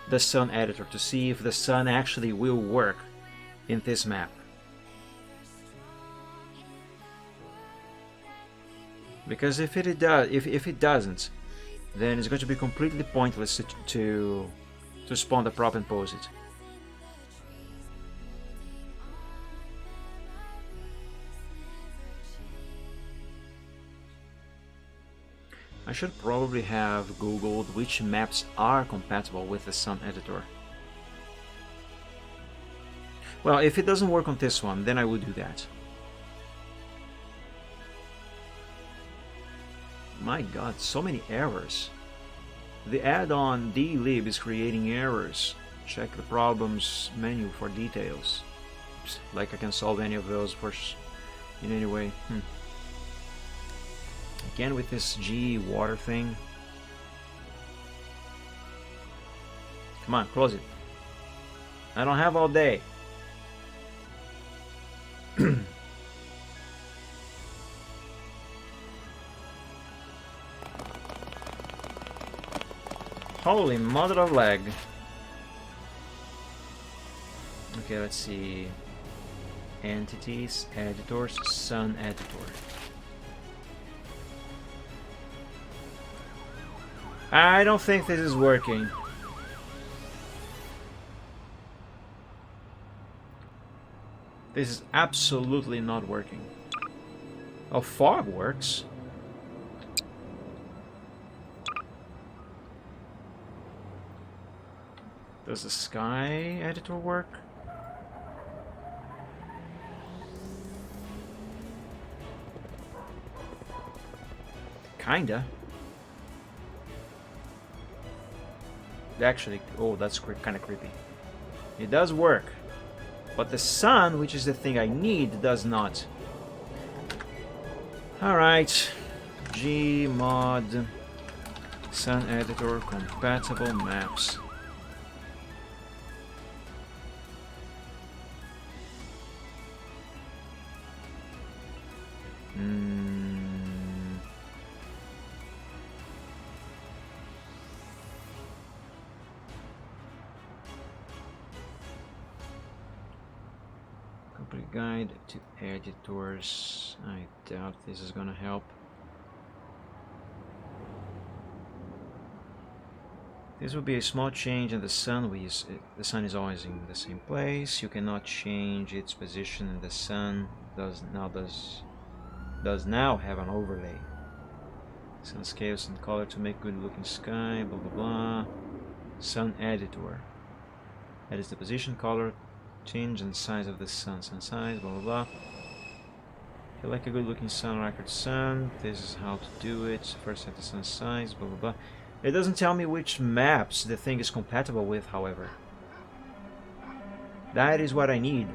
the sun editor to see if the sun actually will work in this map. Because if it doesn't, then it's going to be completely pointless to spawn the prop and pose it. I should probably have googled which maps are compatible with the sun editor. Well, if it doesn't work on this one, then I would do that. My god, so many errors. The add-on dlib is creating errors. Check the problems menu for details. Like I can solve any of those in any way. Again with this G water thing. Come on, close it. I don't have all day. Holy mother of lag. Okay, let's see. Entities, editors, Sun editor. I don't think this is working. This is absolutely not working. Oh, fog works. Does the sky editor work? Kinda. Actually, oh, that's kind of creepy. It does work, but the sun, which is the thing I need, does not. Alright, Gmod Sun Editor compatible maps. Complete guide to editors. I doubt this is gonna help. This would be a small change in the sun. The sun is always in the same place. You cannot change its position in the sun. Does now have an overlay. Sun scales and color to make good looking sky. Blah blah blah. Sun editor. Edits the position, color, change and size of the sun. Sun size. Blah blah blah. If you like a good looking sun, record sun. This is how to do it. First set the sun size. Blah blah blah. It doesn't tell me which maps the thing is compatible with, however. That is what I need.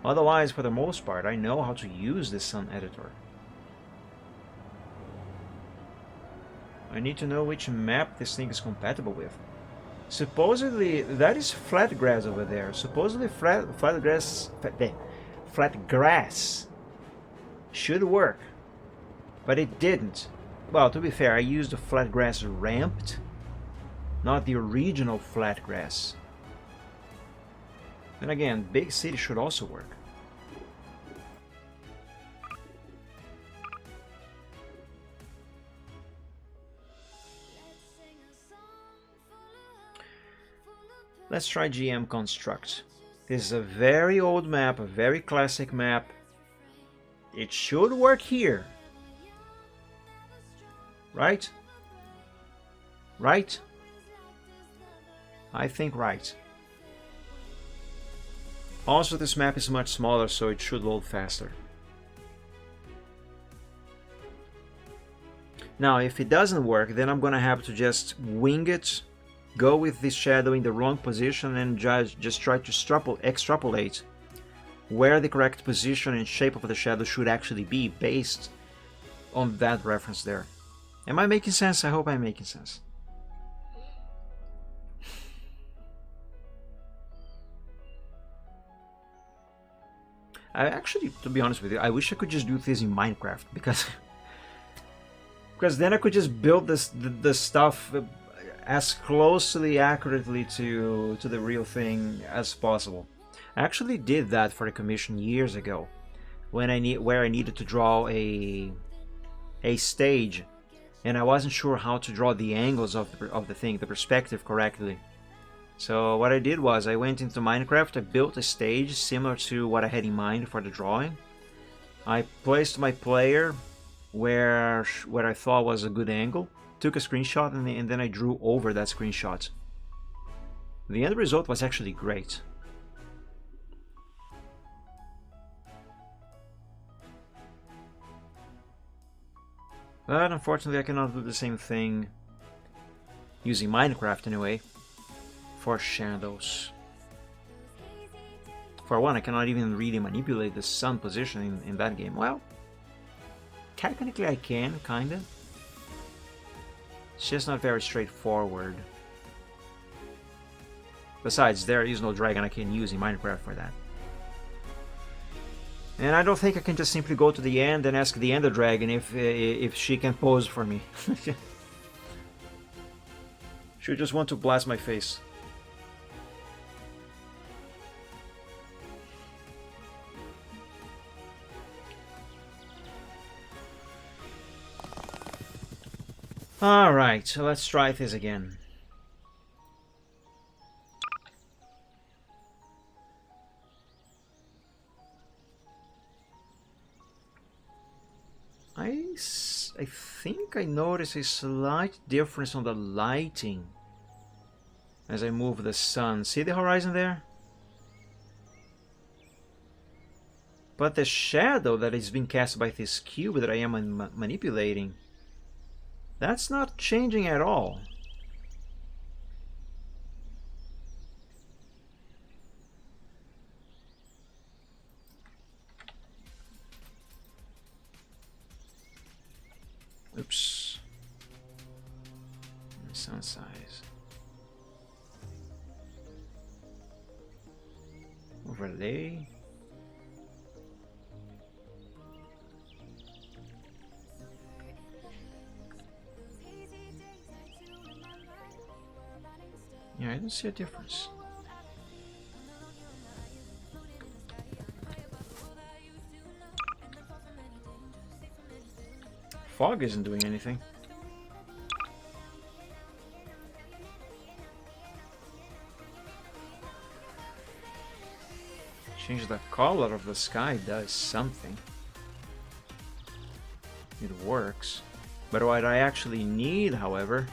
Otherwise, for the most part, I know how to use the Sun editor. I need to know which map this thing is compatible with. Supposedly, that is flat grass over there. Supposedly, flat grass should work, but it didn't. Well, to be fair, I used the flat grass ramped, not the original flat grass. Then again, big city should also work. Let's try GM Construct. This is a very old map, a very classic map. It should work here. Right? Right? I think right. Also, this map is much smaller, so it should load faster. Now, if it doesn't work, then I'm gonna have to just wing it, go with this shadow in the wrong position, and just try to extrapolate where the correct position and shape of the shadow should actually be based on that reference there. Am I making sense? I hope I'm making sense. I actually, to be honest with you, I wish I could just do this in Minecraft, because then I could just build the stuff as closely accurately to the real thing as possible. I actually did that for a commission years ago, where I needed to draw a stage, and I wasn't sure how to draw the angles of the thing, the perspective correctly. So what I did was I went into Minecraft, I built a stage similar to what I had in mind for the drawing. I placed my player where I thought was a good angle, took a screenshot, and then I drew over that screenshot. The end result was actually great. But unfortunately I cannot do the same thing using Minecraft anyway for shadows. For one, I cannot even really manipulate the sun position in that game. Well, technically I can, kinda. It's just not very straightforward. Besides, there is no dragon I can use in Minecraft for that. And I don't think I can just simply go to the end and ask the Ender Dragon if she can pose for me. She just want to blast my face. Alright, so let's try this again. I think I notice a slight difference on the lighting as I move the sun. See the horizon there? But the shadow that is being cast by this cube that I am manipulating, that's not changing at all. Oops. Sun size. Overlay. Yeah, I don't see a difference. Fog isn't doing anything. Change the color of the sky does something. It works. But what I actually need, however,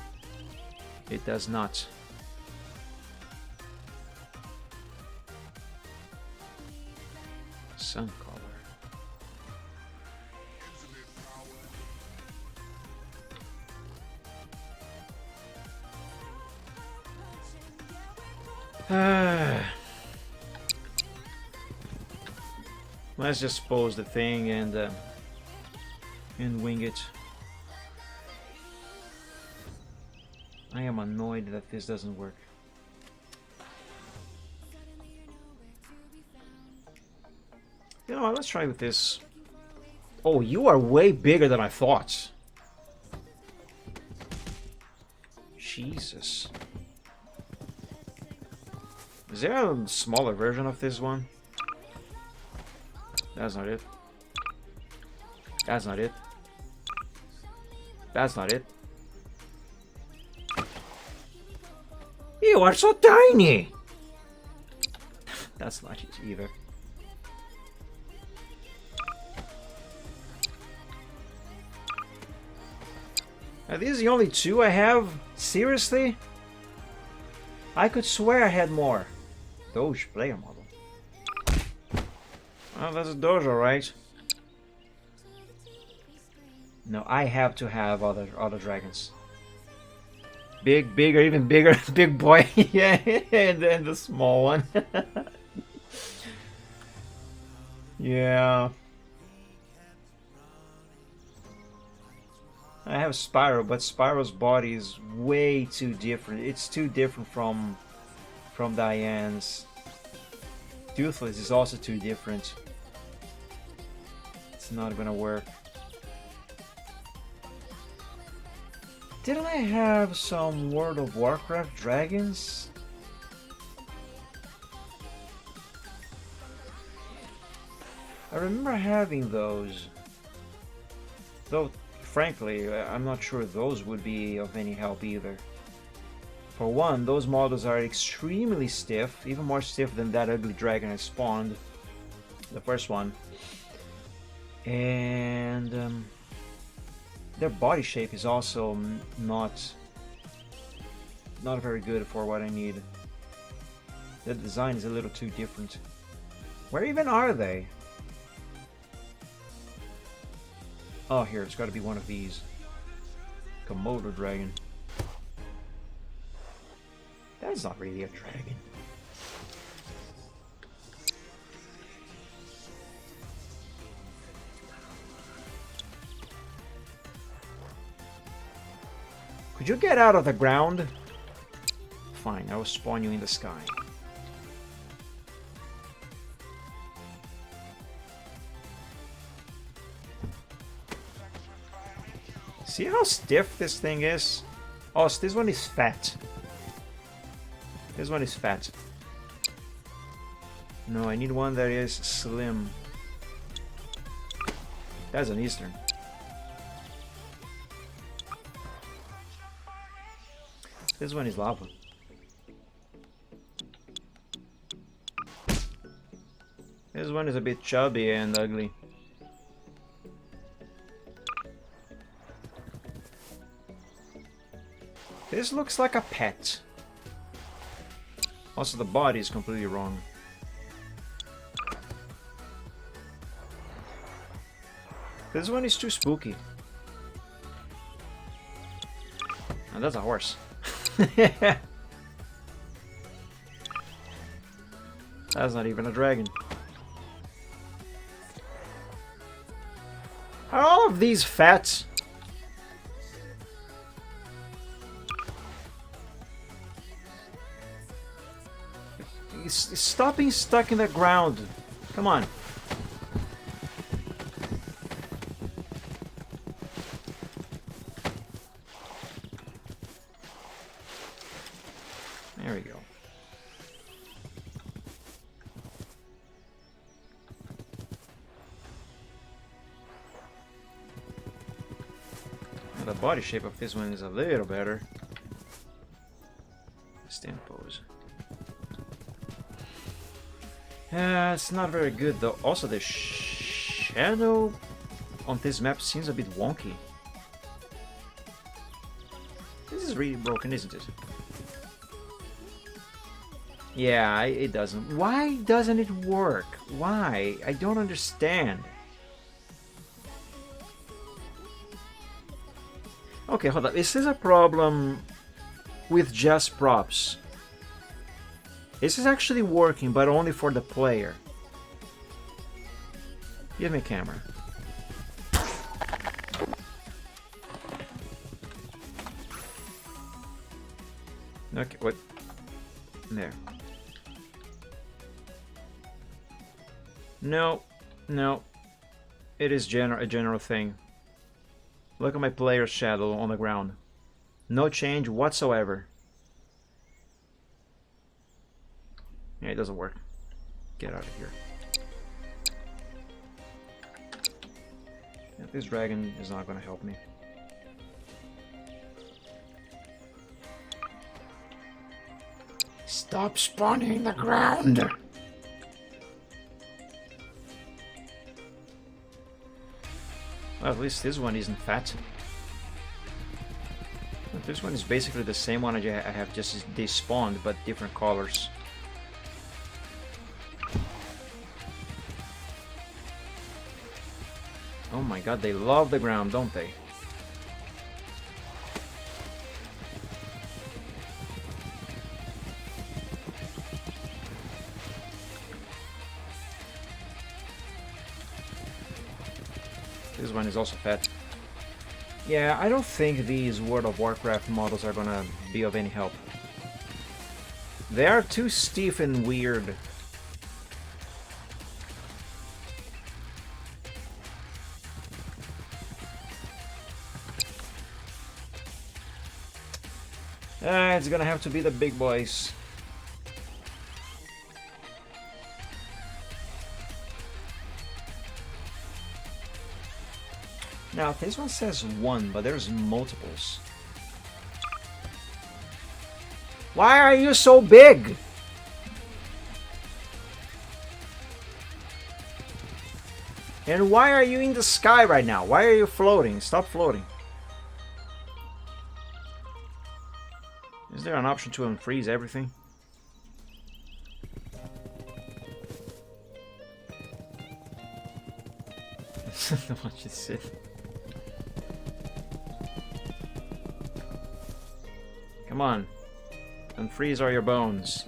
it does not. Sun color. Let's just pose the thing and wing it. I am annoyed that this doesn't work. You know what, let's try with this. Oh, you are way bigger than I thought. Jesus. Is there a smaller version of this one? That's not it. That's not it. That's not it. You are so tiny! That's not it either. Are these the only two I have? Seriously? I could swear I had more. Doge player model. Oh, that's a Doge, alright. No, I have to have other dragons. Big, bigger, even bigger, big boy. Yeah, and then the small one. Yeah. I have Spyro, but Spyro's body is way too different. It's too different from Diane's. Toothless is also too different. It's not gonna work. Didn't I have some World of Warcraft dragons? I remember having those. Though, frankly, I'm not sure those would be of any help either. For one, those models are extremely stiff, even more stiff than that ugly dragon I spawned. The first one. And their body shape is also not very good for what I need. The design is a little too different. Where even are they? Oh, here, it's got to be one of these. Komodo dragon. That's not really a dragon. Could you get out of the ground? Fine, I will spawn you in the sky. See how stiff this thing is? Oh, so this one is fat. This one is fat. No, I need one that is slim. That's an Eastern. This one is lava. This one is a bit chubby and ugly. This looks like a pet. Also, the body is completely wrong. This one is too spooky. Oh, that's a horse. That's not even a dragon. Are all of these fat? Stop being stuck in the ground. Come on. There we go. Now the body shape of this one is a little better. Stand pose. It's not very good though. Also, the shadow on this map seems a bit wonky. This is really broken, isn't it? Yeah, it doesn't. Why doesn't it work? Why? I don't understand. Okay, hold on. Is this a problem with just props? This is actually working, but only for the player. Give me a camera. Okay, what? There. No, no. It is a general thing. Look at my player's shadow on the ground. No change whatsoever. Yeah, it doesn't work. Get out of here. Yeah, this dragon is not going to help me. Stop spawning in the ground! Well, at least this one isn't fat. This one is basically the same one I have, just despawned, but different colors. Oh my god, they love the ground, don't they? This one is also fat. Yeah, I don't think these World of Warcraft models are gonna be of any help. They are too stiff and weird. It's gonna have to be the big boys. Now, this one says 1, but there's multiples. Why are you so big? And why are you in the sky right now? Why are you floating? Stop floating. Is there an option to unfreeze everything? Watch it sit. Come on. Unfreeze all your bones.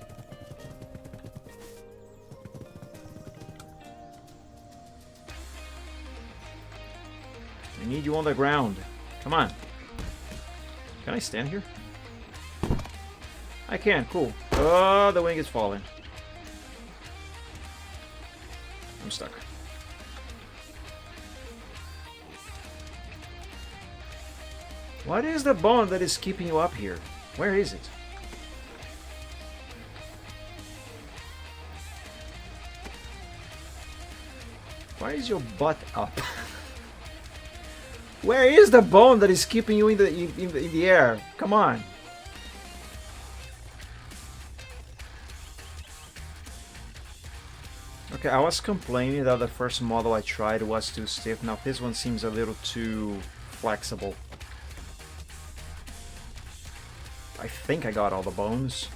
I need you on the ground. Come on. Can I stand here? I can, cool. Oh, the wing is falling. I'm stuck. What is the bone that is keeping you up here? Where is it? Why is your butt up? Where is the bone that is keeping you in the air? Come on. Okay, I was complaining that the first model I tried was too stiff. Now this one seems a little too flexible. I think I got all the bones.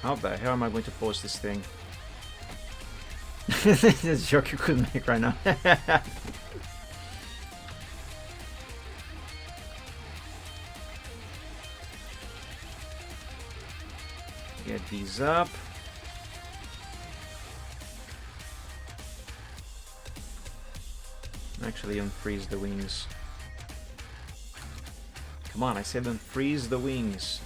How the hell am I going to post this thing? That's a joke you couldn't make right now. Get these up. Actually, unfreeze the wings. Come on, I said unfreeze the wings.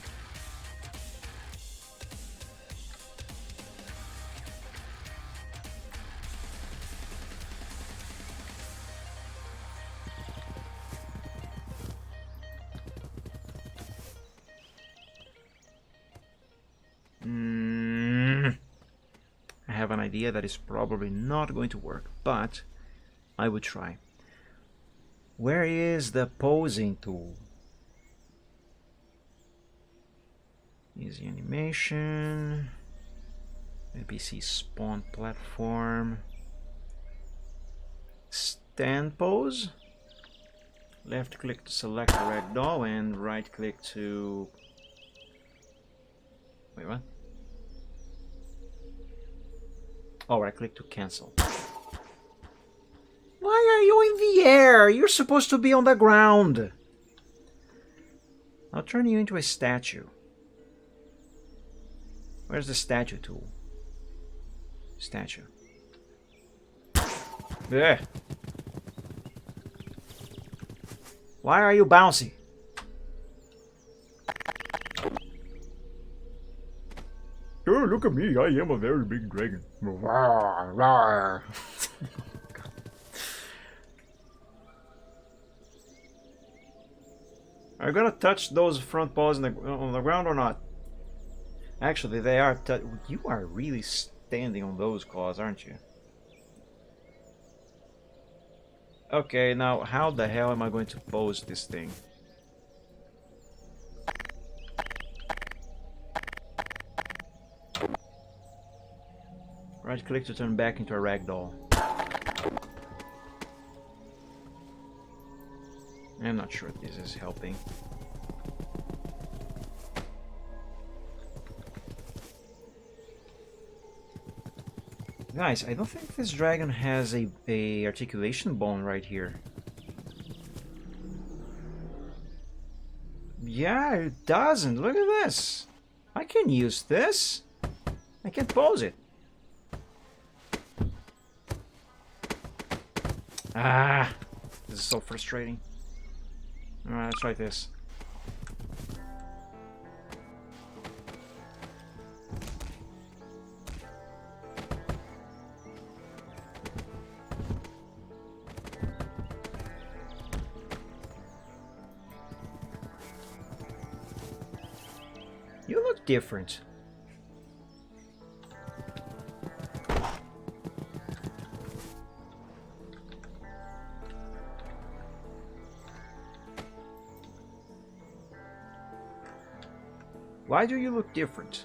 I have an idea that is probably not going to work, but I would try. Where is the posing tool? Easy animation. NPC spawn platform. Stand pose. Left click to select the ragdoll and right click to... Wait, what? Oh, right click to cancel. Why are you in the air? You're supposed to be on the ground. I'll turn you into a statue. Where's the statue tool? Statue. Yeah. Why are you bouncy? Oh, look at me. I am a very big dragon. Rawr, rawr. Are you gonna touch those front paws on the ground or not? Actually, they are. You are really standing on those claws, aren't you? Okay, now how the hell am I going to pose this thing? Right click to turn back into a ragdoll. I'm not sure if this is helping. Guys, I don't think this dragon has a articulation bone right here. Yeah, it doesn't. Look at this. I can use this. I can pose it. Ah, this is so frustrating. Alright, let's try this. You look different. Why do you look different?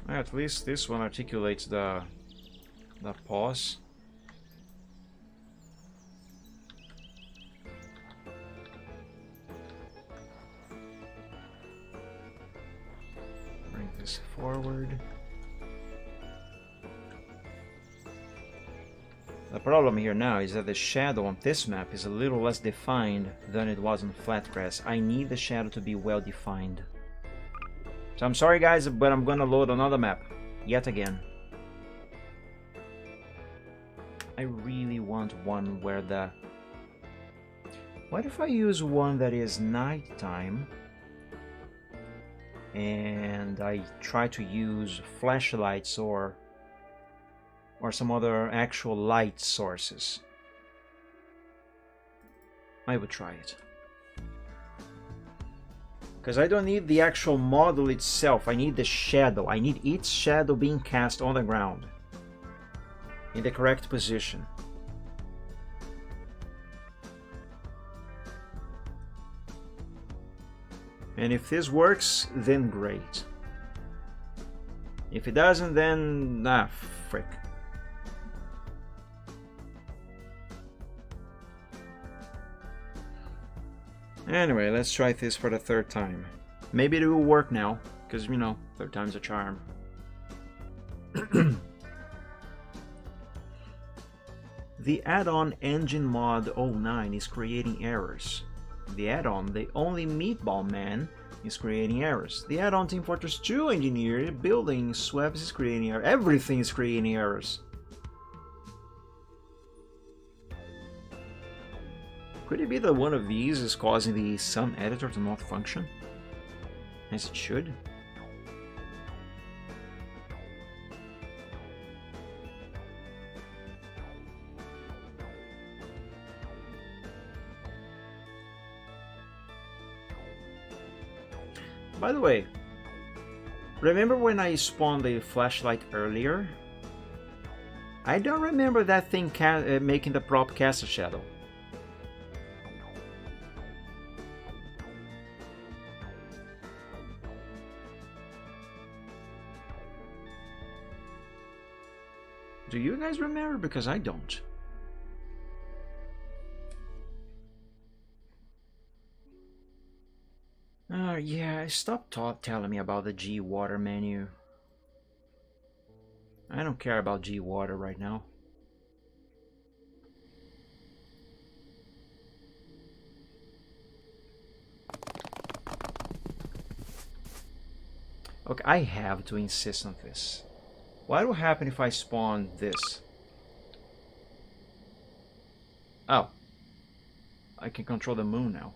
At least this one articulates the paws. Bring this forward. problem here now is that the shadow on this map is a little less defined than it was on Flatgrass. I need the shadow to be well defined. So I'm sorry guys, but I'm gonna load another map. Yet again. I really want one where the... What if I use one that is nighttime and I try to use flashlights or some other actual light sources? I would try it. Because I don't need the actual model itself, I need the shadow. I need its shadow being cast on the ground in the correct position. And if this works, then great. If it doesn't, then frick. Anyway, let's try this for the third time. Maybe it will work now, because, you know, third time's a charm. The add-on Engine Mod 09 is creating errors. The add-on The Only Meatball Man is creating errors. The add-on Team Fortress 2 Engineer Building Sweeps is creating errors. Everything is creating errors. Could it be that one of these is causing the Sun editor to not function as it should? By the way, remember when I spawned the flashlight earlier? I don't remember that thing making the prop cast a shadow. Do you guys remember? Because I don't. Yeah, stop telling me about the G-Water menu. I don't care about G-Water right now. Okay, I have to insist on this. What will happen if I spawn this? Oh. I can control the moon now.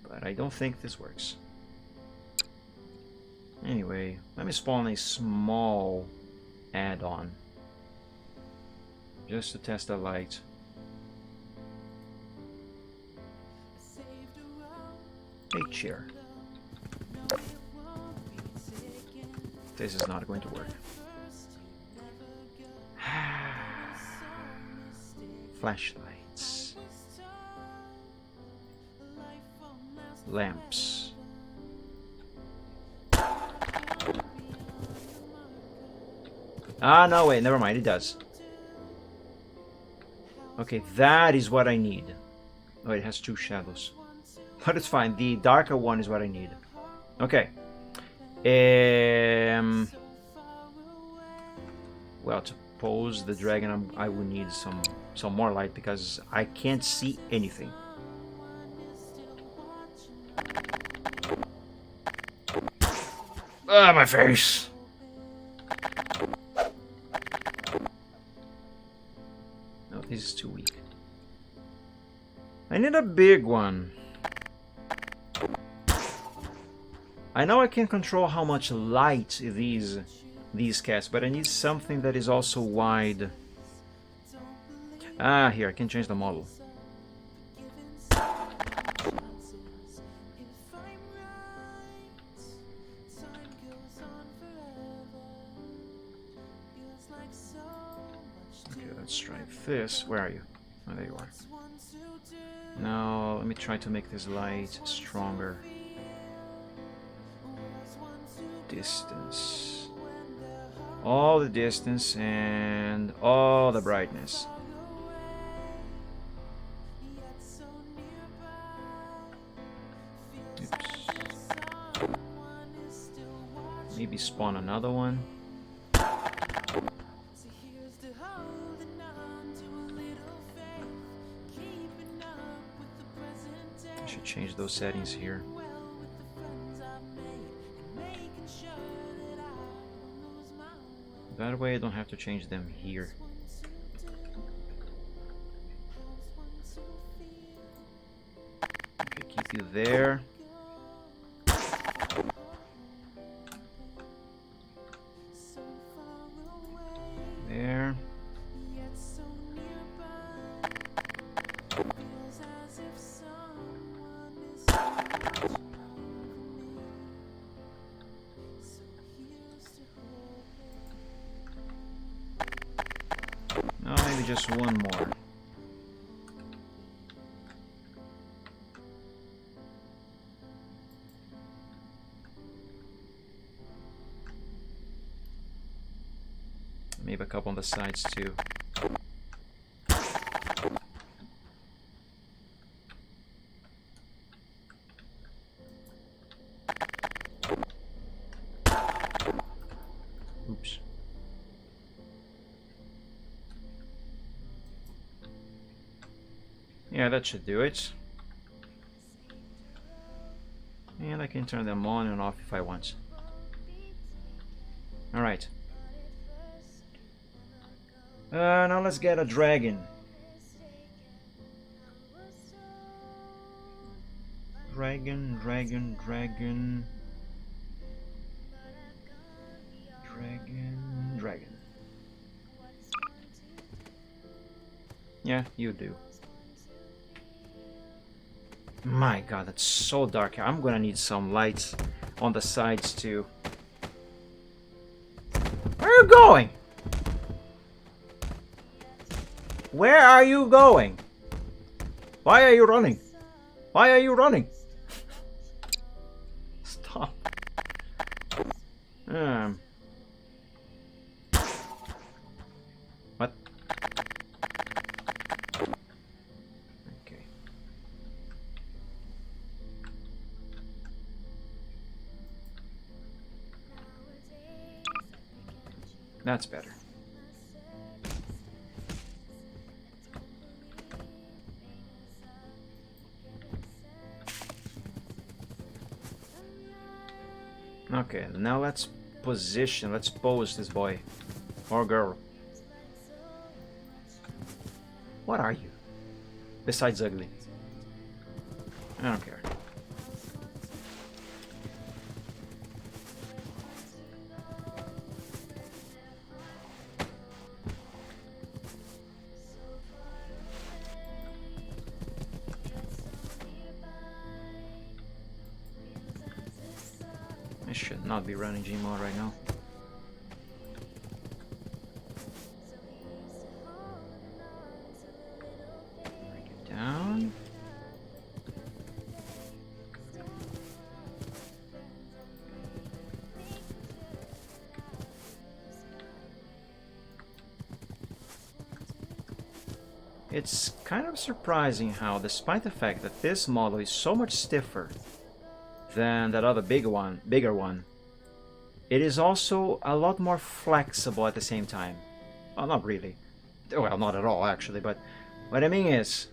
But I don't think this works. Anyway, let me spawn a small add-on. Just to test the light. A chair. This is not going to work. Flashlights. Lamps. Ah, no, wait, never mind, it does. Okay, that is what I need. Oh, it has two shadows. But it's fine, the darker one is what I need. Okay. Well, to pose the dragon, I would need some more light because I can't see anything. Ah, my face! No, this is too weak. I need a big one. I know I can control how much light these cast, but I need something that is also wide. Ah, here, I can change the model. Okay, let's try this. Where are you? Oh, there you are. Now, let me try to make this light stronger. Distance. All the distance and all the brightness. Oops. Maybe spawn another one. change those settings here. That way I don't have to change them here. Okay, keep you there. There. Oh, maybe just one more. Maybe a couple on the sides too. Oops. Yeah, that should do it. And I can turn them on and off if I want. Alright. Now let's get a dragon. Dragon. Yeah, you do. My god, that's so dark here. I'm gonna need some lights on the sides too. Where are you going? Where are you going? Why are you running? Why are you running? Stop. What? Okay. That's better. Okay, now let's pose this boy or girl. What are you? Besides ugly. I don't care. I should not be running Gmod right now. Bring it down. It's kind of surprising how, despite the fact that this model is so much stiffer than that other bigger one, it is also a lot more flexible at the same time. Well, not really. Well, not at all, actually, but what I mean is,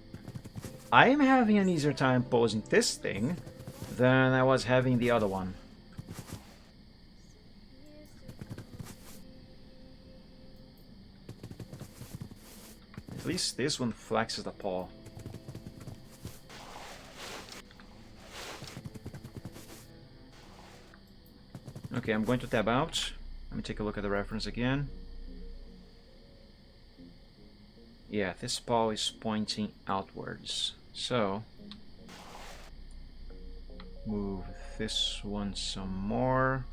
I am having an easier time posing this thing than I was having the other one. At least this one flexes the paw. Okay, I'm going to tab out. Let me take a look at the reference again. Yeah, this paw is pointing outwards. So, move this one some more.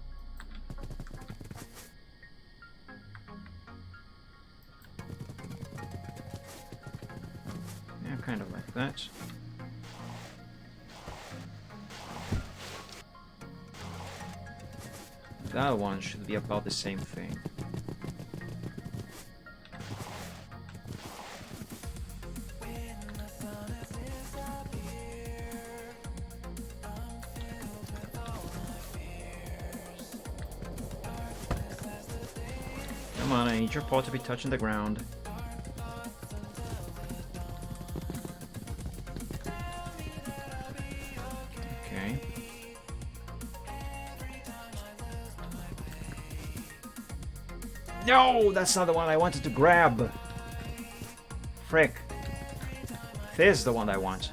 Yeah, kind of like that. That one should be about the same thing. Come on, I need your paw to be touching the ground. Okay. No, that's not the one I wanted to grab. Frick. This is the one I want.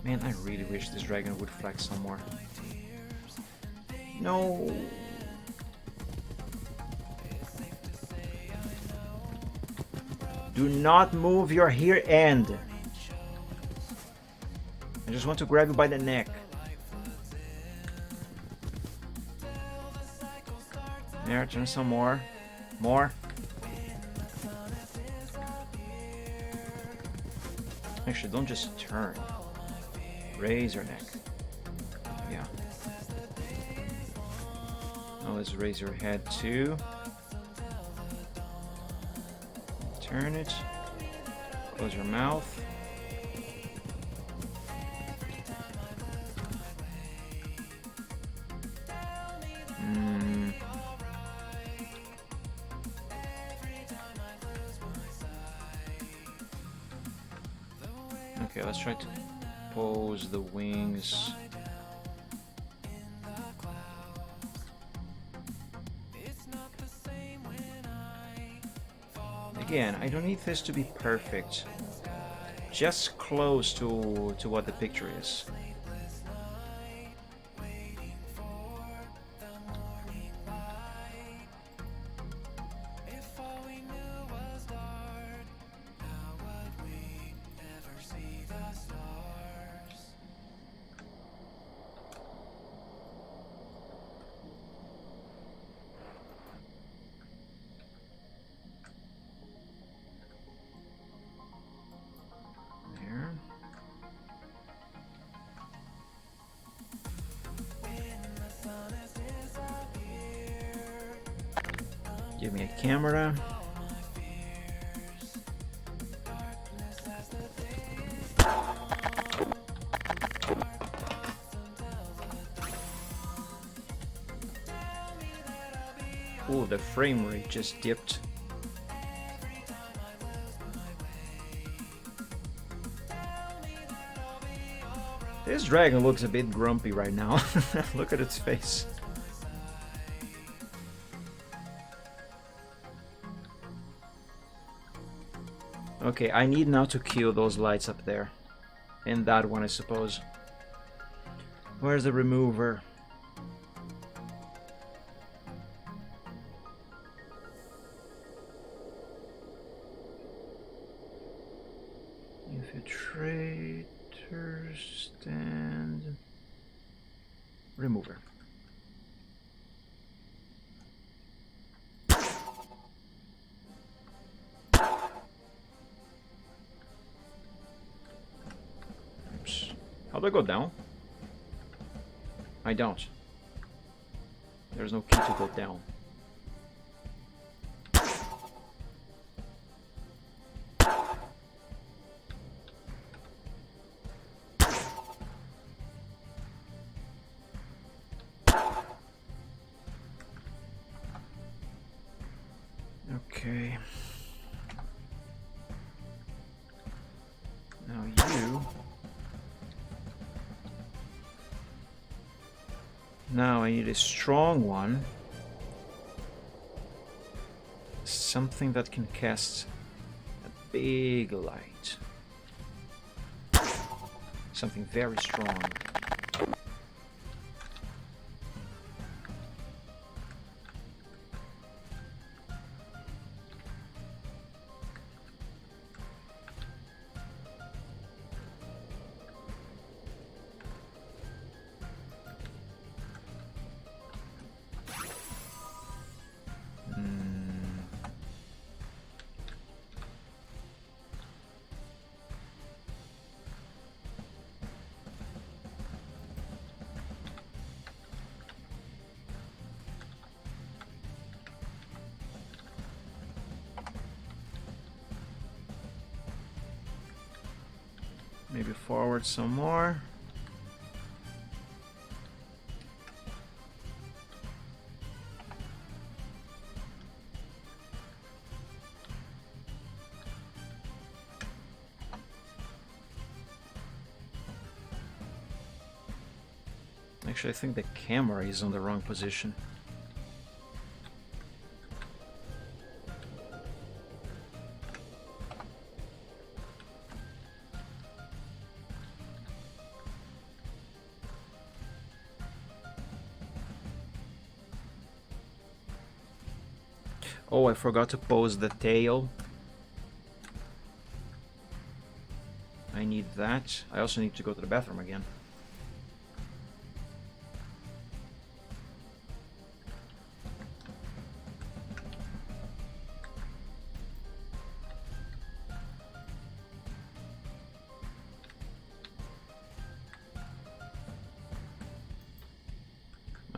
Man, I really wish this dragon would flex some more. No. Do not move your here end. I just want to grab you by the neck. There, turn some more. More. Actually, don't just turn. Raise your neck. Yeah. Now let's raise your head too. Turn it. Close your mouth. Okay, let's try to pose the wings. Again, I don't need this to be perfect. Just close to what the picture is. Give me a camera. Ooh, the frame rate just dipped. This dragon looks a bit grumpy right now. Look at its face. Okay, I need now to kill those lights up there. And that one, I suppose. Where's the remover? Infiltrator stand. Remover. How do I go down? I don't. There's no key to go down. Okay. Now you... Now I need a strong one. Something that can cast a big light. Something very strong. Maybe forward some more. Actually, I think the camera is on the wrong position. Oh, I forgot to pose the tail. I need that. I also need to go to the bathroom again.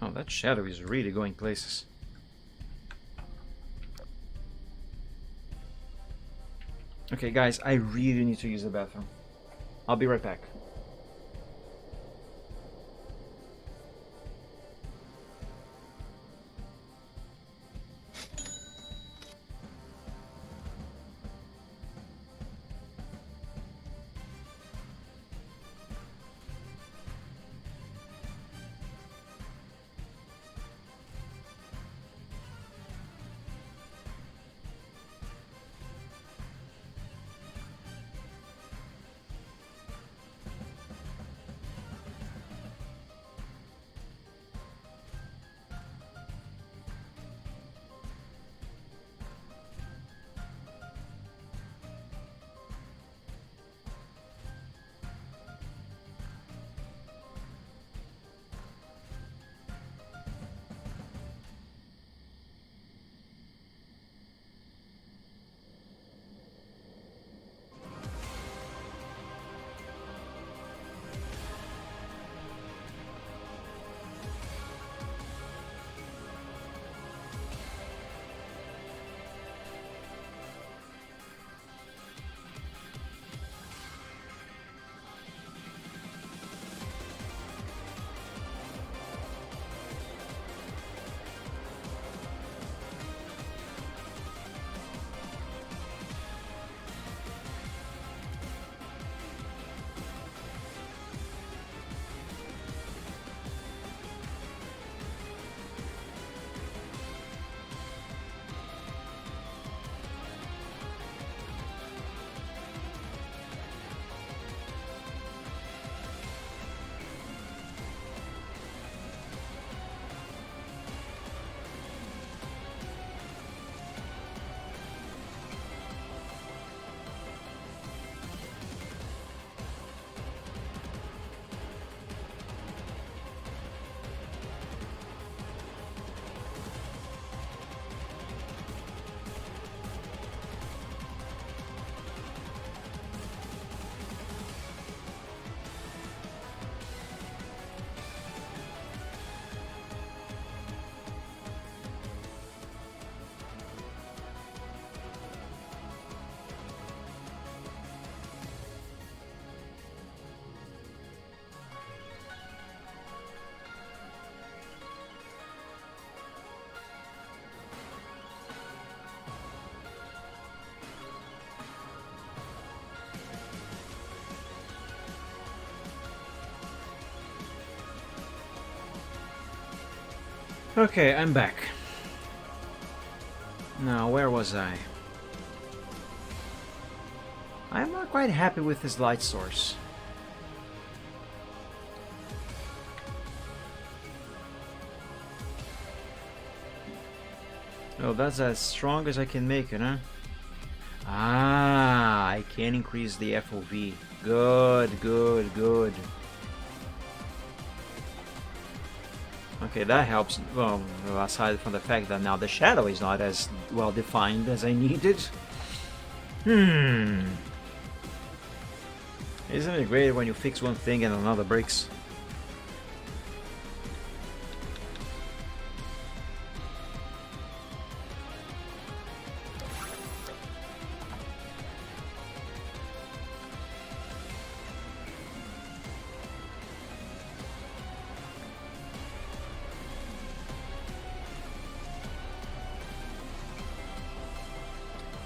Oh, that shadow is really going places. Okay, guys, I really need to use the bathroom. I'll be right back. Okay, I'm back. Now, where was I? I'm not quite happy with this light source. Oh, that's as strong as I can make it, huh? Ah, I can increase the FOV. Good, good, good. Okay, that helps. Well, aside from the fact that now the shadow is not as well defined as I needed. Isn't it great when you fix one thing and another breaks?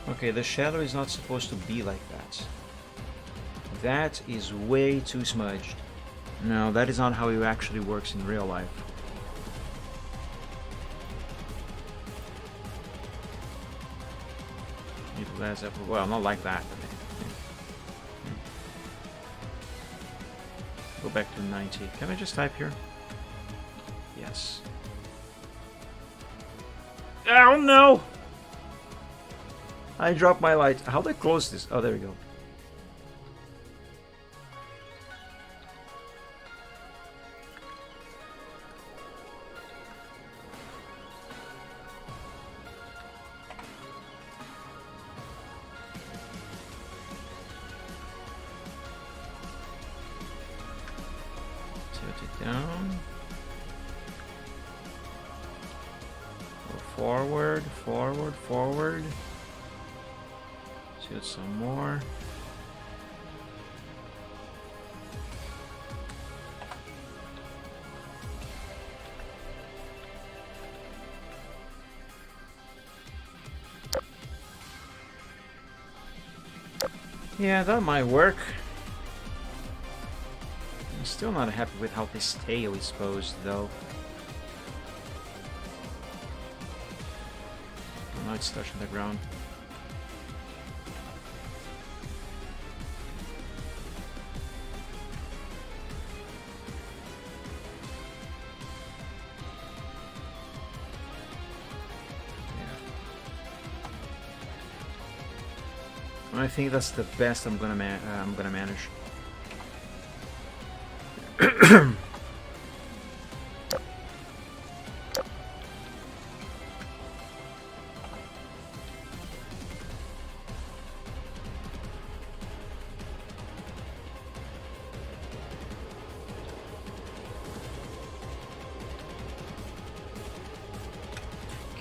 Okay, the shadow is not supposed to be like that. That is way too smudged. No, that is not how it actually works in real life. Well, not like that. Go back to 90. Can I just type here? Yes. Oh no! I dropped my light. How do I close this? Oh, there we go. Tilt it down. Go forward, forward, forward. Tilt some more. Yeah, that might work. I'm still not happy with how this tail is posed, though. Now it's touching the ground. I think that's the best I'm gonna manage.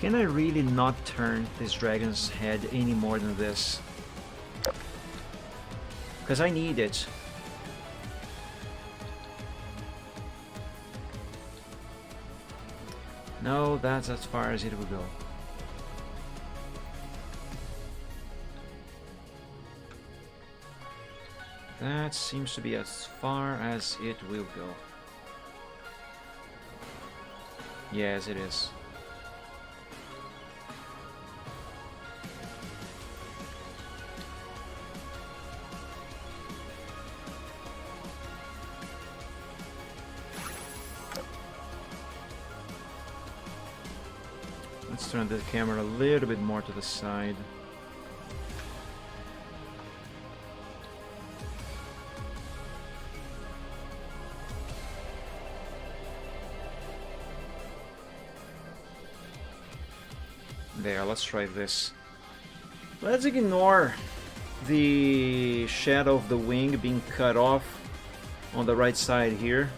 Can I really not turn this dragon's head any more than this? Because I need it. No, that's as far as it will go. That seems to be as far as it will go. Yes, it is. Let's turn the camera a little bit more to the side. There, let's try this. Let's ignore the shadow of the wing being cut off on the right side here.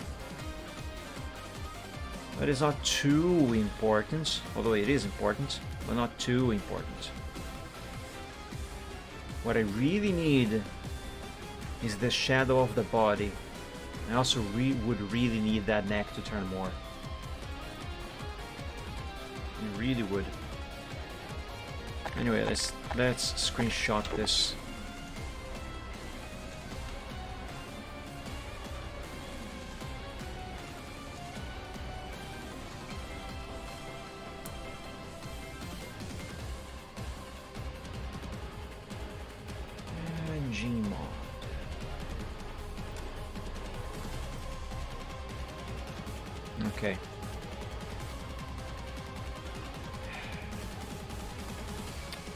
That is not too important, although it is important, but not too important. What I really need is the shadow of the body. I also would really need that neck to turn more. I really would. Anyway, let's screenshot this. Gmod. Okay.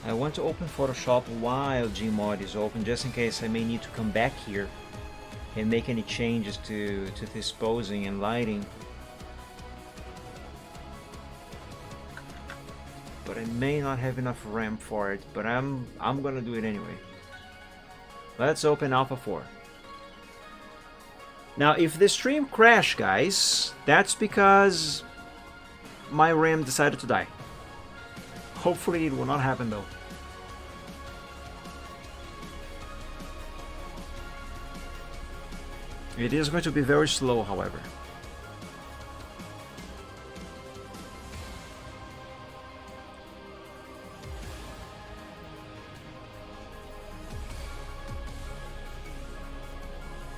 I want to open Photoshop while Gmod is open, just in case I may need to come back here and make any changes to this posing and lighting. But I may not have enough RAM for it, but I'm gonna do it anyway. Let's open Alpha 4. Now, if the stream crashed, guys, that's because my RAM decided to die. Hopefully it will not happen though. It is going to be very slow, however.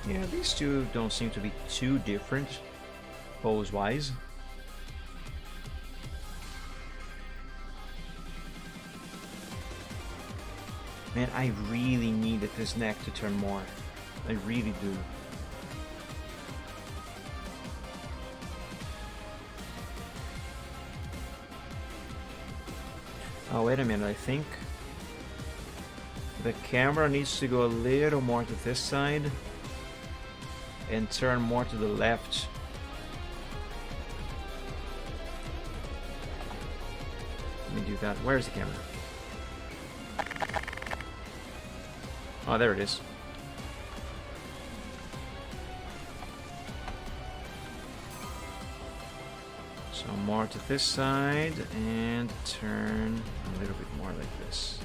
Yeah, These two don't seem to be too different pose-wise. Man, I really needed this neck to turn more. I really do. Oh, wait a minute, I think the camera needs to go a little more to this side and turn more to the left. Let me do that. Where's the camera? Oh, there it is. So more to this side and turn a little bit more like this.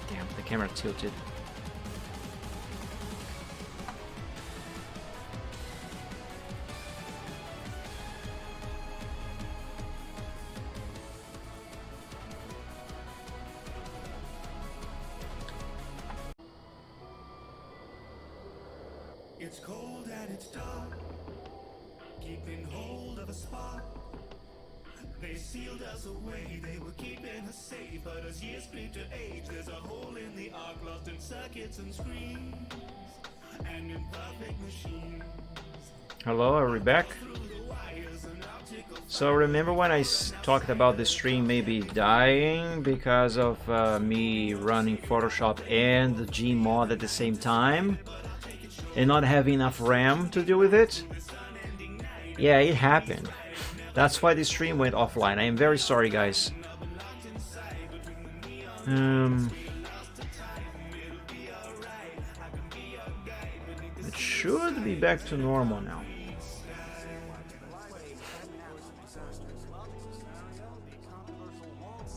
Damn, the camera tilted. It's cold and it's dark, keeping hold of a spark. They sealed us away, they were keeping us safe. But as years creep to age, there's a hole in the arc, lost in circuits and screens and imperfect machines. Hello, are we back? So remember when I talked about the stream maybe dying because of me running Photoshop and Gmod at the same time? And not having enough RAM to deal with it? Yeah, it happened. That's why the stream went offline. I am very sorry, guys. It should be back to normal now.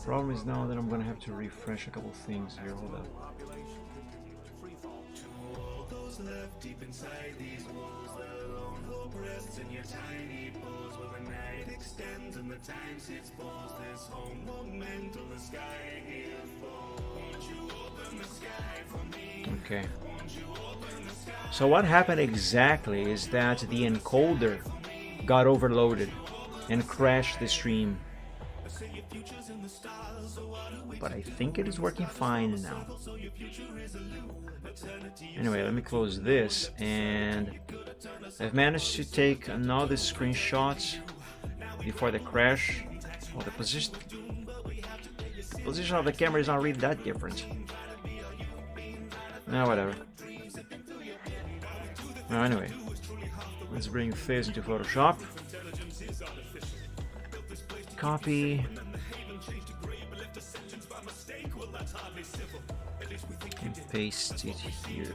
Problem is now that I'm gonna have to refresh a couple things here. Hold up. Left deep inside these walls, the lone hope rests in your tiny paws, where the night extends and the time sits paused. This home moment till the sky here falls. Won't you open the sky for me? Okay. Won't you open the sky? So what happened exactly is that the encoder got overloaded and crashed the stream. But I think it is working fine now. Anyway, let me close this, and I've managed to take another screenshot before the crash. Well, the position of the camera is not really that different. No, whatever. Now, anyway, let's bring this into Photoshop. Copy. And paste it here.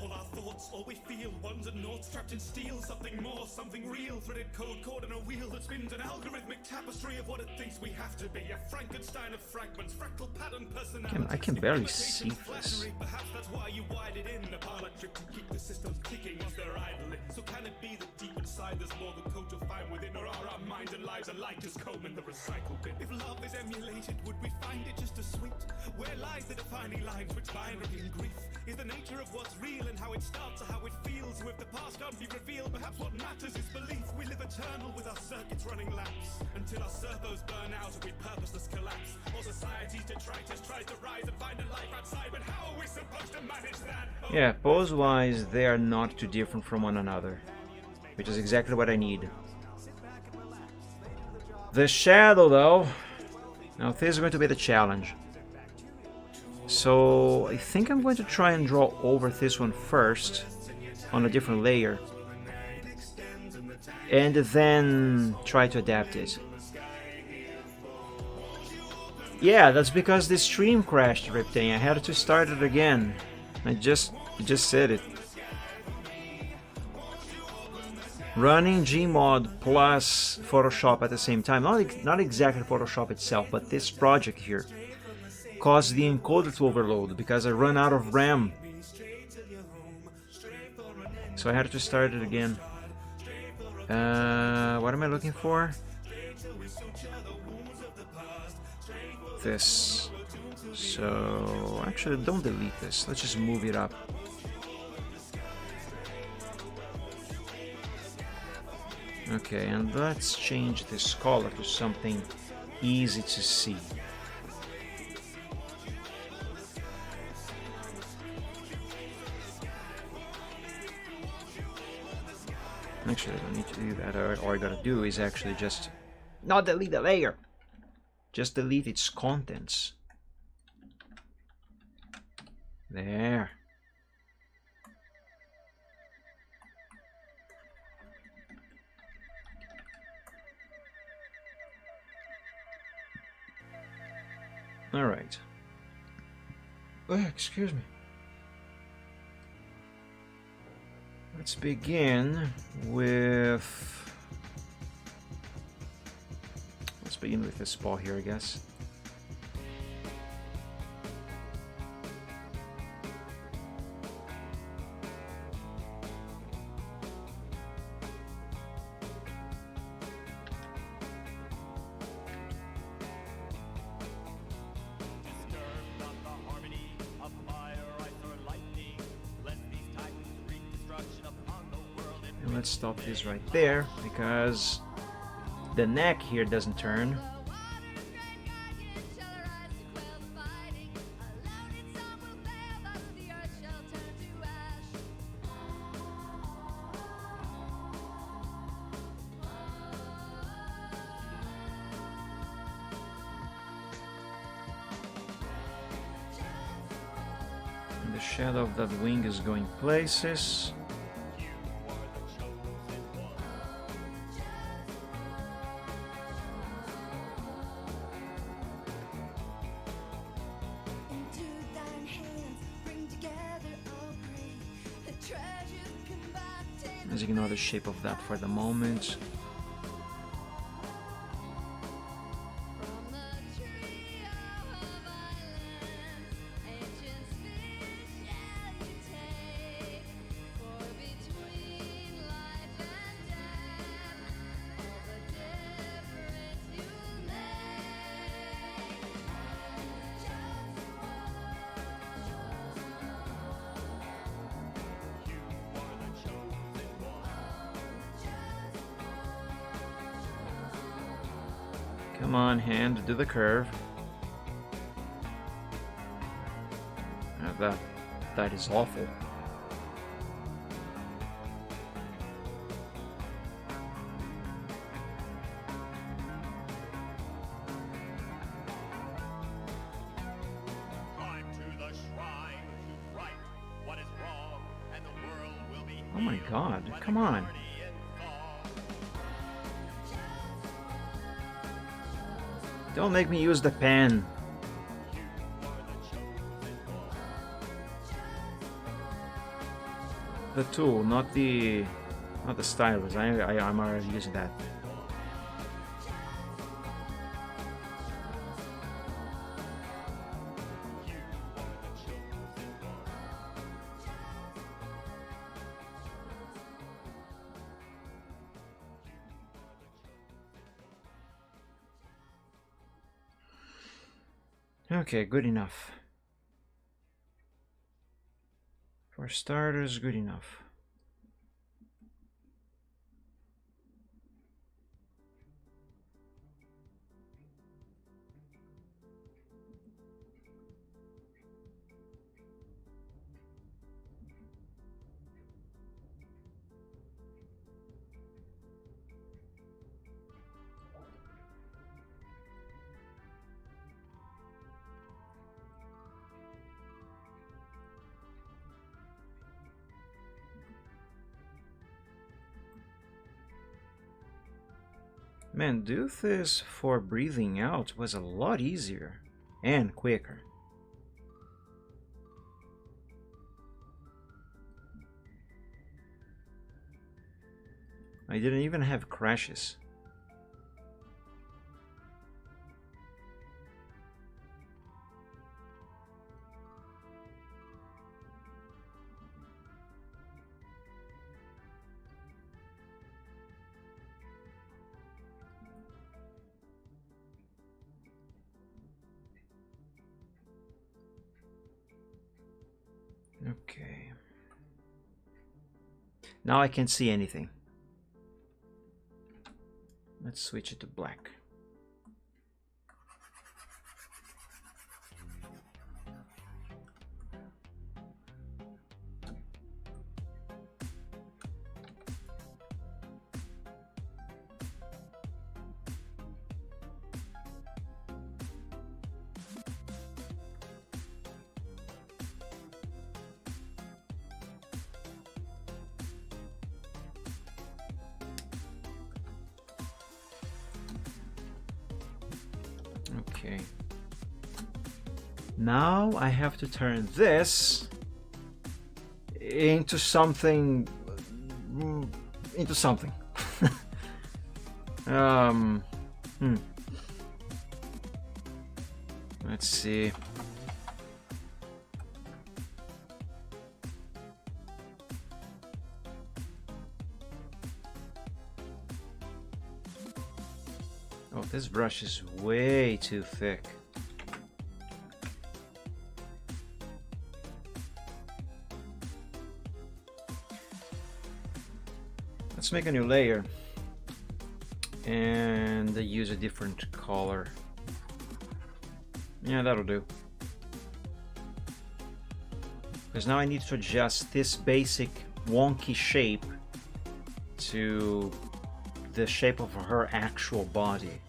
All our thoughts, all we feel, ones and noughts trapped in steel. Something more, something real. Threaded code, cord in a wheel that spins an algorithmic tapestry of what it thinks we have to be. A Frankenstein of fragments, fractal pattern personality. I can barely see this. Perhaps that's why you wired it in. A pilot trick to keep the systems ticking as they're idling. So can it be that deep inside there's more than code to find within? Or are our minds and lives alike just comb in the recycle bin? If love is emulated, would we find it just as sweet? Where lies the defining lines between binary and grief? Is the nature of what's real and how it starts or how it feels? So if the past can't be revealed, perhaps what matters is belief. We live eternal with our circuits running laps until our servos burn out and we purposeless collapse. Or society's detritus tries to rise and find a life outside, but how are we supposed to manage that? Yeah, pose-wise, they are not too different from one another, which is exactly what I need. The shadow, though, now this is going to be the challenge. So I think I'm going to try and draw over this one first on a different layer and then try to adapt it. Yeah, that's because the stream crashed, Riptane. I had to start it again. I just said it. Running Gmod plus Photoshop at the same time, not exactly Photoshop itself, but this project here, caused the encoder to overload because I run out of RAM. So I had to start it again. What am I looking for? This. So actually, don't delete this. Let's just move it up. Okay, and let's change this color to something easy to see. Actually, I don't need to do that. All I gotta do is actually just not delete the layer. Just delete its contents. There. All right. Excuse me. Let's begin with... Let's begin with this ball here, I guess. And let's stop this right there, because the neck here doesn't turn. And the shadow of that wing is going places. Let's ignore the shape of that for the moment. Come on, hand, do the curve. That is awful. Oh my god, come on. Don't make me use the pen. The tool, not the stylus. I'm already using that. Okay, good enough. For starters, good enough. Man, do this for breathing out was a lot easier and quicker. I didn't even have crashes. Okay. Now I can't see anything. Let's switch it to black. Okay. Now I have to turn this into something. Into something. Let's see. Oh, this brush is way too thick. Let's make a new layer and use a different color. Yeah, that'll do. Because now I need to adjust this basic wonky shape to the shape of her actual body.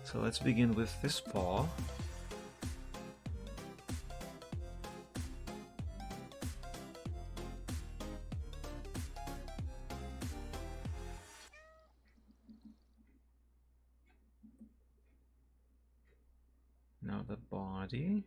So let's begin with this paw. Now the body.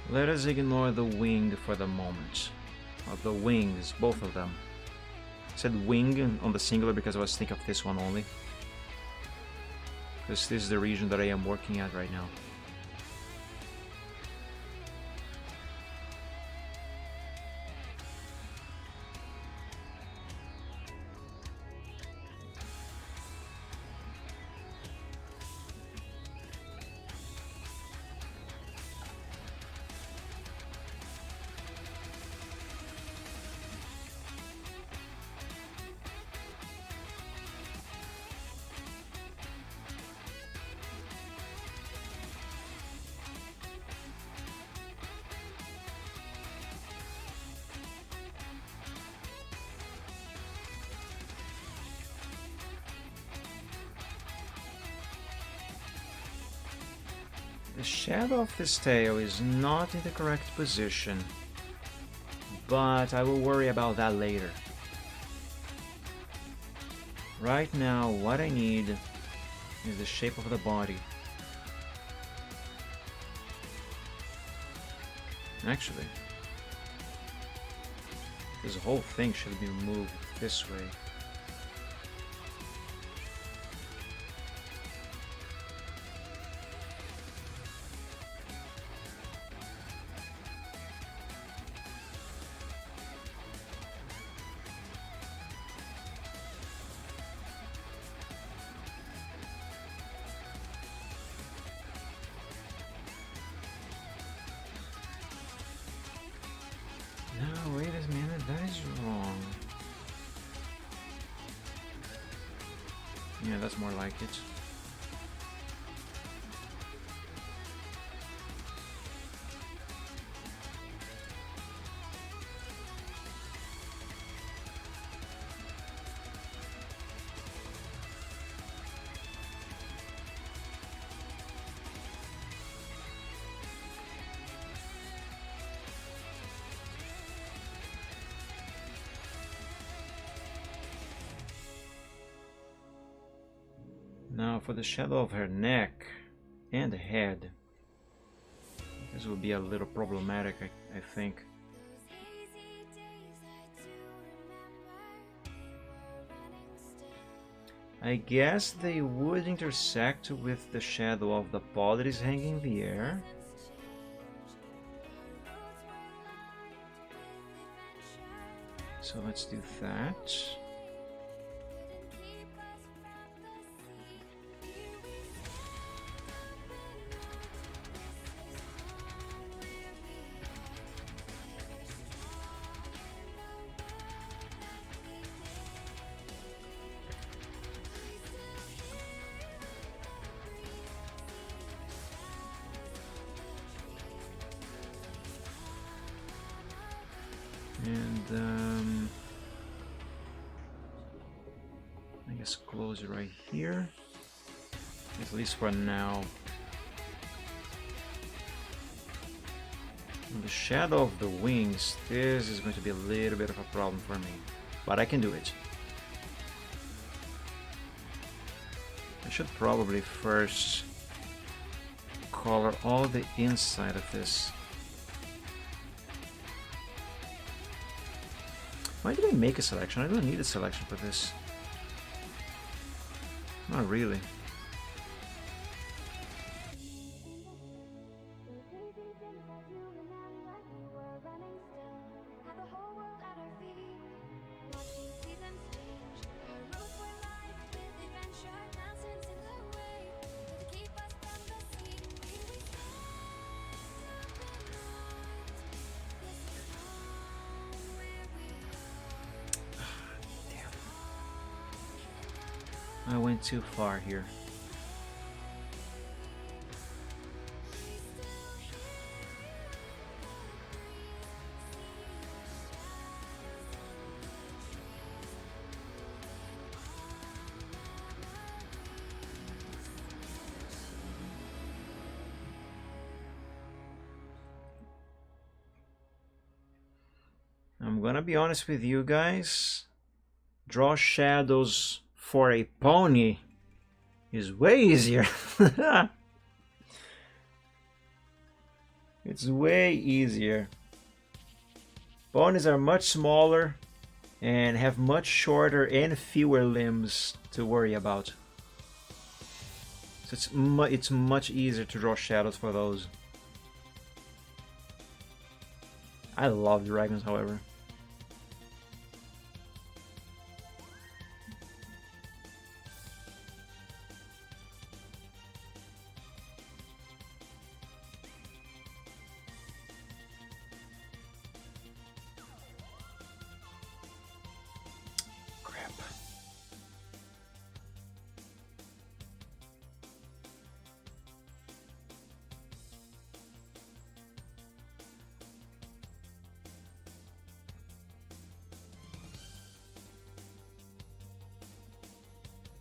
Let us ignore the wing for the moment. Or the wings, both of them. I said wing on the singular because I was thinking of this one only. Because this is the region that I am working at right now. The shadow of this tail is not in the correct position, but I will worry about that later. Right now, what I need is the shape of the body. Actually, this whole thing should be moved this way. No, wait a minute, that is wrong. Yeah, that's more like it. Now for the shadow of her neck and head. This will be a little problematic, I think. Those hazy days I do remember. I guess they would intersect with the shadow of the paw that is hanging in the air. So let's do that. And I guess close it right here, at least for now. And the shadow of the wings, this is going to be a little bit of a problem for me, but I can do it. I should probably first color all the inside of this. Why did I make a selection? I don't need a selection for this. Not really. I went too far here. I'm gonna be honest with you guys. Draw shadows for a pony is way easier. It's way easier. Ponies are much smaller and have much shorter and fewer limbs to worry about. So it's much easier to draw shadows for those. I love dragons, however.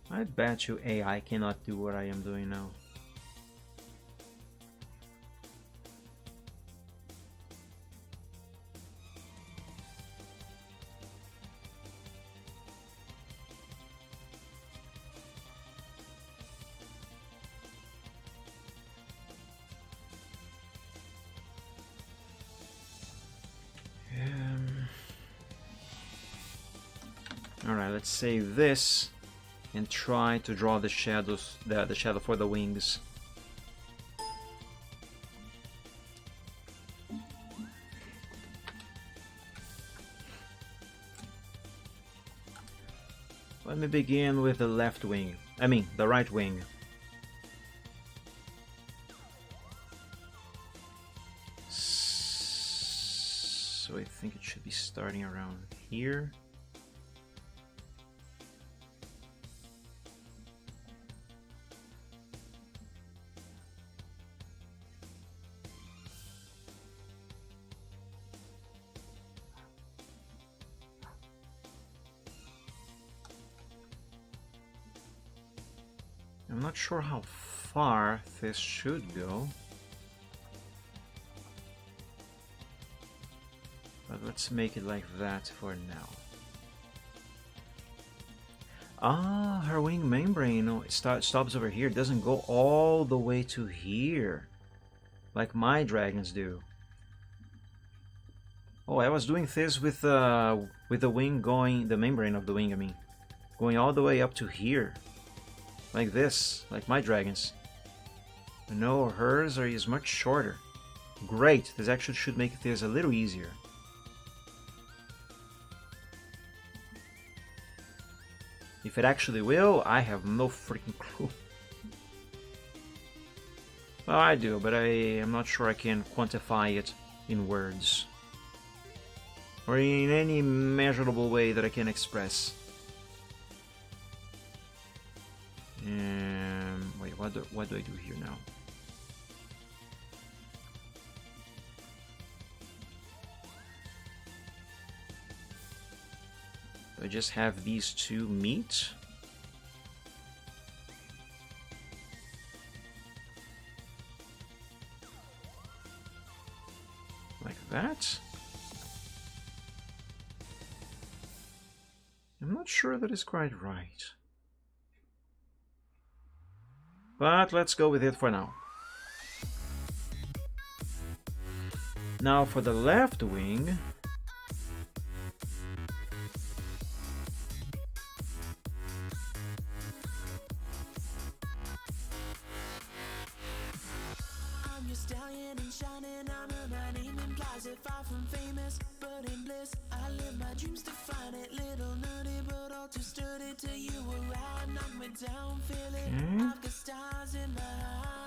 I bet you AI cannot do what I am doing now. Alright, let's save this and try to draw the shadows, the shadow for the wings. Let me begin with the left wing. I mean, the right wing. So I think it should be starting around here. I'm not sure how far this should go, but let's make it like that for now. Ah, her wing membrane stops over here. It doesn't go all the way to here, like my dragons do. Oh, I was doing this with the wing going, the membrane of the wing, I mean, going all the way up to here. Like this, like my dragons. No, hers is much shorter. Great, this actually should make this a little easier. If it actually will, I have no freaking clue. Well, I do, but I am not sure I can quantify it in words. Or in any measurable way that I can express. Wait, what do I do here now? Do I just have these two meet? Like that? I'm not sure that is quite right. But let's go with it for now. Now for the left wing. I'm your stallion and shining armor. My name implies it, far from famous, but in bliss. I live my dreams to find it. Little nerdy, but all too sturdy. Till you arrive, knock me down, feel it. I've got stars in my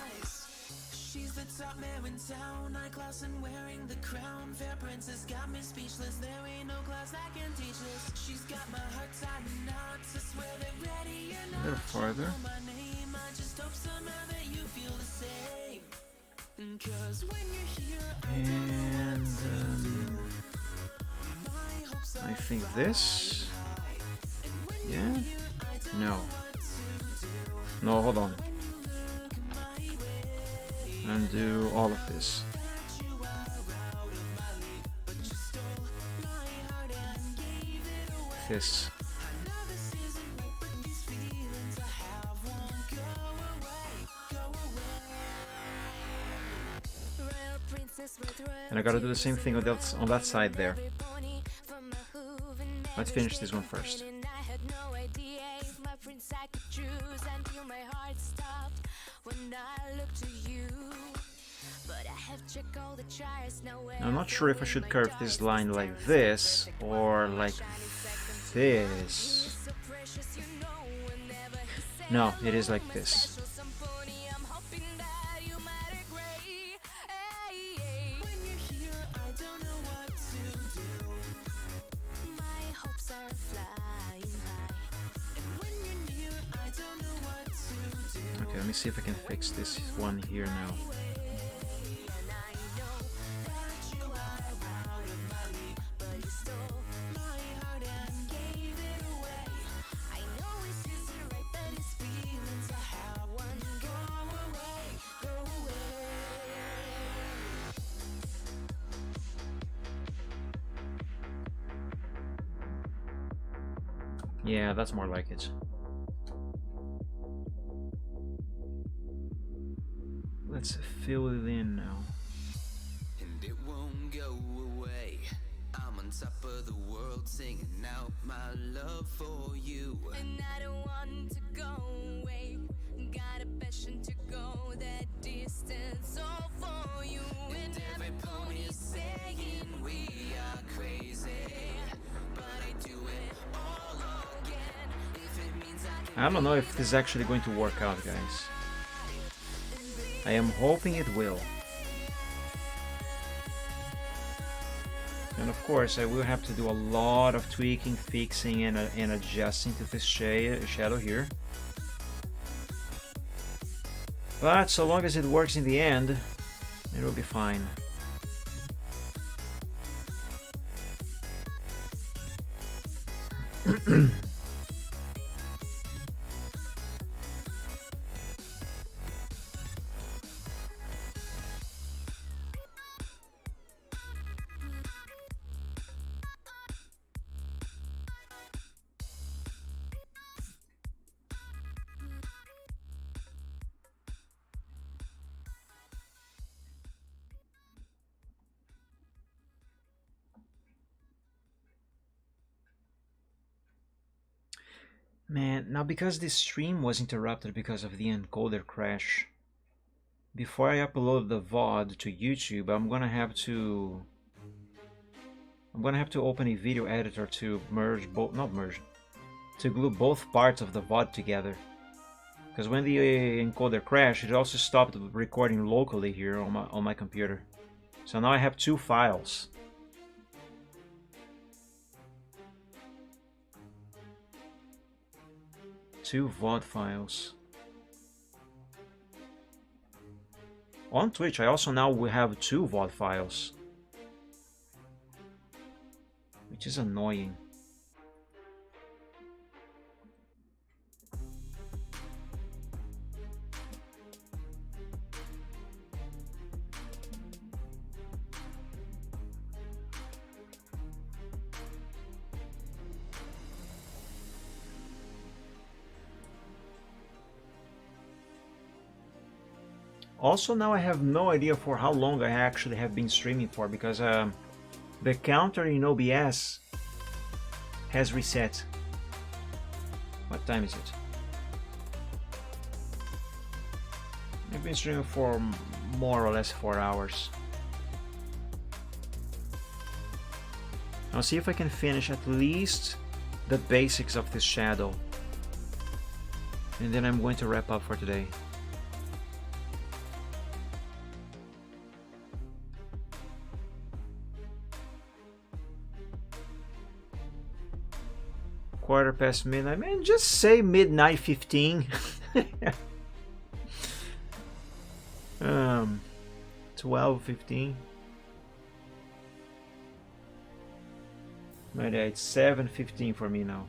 eyes. She's the top man in town, high class and wearing the crown. Fair princess got me speechless. There ain't no class that can teach this. She's got my heart tied in knots. I swear they're ready or not. A little farther. My name, I just hope somehow that you feel the same. 'Cause when you're here, And I think this. Yeah? No. No, hold on. Undo all of this. This. And I gotta do the same thing on that side there. Let's finish this one first. Now, I'm not sure if I should curve this line like this or like this. No, it is like this. Okay, let me see if I can fix this one here now. Yeah, that's more like it. Let's fill it in now. And it won't go away. I'm on top of the world singing out my love for you. And I don't want to go away. Got a passion to go that distance all for you. And every pony saying we are crazy, but I do it all again. If it means I I don't know if this is actually going to work out, guys. I am hoping it will. And of course, I will have to do a lot of tweaking, fixing, and adjusting to this shadow here. But so long as it works in the end, it will be fine. Man, now because this stream was interrupted because of the encoder crash, before I upload the VOD to YouTube, I'm gonna have to open a video editor to merge both, not merge, to glue both parts of the VOD together. Because when the encoder crashed, it also stopped recording locally here on my computer. So now I have two files. Two VOD files. On Twitch, I also now will have two VOD files. Which is annoying. Also, now I have no idea for how long I actually have been streaming for, because the counter in OBS has reset. What time is it? I've been streaming for more or less 4 hours. I'll see if I can finish at least the basics of this shadow. And then I'm going to wrap up for today. Quarter past midnight. Man, just say midnight 15. 12:15. Maybe it's 7:15 for me now.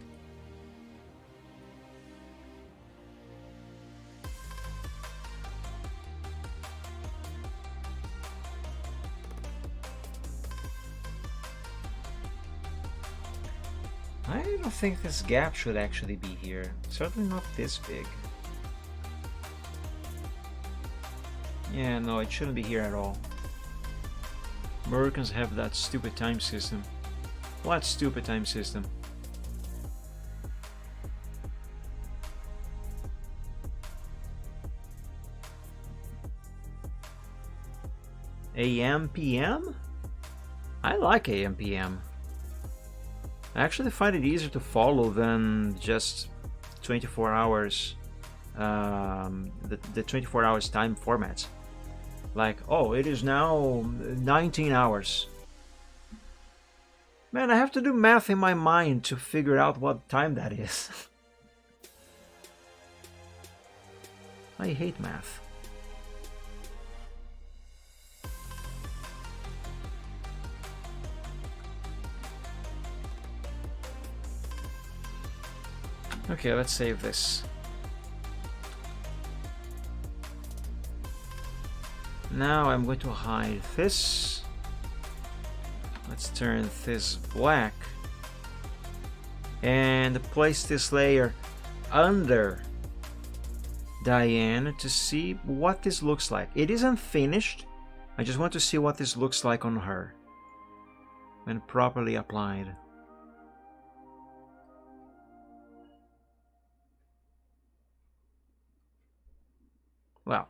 I don't think this gap should actually be here. Certainly not this big. Yeah, no, it shouldn't be here at all. Americans have that stupid time system. What stupid time system? AM, PM? I like AM, PM. I actually find it easier to follow than just 24 hours, the 24 hours time formats. Like, oh, it is now 19 hours. Man, I have to do math in my mind to figure out what time that is. I hate math. Okay, let's save this. Now I'm going to hide this. Let's turn this black. And place this layer under Diane to see what this looks like. It isn't finished. I just want to see what this looks like on her when properly applied. Well,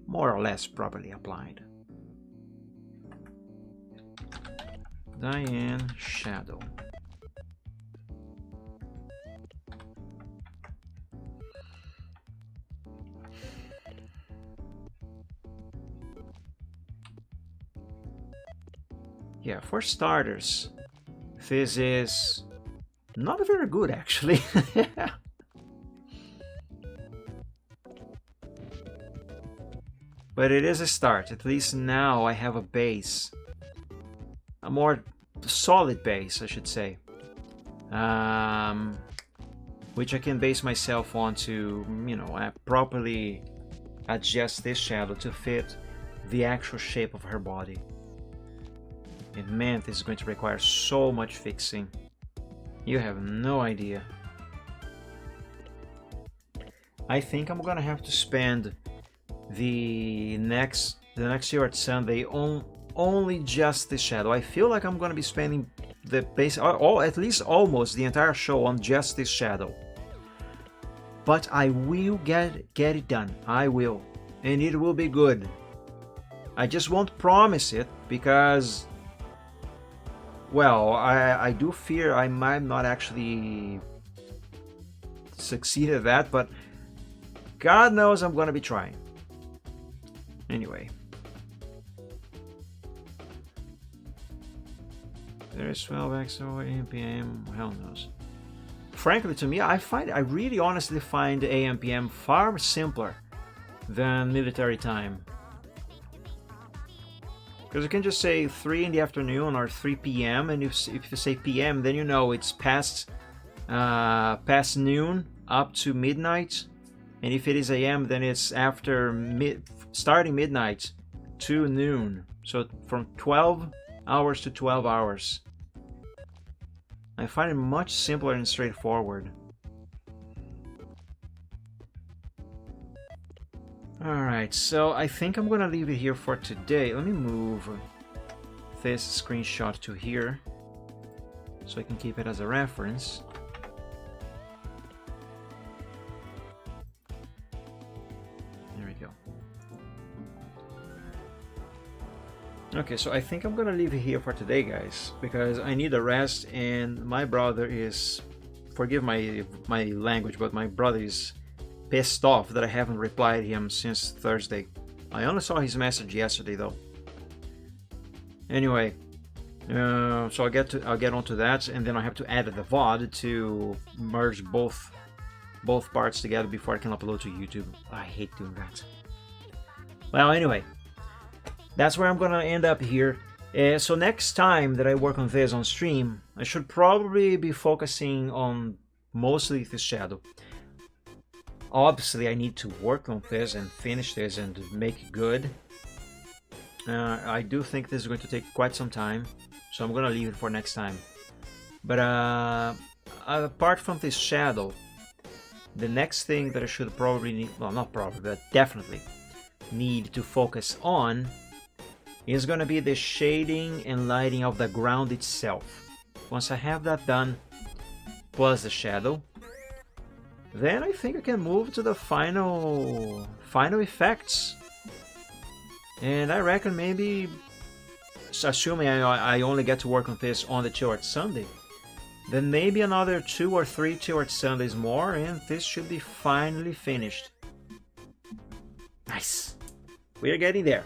more or less properly applied. Diane shadow. Yeah, for starters, this is not very good actually. But it is a start. At least now I have a base. A more solid base, I should say. Which I can base myself on to, you know, properly adjust this shadow to fit the actual shape of her body. And man, this is going to require so much fixing. You have no idea. I think I'm gonna have to spend the next year at Sunday on only just this shadow. I feel like I'm gonna be spending the base, or at least almost the entire show on just this shadow. but I will get it done. I will, and it will be good. I just won't promise it because, well, I do fear I might not actually succeed at that, but God knows I'm gonna be trying. Anyway. There's 12x or AM/PM, hell knows. Frankly, to me, I really honestly find AM/PM far simpler than military time. Because you can just say 3 in the afternoon or 3 p.m. and if you say p.m., then you know it's past noon up to midnight. And if it is a.m., then it's after starting midnight to noon. So from 12 hours to 12 hours. I find it much simpler and straightforward. Alright, so I think I'm gonna leave it here for today. Let me move this screenshot to here so I can keep it as a reference. There we go. Okay, so I think I'm gonna leave it here for today, guys, because I need a rest, and my brother is, forgive my language, but my brother is pissed off that I haven't replied him since Thursday. I only saw his message yesterday though. Anyway, so I'll get onto that, and then I have to edit the VOD to merge both parts together before I can upload to YouTube. I hate doing that. Well, anyway, that's where I'm gonna end up here. So next time that I work on this on stream, I should probably be focusing on mostly this shadow. Obviously, I need to work on this and finish this and make it good. I do think this is going to take quite some time, so I'm gonna leave it for next time. But apart from this shadow, the next thing that I should probably need, well, not probably, but definitely need to focus on is gonna be the shading and lighting of the ground itself. Once I have that done, plus the shadow, then I think I can move to the final effects. And I reckon maybe, assuming I only get to work on this on the Chill Art Sunday, then maybe another 2 or 3 Chill Art Sundays more, and this should be finally finished. Nice! We are getting there.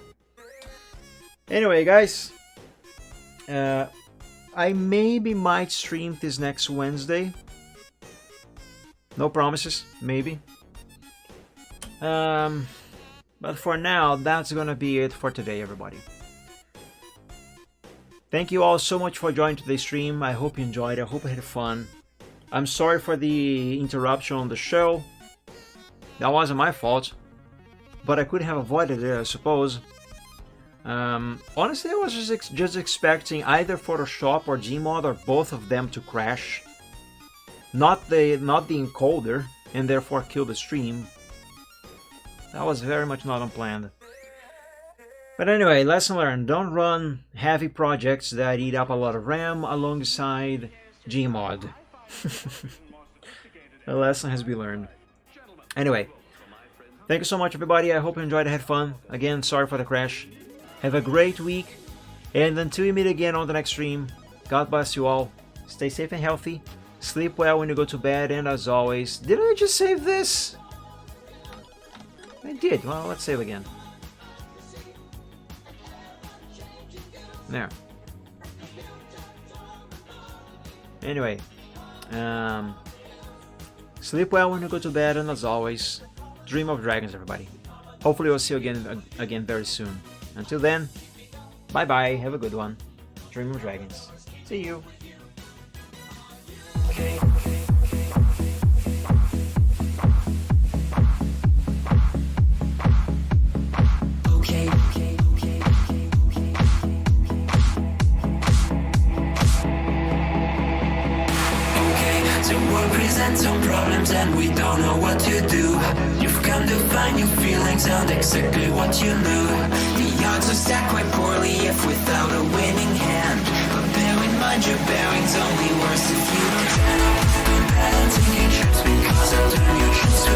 Anyway, guys, I maybe might stream this next Wednesday. No promises, maybe. But for now, that's gonna be it for today, everybody. Thank you all so much for joining today's stream. I hope you enjoyed it. I hope you had fun. I'm sorry for the interruption on the show. That wasn't my fault, but I could have avoided it, I suppose. Honestly, I was just expecting either Photoshop or Gmod or both of them to crash. Not the encoder, and therefore kill the stream. That was very much not unplanned. But anyway, lesson learned. Don't run heavy projects that eat up a lot of RAM alongside Gmod. The lesson has been learned. Anyway, thank you so much, everybody. I hope you enjoyed and had fun. Again, sorry for the crash. Have a great week, and until we meet again on the next stream, God bless you all. Stay safe and healthy. Sleep well when you go to bed, and as always, did I just save this? I did. Well, let's save again. There. Anyway, sleep well when you go to bed, and as always, dream of dragons, everybody. Hopefully we'll see you again very soon. Until then, bye bye, have a good one. Dream of dragons. See you. Some problems and we don't know what to do. You've come to find your feelings and exactly what you knew. The odds are stacked quite poorly if without a winning hand. But bear in mind your bearing's only worse if you can. Balancing your chips because I'll turn your chips to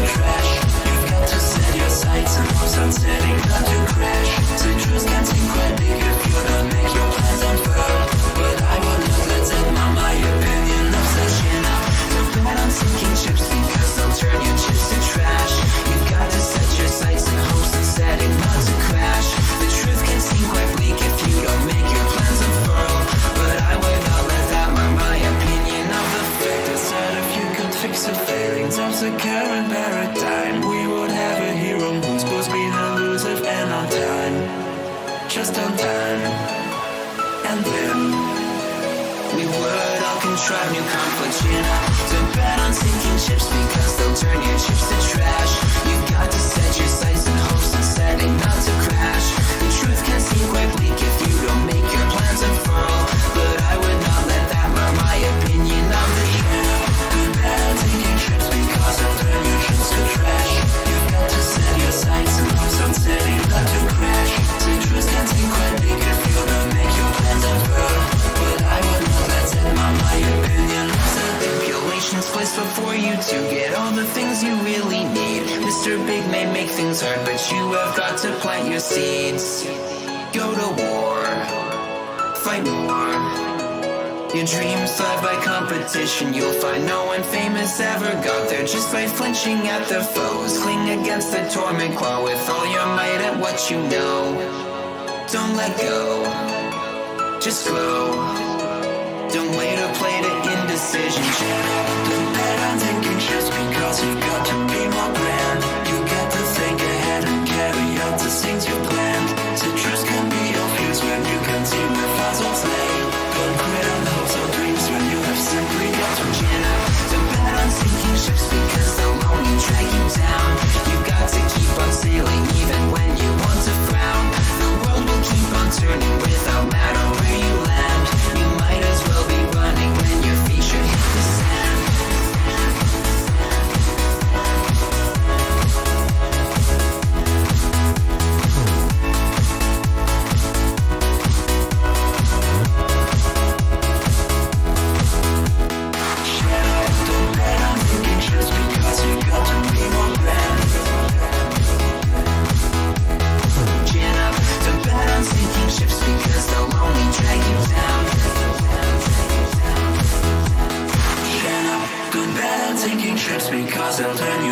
setting not to crash. Citrus can seem quite big if you don't make your plans unfurl. But I will not let that mark my opinion of such enough. Don't bet on sinking ships because they'll turn your chips to trash. You've got to set your sights and hopes and setting not to crash. The truth can seem quite bleak if you don't make your plans unfurl. But I would not let that mark my opinion of the fact that if you could fix the failings of the current paradigm, we would have a hero who's supposed to be elusive and on time. Just on time. And then we would all contrive new conflicts, you know. To bet on sinking ships because they'll turn your chips to trash. You've got to set your sights and hopes and setting not to crash. The truth can seem quite bleak if you don't make your plans unfurl. But I would not let that mark my opinion of the year. To bet on sinking ships because they'll turn your chips to trash. You've got to set your sights and hopes on setting not to crash. The truth can seem quite bleak if you don't make your plans unfurl. But I would not let that mark my opinion. Stipulations placed before you to get all the things you really need. Mr. Big may make things hard, but you have got to plant your seeds. Go to war, fight more. Your dreams thrive by competition. You'll find no one famous ever got there just by flinching at their foes. Cling against the torment claw with all your might at what you know. Don't let go, just grow. Don't wait or play to indecision. Don't bet on taking shifts because you've got to be more grand. You got to think ahead and carry out the things you planned. Citrus can be your fuse when you can see where fossils lay. Don't quit on hopes or dreams when you have simply got to gin up. Don't bet on sinking ships because they'll only drag you down. You've got to keep on sailing even when you want to frown. The world will keep on turning without matter where you land. You might as well be running when your feet should hit the sand. Don't bet on sinking ships because you got to be more grand. Chin up, don't bet on sinking ships because they'll only drag you down. Chin up, don't bet on sinking ships because they'll turn